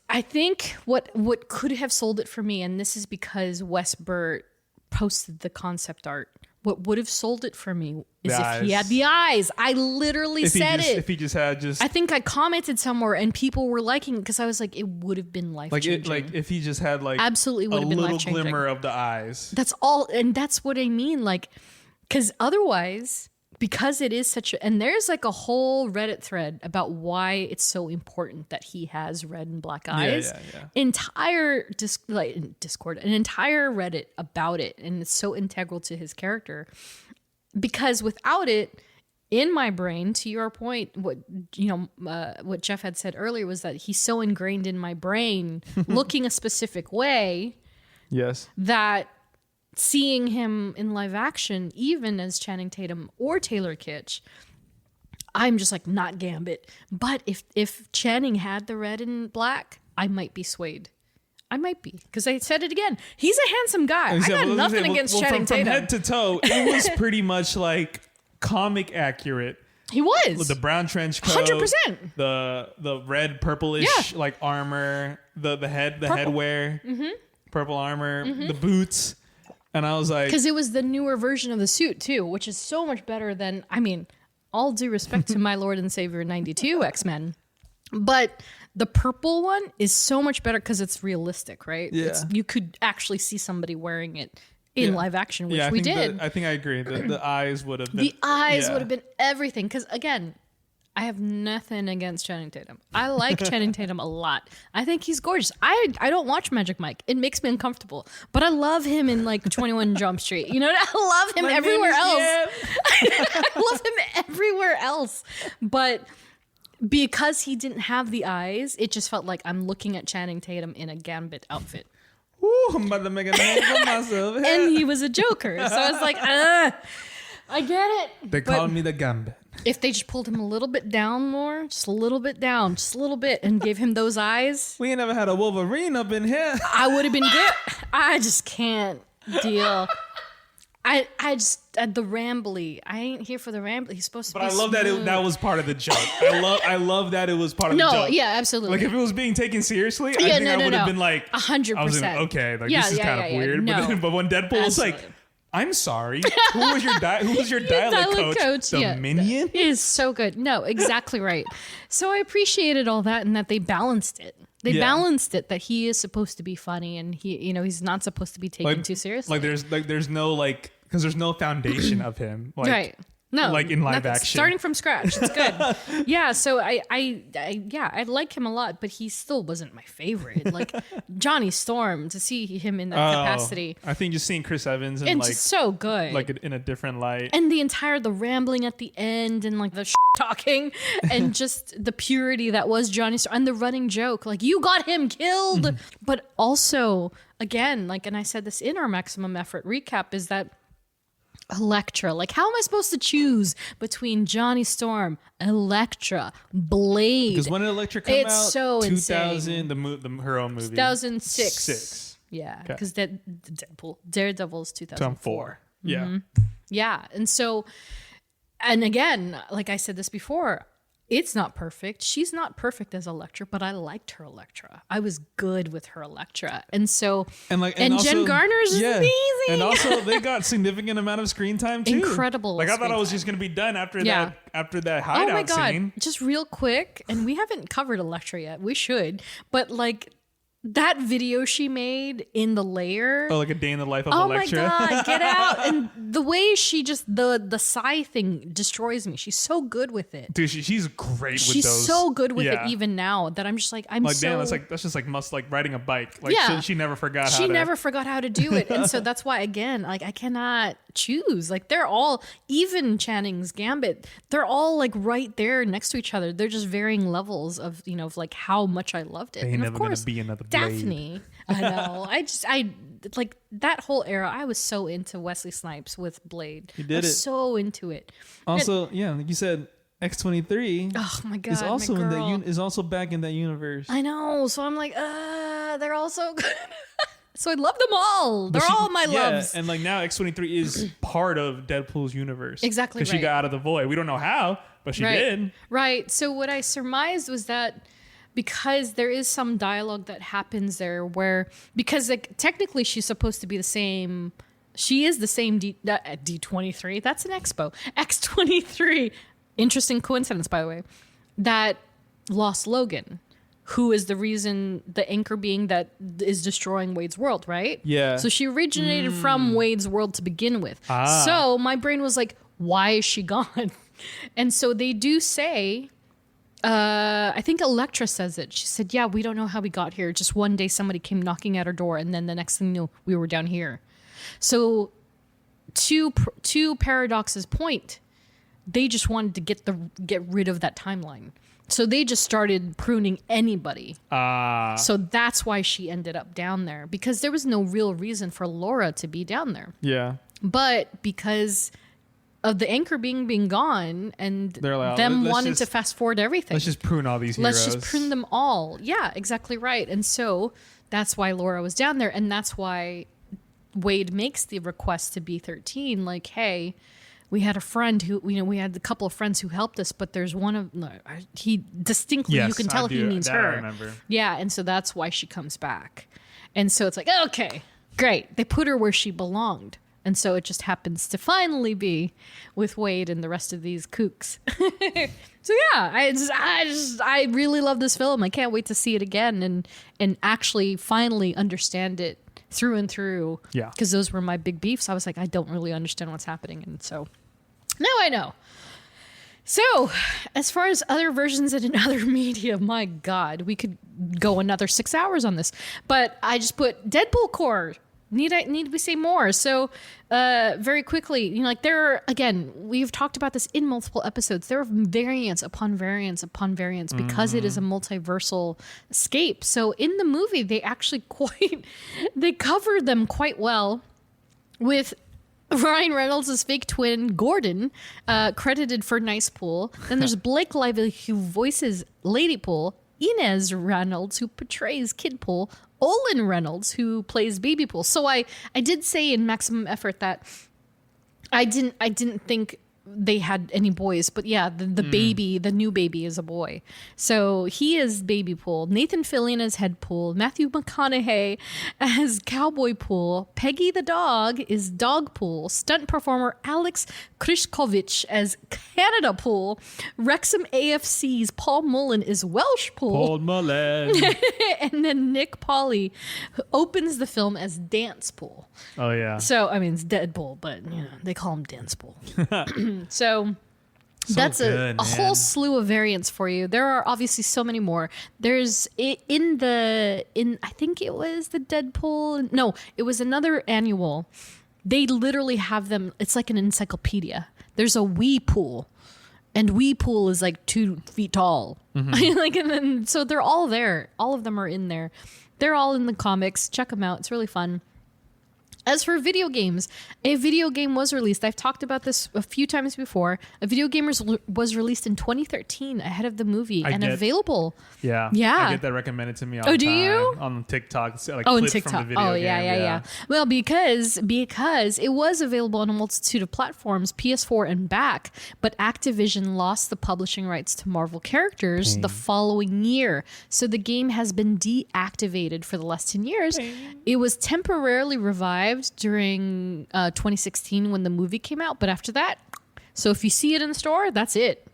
I think what could have sold it for me, and this is because Wes Burt posted the concept art what would have sold it for me is The if he eyes. had the eyes. I literally said it. If he just had just I think I commented somewhere and people were liking it because I was like, it would have been life changing. like if he just had like Absolutely would a have been little life-changing. glimmer of the eyes. That's all, and that's what I mean. Like, because otherwise, because it is such a, and there's like a whole Reddit thread about why it's so important that he has red and black eyes. yeah. Entire Discord, an entire Reddit about it, and it's so integral to his character. Because without it, in my brain, to your point, what Jeff had said earlier was that he's so ingrained in my brain, looking a specific way, Yes. that seeing him in live action, even as Channing Tatum or Taylor Kitsch, I'm just like, not Gambit. But if Channing had the red and black, I might be swayed. I might be, because I said it again. He's a handsome guy. I got nothing against Channing Tatum. From head to toe, it was pretty much like comic accurate. He was. With the brown trench coat, 100%. the red purplish Yeah. like armor, the headwear, purple armor, the boots, and I was like, Because it was the newer version of the suit too, which is so much better than, I mean, all due respect to my Lord and Savior 92 X-Men, but the purple one is so much better because it's realistic, right? Yeah. You could actually see somebody wearing it in live action, which we did. I think I agree. The eyes would have been. The eyes yeah. would have been everything. Because again, I have nothing against Channing Tatum. I like Channing Tatum a lot. I think he's gorgeous. I don't watch Magic Mike. It makes me uncomfortable. But I love him in like 21 Jump Street. You know, I love him everywhere else. I love him everywhere else. But because he didn't have the eyes, it just felt like I'm looking at Channing Tatum in a Gambit outfit. Ooh, I'm about to make a name for myself. And he was a Joker. So I was like, I get it. They But call me the Gambit. if they just pulled him a little bit down more, just a little bit down, just a little bit, and gave him those eyes, We ain't never had a Wolverine up in here. I would have been good. I just can't deal. I just the rambly. I ain't here for the rambly. He's supposed to But be. I love that smooth. that was part of the joke. I love that it was part of the No, joke. yeah, absolutely. Like if it was being taken seriously, I Yeah, think no, I no, would have no. been like 100%. I was like, okay, like Yeah, this is yeah, kind of yeah, yeah. weird. No. But when Deadpool was like, Absolutely. I'm sorry, who was your dialect coach? The yeah. minion? It is so good. No, exactly right. So I appreciated all that and that they balanced it. They Yeah. balanced it that he is supposed to be funny and he's not supposed to be taken too seriously. There's no because there's no foundation of him. Like, right. No, like in live nothing. action. Starting from scratch. It's good. Yeah. So I like him a lot, but he still wasn't my favorite. Like Johnny Storm, to see him in that capacity. I think just seeing Chris Evans and And like just so good. like in a different light. And the rambling at the end and like the talking and just the purity that was Johnny Storm and the running joke. Like, you got him killed. But also, again, like, and I said this in our maximum effort recap, is that Elektra, like, how am I supposed to choose between Johnny Storm, Elektra, Blade? Because when did Elektra come It's out? so 2000, her own movie. 2006. 6. Yeah, Okay. because Daredevil's 2004. Yeah. Yeah, and so, and again, like I said this before, it's not perfect. She's not perfect as Elektra, but I liked her Elektra. I was good with her Elektra, and so And also, Jen Garner's is amazing. And also they got significant amount of screen time too. Incredible Like I thought screen it was time. just gonna be done after Yeah. that hideout Oh my god! scene. Just real quick, and we haven't covered Elektra yet. We should, but like that video she made in the lair. Oh, like a day in the life of Oh Elektra. my god, get out. And the way she just the sigh thing destroys me. She's so good with it. Dude, she's great with She's those. so good with Yeah. it even now that I'm just like, I'm Like so damn, that's just like riding a bike. Like Yeah. she never forgot how she to never forgot how to do it. And so that's why, again, like I cannot choose. Like they're all, even Channing's Gambit, they're all like right there next to each other. They're just varying levels of, of like how much I loved it. They ain't and never of gonna course, be another Blade. Daphne. I know. I like that whole era. I was so into Wesley Snipes with Blade. He did I was it. so into it. Also, yeah, like you said, X-23 Oh my god, is also my in girl. that is also back in that universe. I know. So I'm like, they're all so good. So I love them all. They're all my loves. And like now X-23 is part of Deadpool's universe. Exactly Because she right. got out of the void. We don't know how, but she right. did. Right. So what I surmised was that because there is some dialogue that happens there where, because like technically she's supposed to be the same She is the same D23. That's an expo. X23. Interesting coincidence, by the way. That lost Logan, who is the reason, the anchor being that is destroying Wade's world, right? Yeah. So she originated from Wade's world to begin with. So my brain was like, why is she gone? And so they do say, I think Elektra says it. She said, yeah, we don't know how we got here. Just one day somebody came knocking at our door, and then the next thing you know, we were down here. So to Paradox's point, they just wanted to get rid of that timeline. So they just started pruning anybody. So that's why she ended up down there, because there was no real reason for Laura to be down there. Yeah. But because of the anchor being gone and They're like, them let's wanting just- to fast forward everything. Let's just prune all these heroes. Let's just prune them all. Yeah, exactly right. And so that's why Laura was down there. And that's why Wade makes the request to B13, like, hey, we had a friend who, we had a couple of friends who helped us, but there's one of, he distinctly, Yes, you can tell I do. he means That her. I remember. Yeah, and so that's why she comes back. And so it's like, okay, great. They put her where she belonged. And so it just happens to finally be with Wade and the rest of these kooks. So yeah, I really love this film. I can't wait to see it again and actually finally understand it through and through. Yeah. Because those were my big beefs. I was like, I don't really understand what's happening. And so now I know. So as far as other versions in another media, my God, we could go another 6 hours on this. But I just put Deadpool core. Need we say more? So very quickly, like there are, again, we've talked about this in multiple episodes. There are variants upon variants upon variants because it is a multiversal escape. So in the movie, they actually they cover them quite well with Ryan Reynolds' fake twin, Gordon, credited for Nice Pool. Then there's Blake Lively, who voices Lady Pool, Inez Reynolds, who portrays Kid Pool, Olin Reynolds, who plays Baby Pool. So I did say in Maximum Effort that I didn't think they had any boys, but yeah, the baby, the new baby is a boy. So he is Baby Pool. Nathan Fillion as Head Pool. Matthew McConaughey as Cowboy Pool. Peggy the dog is Dog Pool. Stunt performer Alex Krishkovich as Canada Pool. Wrexham AFC's Paul Mullen is Welsh Pool. Paul Mullen. And then Nick Pauley opens the film as Dance Pool. Oh, yeah. So, I mean, it's Deadpool, but they call him Dance Pool. So that's good, a whole slew of variants for you. There are obviously so many more. There's I think it was the Deadpool. No, it was another annual. They literally have them. It's like an encyclopedia. There's a Wee Pool, and Wee Pool is like 2 feet tall. Like, and then so they're all there. All of them are in there. They're all in the comics. Check them out. It's really fun. As for video games, a video game was released. I've talked about this a few times before. A video game was released in 2013 ahead of the movie available. Yeah. Yeah. I get that recommended to me all the do time. you? On TikTok. It's like Oh, and clips TikTok. from the video game. Yeah. Well, because it was available on a multitude of platforms, PS4 and back, but Activision lost the publishing rights to Marvel characters the following year. So the game has been deactivated for the last 10 years. It was temporarily revived during 2016 when the movie came out, but after that, so if you see it in the store, that's it.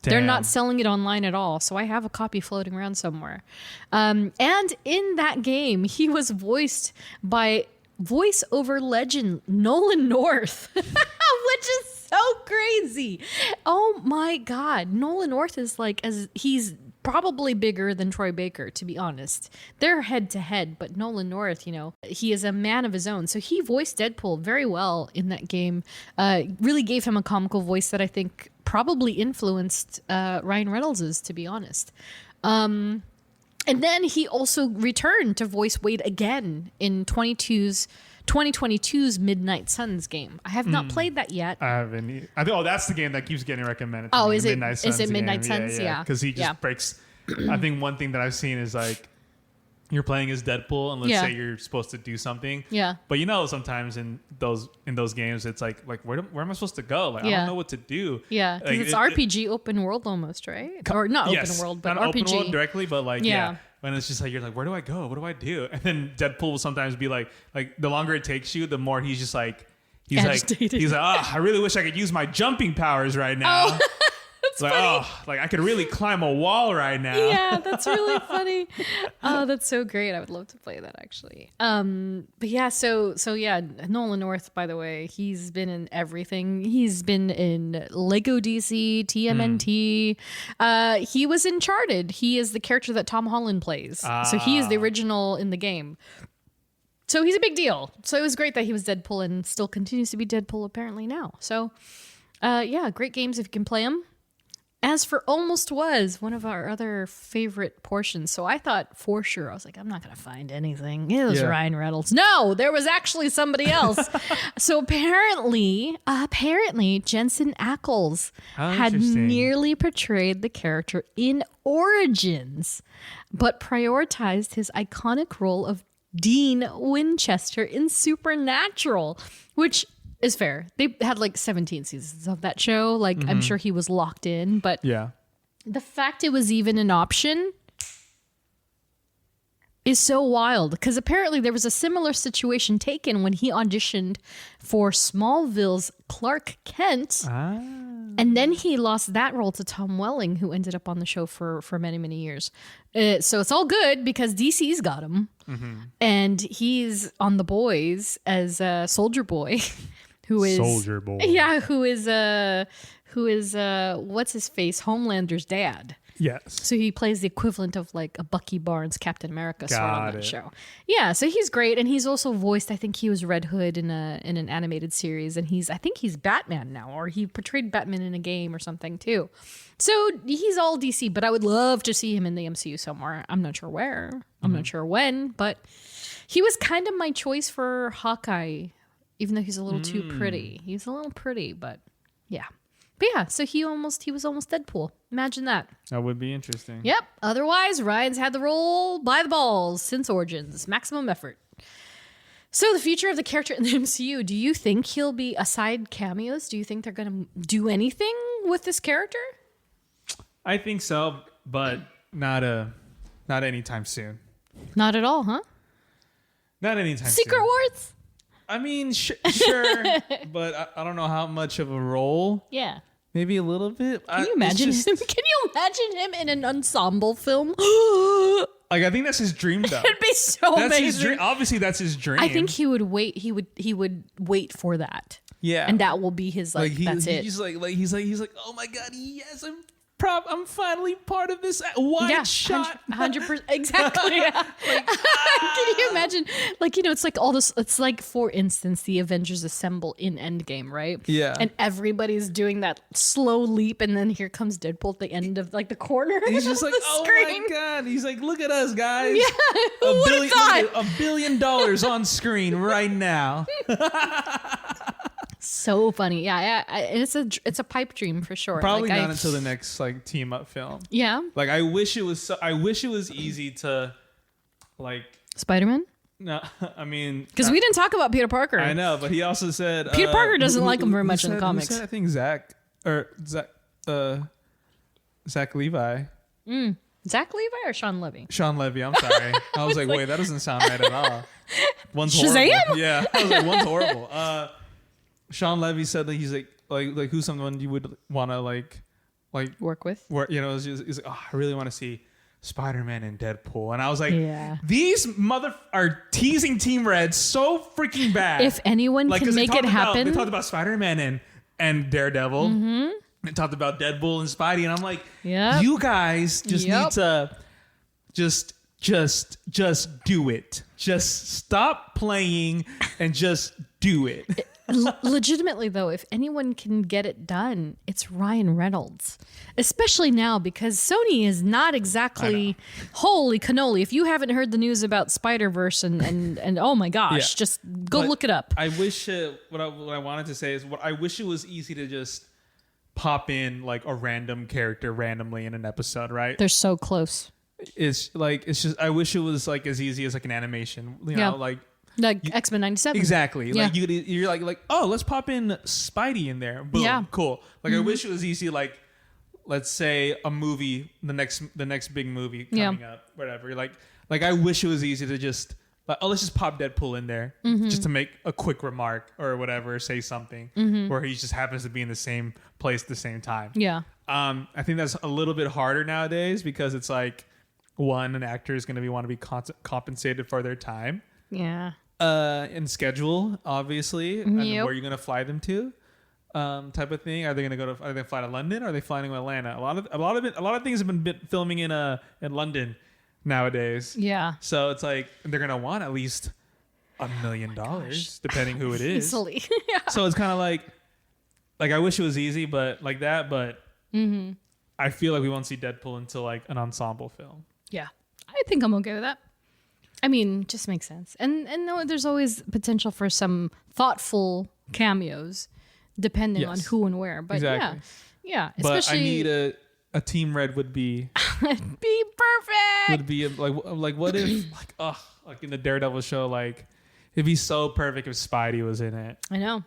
They're not selling it online at all. So I have a copy floating around somewhere. And in that game, he was voiced by voiceover legend Nolan North, which is so crazy. Oh my God. Nolan North is he's probably bigger than Troy Baker, to be honest. They're head to head, but Nolan North, he is a man of his own. So he voiced Deadpool very well in that game. Really gave him a comical voice that I think probably influenced Ryan Reynolds's, to be honest. And then he also returned to voice Wade again in 2022's Midnight Suns game. I have not played that yet. I haven't. I think. that's the game that keeps getting recommended. To me, is it? Midnight Is Suns it Midnight game. Suns? Yeah. Because he just breaks. I think one thing that I've seen is like you're playing as Deadpool, and let's say you're supposed to do something. Yeah. But sometimes in those games, it's like where am I supposed to go? Like I don't know what to do. Yeah, because it's RPG open world almost, right? Or not open world, but not RPG. open world directly, but Yeah. When it's just like you're like, where do I go? What do I do? And then Deadpool will sometimes be like the longer it takes you, the more he's just like Agitated. he's like, oh, I really wish I could use my jumping powers right now. Oh, that's like, funny. oh, like I could really climb a wall right now. Yeah, that's really funny. Oh, that's so great. I would love to play that actually. But yeah, so yeah, Nolan North, by the way, he's been in everything. He's been in Lego DC, TMNT. He was in Uncharted. He is the character that Tom Holland plays. So he is the original in the game. So he's a big deal. So it was great that he was Deadpool and still continues to be Deadpool apparently now. So yeah, great games if you can play them. As for Almost Was, one of our other favorite portions. So I thought for sure, I was like, I'm not going to find anything. It was Ryan Reynolds. No, there was actually somebody else. So apparently, Jensen Ackles had nearly portrayed the character in Origins, but prioritized his iconic role of Dean Winchester in Supernatural, which is fair. They had like 17 seasons of that show. Like, I'm sure he was locked in, but the fact it was even an option is so wild, because apparently there was a similar situation taken when he auditioned for Smallville's Clark Kent. And then he lost that role to Tom Welling, who ended up on the show for many, many years. So it's all good because DC's got him. And he's on The Boys as Soldier Boy. Who is Soldier Boy? Yeah, who is what's his face? Homelander's dad. Yes. So he plays the equivalent of like a Bucky Barnes Captain America sort on Got that it. show. Yeah, so he's great, and he's also voiced. I think he was Red Hood in an animated series, and I think he's Batman now, or he portrayed Batman in a game or something too. So he's all DC, but I would love to see him in the MCU somewhere. I'm not sure where. I'm not sure when, but he was kind of my choice for Hawkeye. Even though he's a little too pretty. He's a little pretty, but yeah. But yeah, so he was almost Deadpool. Imagine that. That would be interesting. Yep. Otherwise, Ryan's had the role by the balls since Origins. Maximum effort. So the future of the character in the MCU, do you think he'll be, aside cameos, do you think they're going to do anything with this character? I think so, but not anytime soon. Not at all, huh? Not anytime soon. Secret Wars? I mean, sure, but I don't know how much of a role. Yeah. Maybe a little bit. Can you imagine him? Can you imagine him in an ensemble film? Like, I think that's his dream, though. It'd be so That's amazing. his dream. Obviously, that's his dream. I think he would wait. He would wait for that. Yeah, And that will be his like. That's it. He's like, oh my god, yes, I'm finally part of this wide shot. 100%. Exactly. Yeah. Can you imagine? Like, it's like all this. It's like, for instance, the Avengers assemble in Endgame, right? Yeah. And everybody's doing that slow leap, and then here comes Deadpool at the end of like the corner. He's just of like, the oh screen. my god. He's like, look at us, guys. Yeah. Who would have thought? $1 billion on screen right now. So funny. Yeah. It's a pipe dream for sure. Probably like, not until the next like team up film. Yeah. Like, I wish it was easy to, like, Spider-Man. no, I mean, Because we didn't talk about Peter Parker. I know, but he also said Peter Parker doesn't like him very much in the who comics. said, I think Zach Levi. Zach Levi or Sean Levy? Sean Levy, I'm sorry. I was like, wait, that doesn't sound right at all. One's Shazam? horrible. Yeah, I was like, one's horrible. Sean Levy said that he's like who's someone you would want to like Work with? he's like, oh, I really want to see Spider-Man and Deadpool, and I was like, Yeah. these are teasing Team Red so freaking bad. If anyone can 'cause they make it talked happen. they talked about Spider-Man and Daredevil. They talked about Deadpool and Spidey, and I'm like, Yep. you guys just need to just do it. Just stop playing and just do it. Legitimately, though, if anyone can get it done, it's Ryan Reynolds. Especially now, because Sony is not exactly holy cannoli. If you haven't heard the news about Spider-Verse and oh my gosh, Yeah. just go But look it up. I wish what I wanted to say is I wish it was easy to just pop in like a random character randomly in an episode, right? They're so close. It's just I wish it was like as easy as like an animation, Yeah. like X-Men 97. exactly. Yeah. Like you're like, oh, let's pop in Spidey in there. Boom, Yeah. cool. Like I wish it was easy. Like, let's say a movie, the next big movie coming up, whatever. Like I wish it was easy to just like, oh, let's just pop Deadpool in there just to make a quick remark or whatever, say something where he just happens to be in the same place at the same time. Yeah. I think that's a little bit harder nowadays because it's like, one, an actor is going to want to be compensated for their time. Yeah. And schedule, obviously, and Yep. where you're going to fly them to, type of thing. Are they going to are they going to fly to London? Or are they flying to Atlanta? A lot of things have been filming in London nowadays. Yeah. So it's like they're going to want at least $1 million, depending who it is. Easily. Yeah. So it's kind of like I wish it was easy, but like that. But I feel like we won't see Deadpool until like an ensemble film. Yeah. I think I'm okay with that. I mean, just makes sense. And no, there's always potential for some thoughtful cameos depending on who and where. But exactly. Yeah. But Especially I need a Team Red would be be perfect. would be like what if like in the Daredevil show, like it'd be so perfect if Spidey was in it. I know.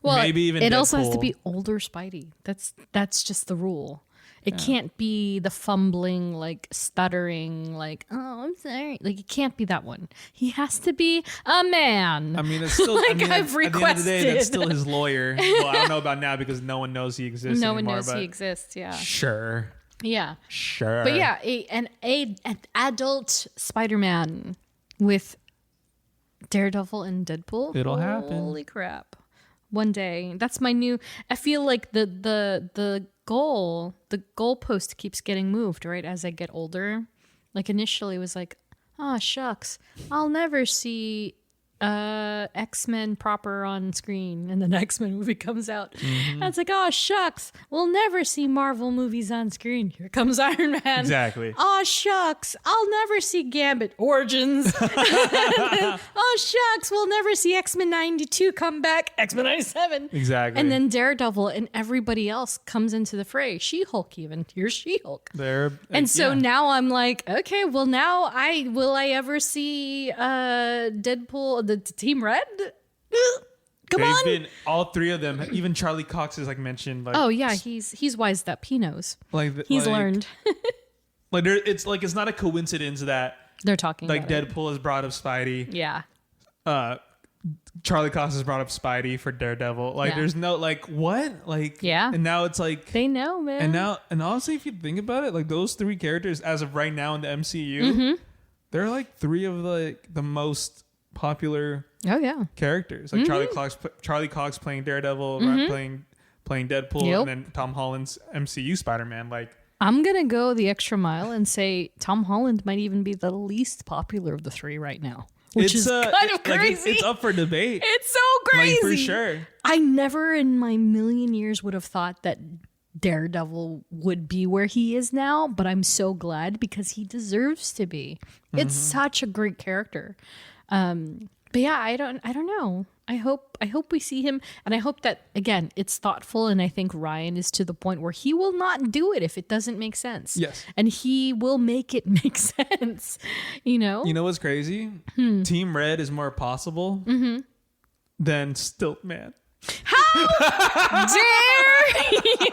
Well, maybe even it also has to Deadpool. be older Spidey. That's just the rule. It can't be the fumbling, like stuttering, like, oh, I'm sorry. Like, it can't be that one. He has to be a man. I mean, it's still. Like I mean, I've at the end of the day, that's requested. still his lawyer. Well, I don't know about now because no one knows he exists No anymore. one knows but he exists. Yeah. Sure. Yeah. Sure. But yeah, an adult Spider-Man with Daredevil and Deadpool. It'll happen. Holy crap. One day. That's my new. I feel like the goalpost keeps getting moved, right? As I get older. Like initially it was like, oh shucks, I'll never see X-Men proper on screen, and then X-Men movie comes out. And it's like, oh shucks, we'll never see Marvel movies on screen. Here comes Iron Man. Exactly. Oh shucks, I'll never see Gambit Origins. Oh shucks, we'll never see X-Men 92 come back. X-Men 97. Exactly. And then Daredevil and everybody else comes into the fray. She-Hulk even. Here's She-Hulk. there. And so now I'm like, okay, well now will I ever see Deadpool, the Team Red? Come They've on. been all three of them. Even Charlie Cox is like mentioned. Like, Oh yeah, he's wised up. He knows. like He's learned. Like it's not a coincidence that They're talking like about it. Deadpool has brought up Spidey. Yeah. Charlie Cox has brought up Spidey for Daredevil. Like, Yeah. there's no like what like Yeah. And now it's like They know, man. and honestly, if you think about it, like those three characters as of right now in the MCU, they're like three of the most popular Oh yeah. characters. Like Charlie Cox playing Daredevil, playing Deadpool, Yep. and then Tom Holland's MCU Spider-Man. Like, I'm going to go the extra mile and say Tom Holland might even be the least popular of the three right now, which is kind of crazy. It's up for debate. It's so crazy. Like, for sure. I never in my million years would have thought that Daredevil would be where he is now, but I'm so glad because he deserves to be. It's such a great character. But yeah, I don't know. I hope we see him, and I hope that again it's thoughtful, and I think Ryan is to the point where he will not do it if it doesn't make sense. Yes. And he will make it make sense. You know? You know what's crazy? Team Red is more possible than Stiltman. How dare you?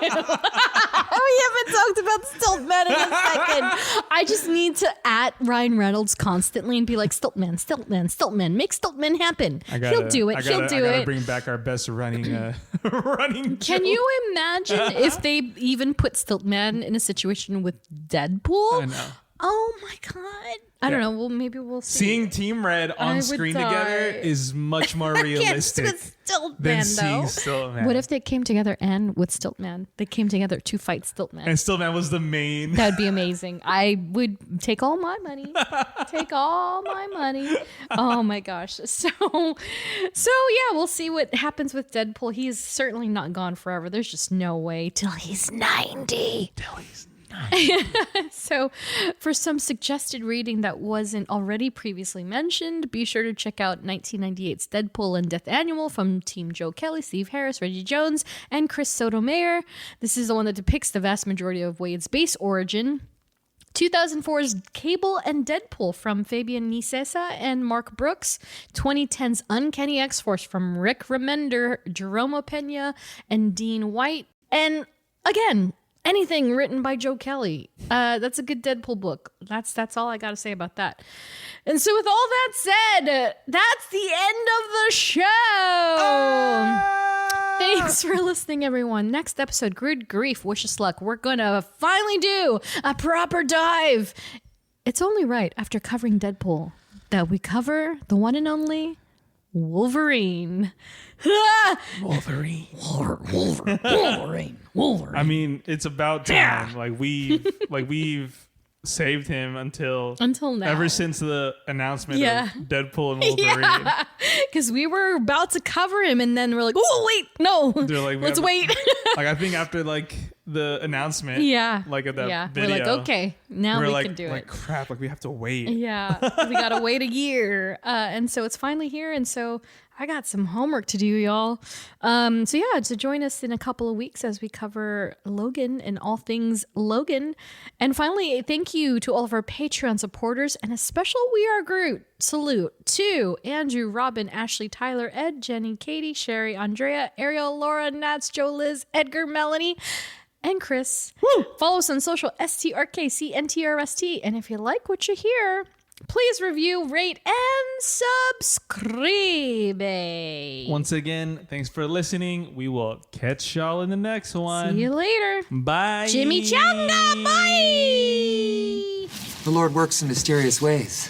We haven't talked about Stiltman in a second. I just need to at Ryan Reynolds constantly and be like, Stiltman, Stiltman, Stiltman, make Stiltman happen. He'll do it. He'll do I gotta it. bring back our best running running. Can you imagine if they even put Stiltman in a situation with Deadpool? I know. Oh my god! I don't know. Well, maybe we'll see. Seeing Team Red I on would screen die. together is much more realistic With Stiltman, than seeing though. Stiltman. What if they came together and with Stiltman? They came together to fight Stiltman. and Stiltman was the main? That'd be amazing. I would take all my money. Take all my money. Oh my gosh. So yeah, we'll see what happens with Deadpool. He's certainly not gone forever. There's just no way till he's 90. So for some suggested reading that wasn't already previously mentioned, be sure to check out 1998's Deadpool and Death Annual from Team Joe Kelly, Steve Harris, Reggie Jones, and Chris Sotomayor. This is the one that depicts the vast majority of Wade's base origin. 2004's Cable and Deadpool from Fabian Nicieza and Mark Brooks. 2010's Uncanny X-Force from Rick Remender, Jerome Pena, and Dean White. And again, anything written by Joe Kelly. That's a good Deadpool book. That's all I got to say about that. And so with all that said, that's the end of the show. Thanks for listening, everyone. Next episode, good grief, wish us luck. We're going to finally do a proper dive. It's only right after covering Deadpool that we cover the one and only Wolverine. Wolverine. Wolverine. I mean, it's about time. Like we've saved him until now. Ever since the announcement Yeah. of Deadpool and Wolverine. Because we were about to cover him, and then we're like, oh wait, no, They're like, let's wait. Like I think after like the announcement, Like of that yeah, video, we're like, okay, now we're we like, can do like it. crap, like we have to wait. Yeah, we gotta wait a year, and so it's finally here, and so I got some homework to do, y'all. So join us in a couple of weeks as we cover Logan and all things Logan. And finally, thank you to all of our Patreon supporters and a special We Are Groot salute to Andrew, Robin, Ashley, Tyler, Ed, Jenny, Katie, Sherry, Andrea, Ariel, Laura, Nats, Joe, Liz, Edgar, Melanie, and Chris. Woo! Follow us on social, STRKCNTRST. And if you like what you hear, please review, rate, and subscribe. Once again, thanks for listening. We will catch y'all in the next one. See you later. Bye. Jimmy Changa, bye. The Lord works in mysterious ways,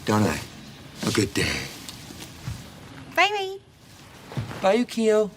don't I? A good day. Bye. Bye, Yukio.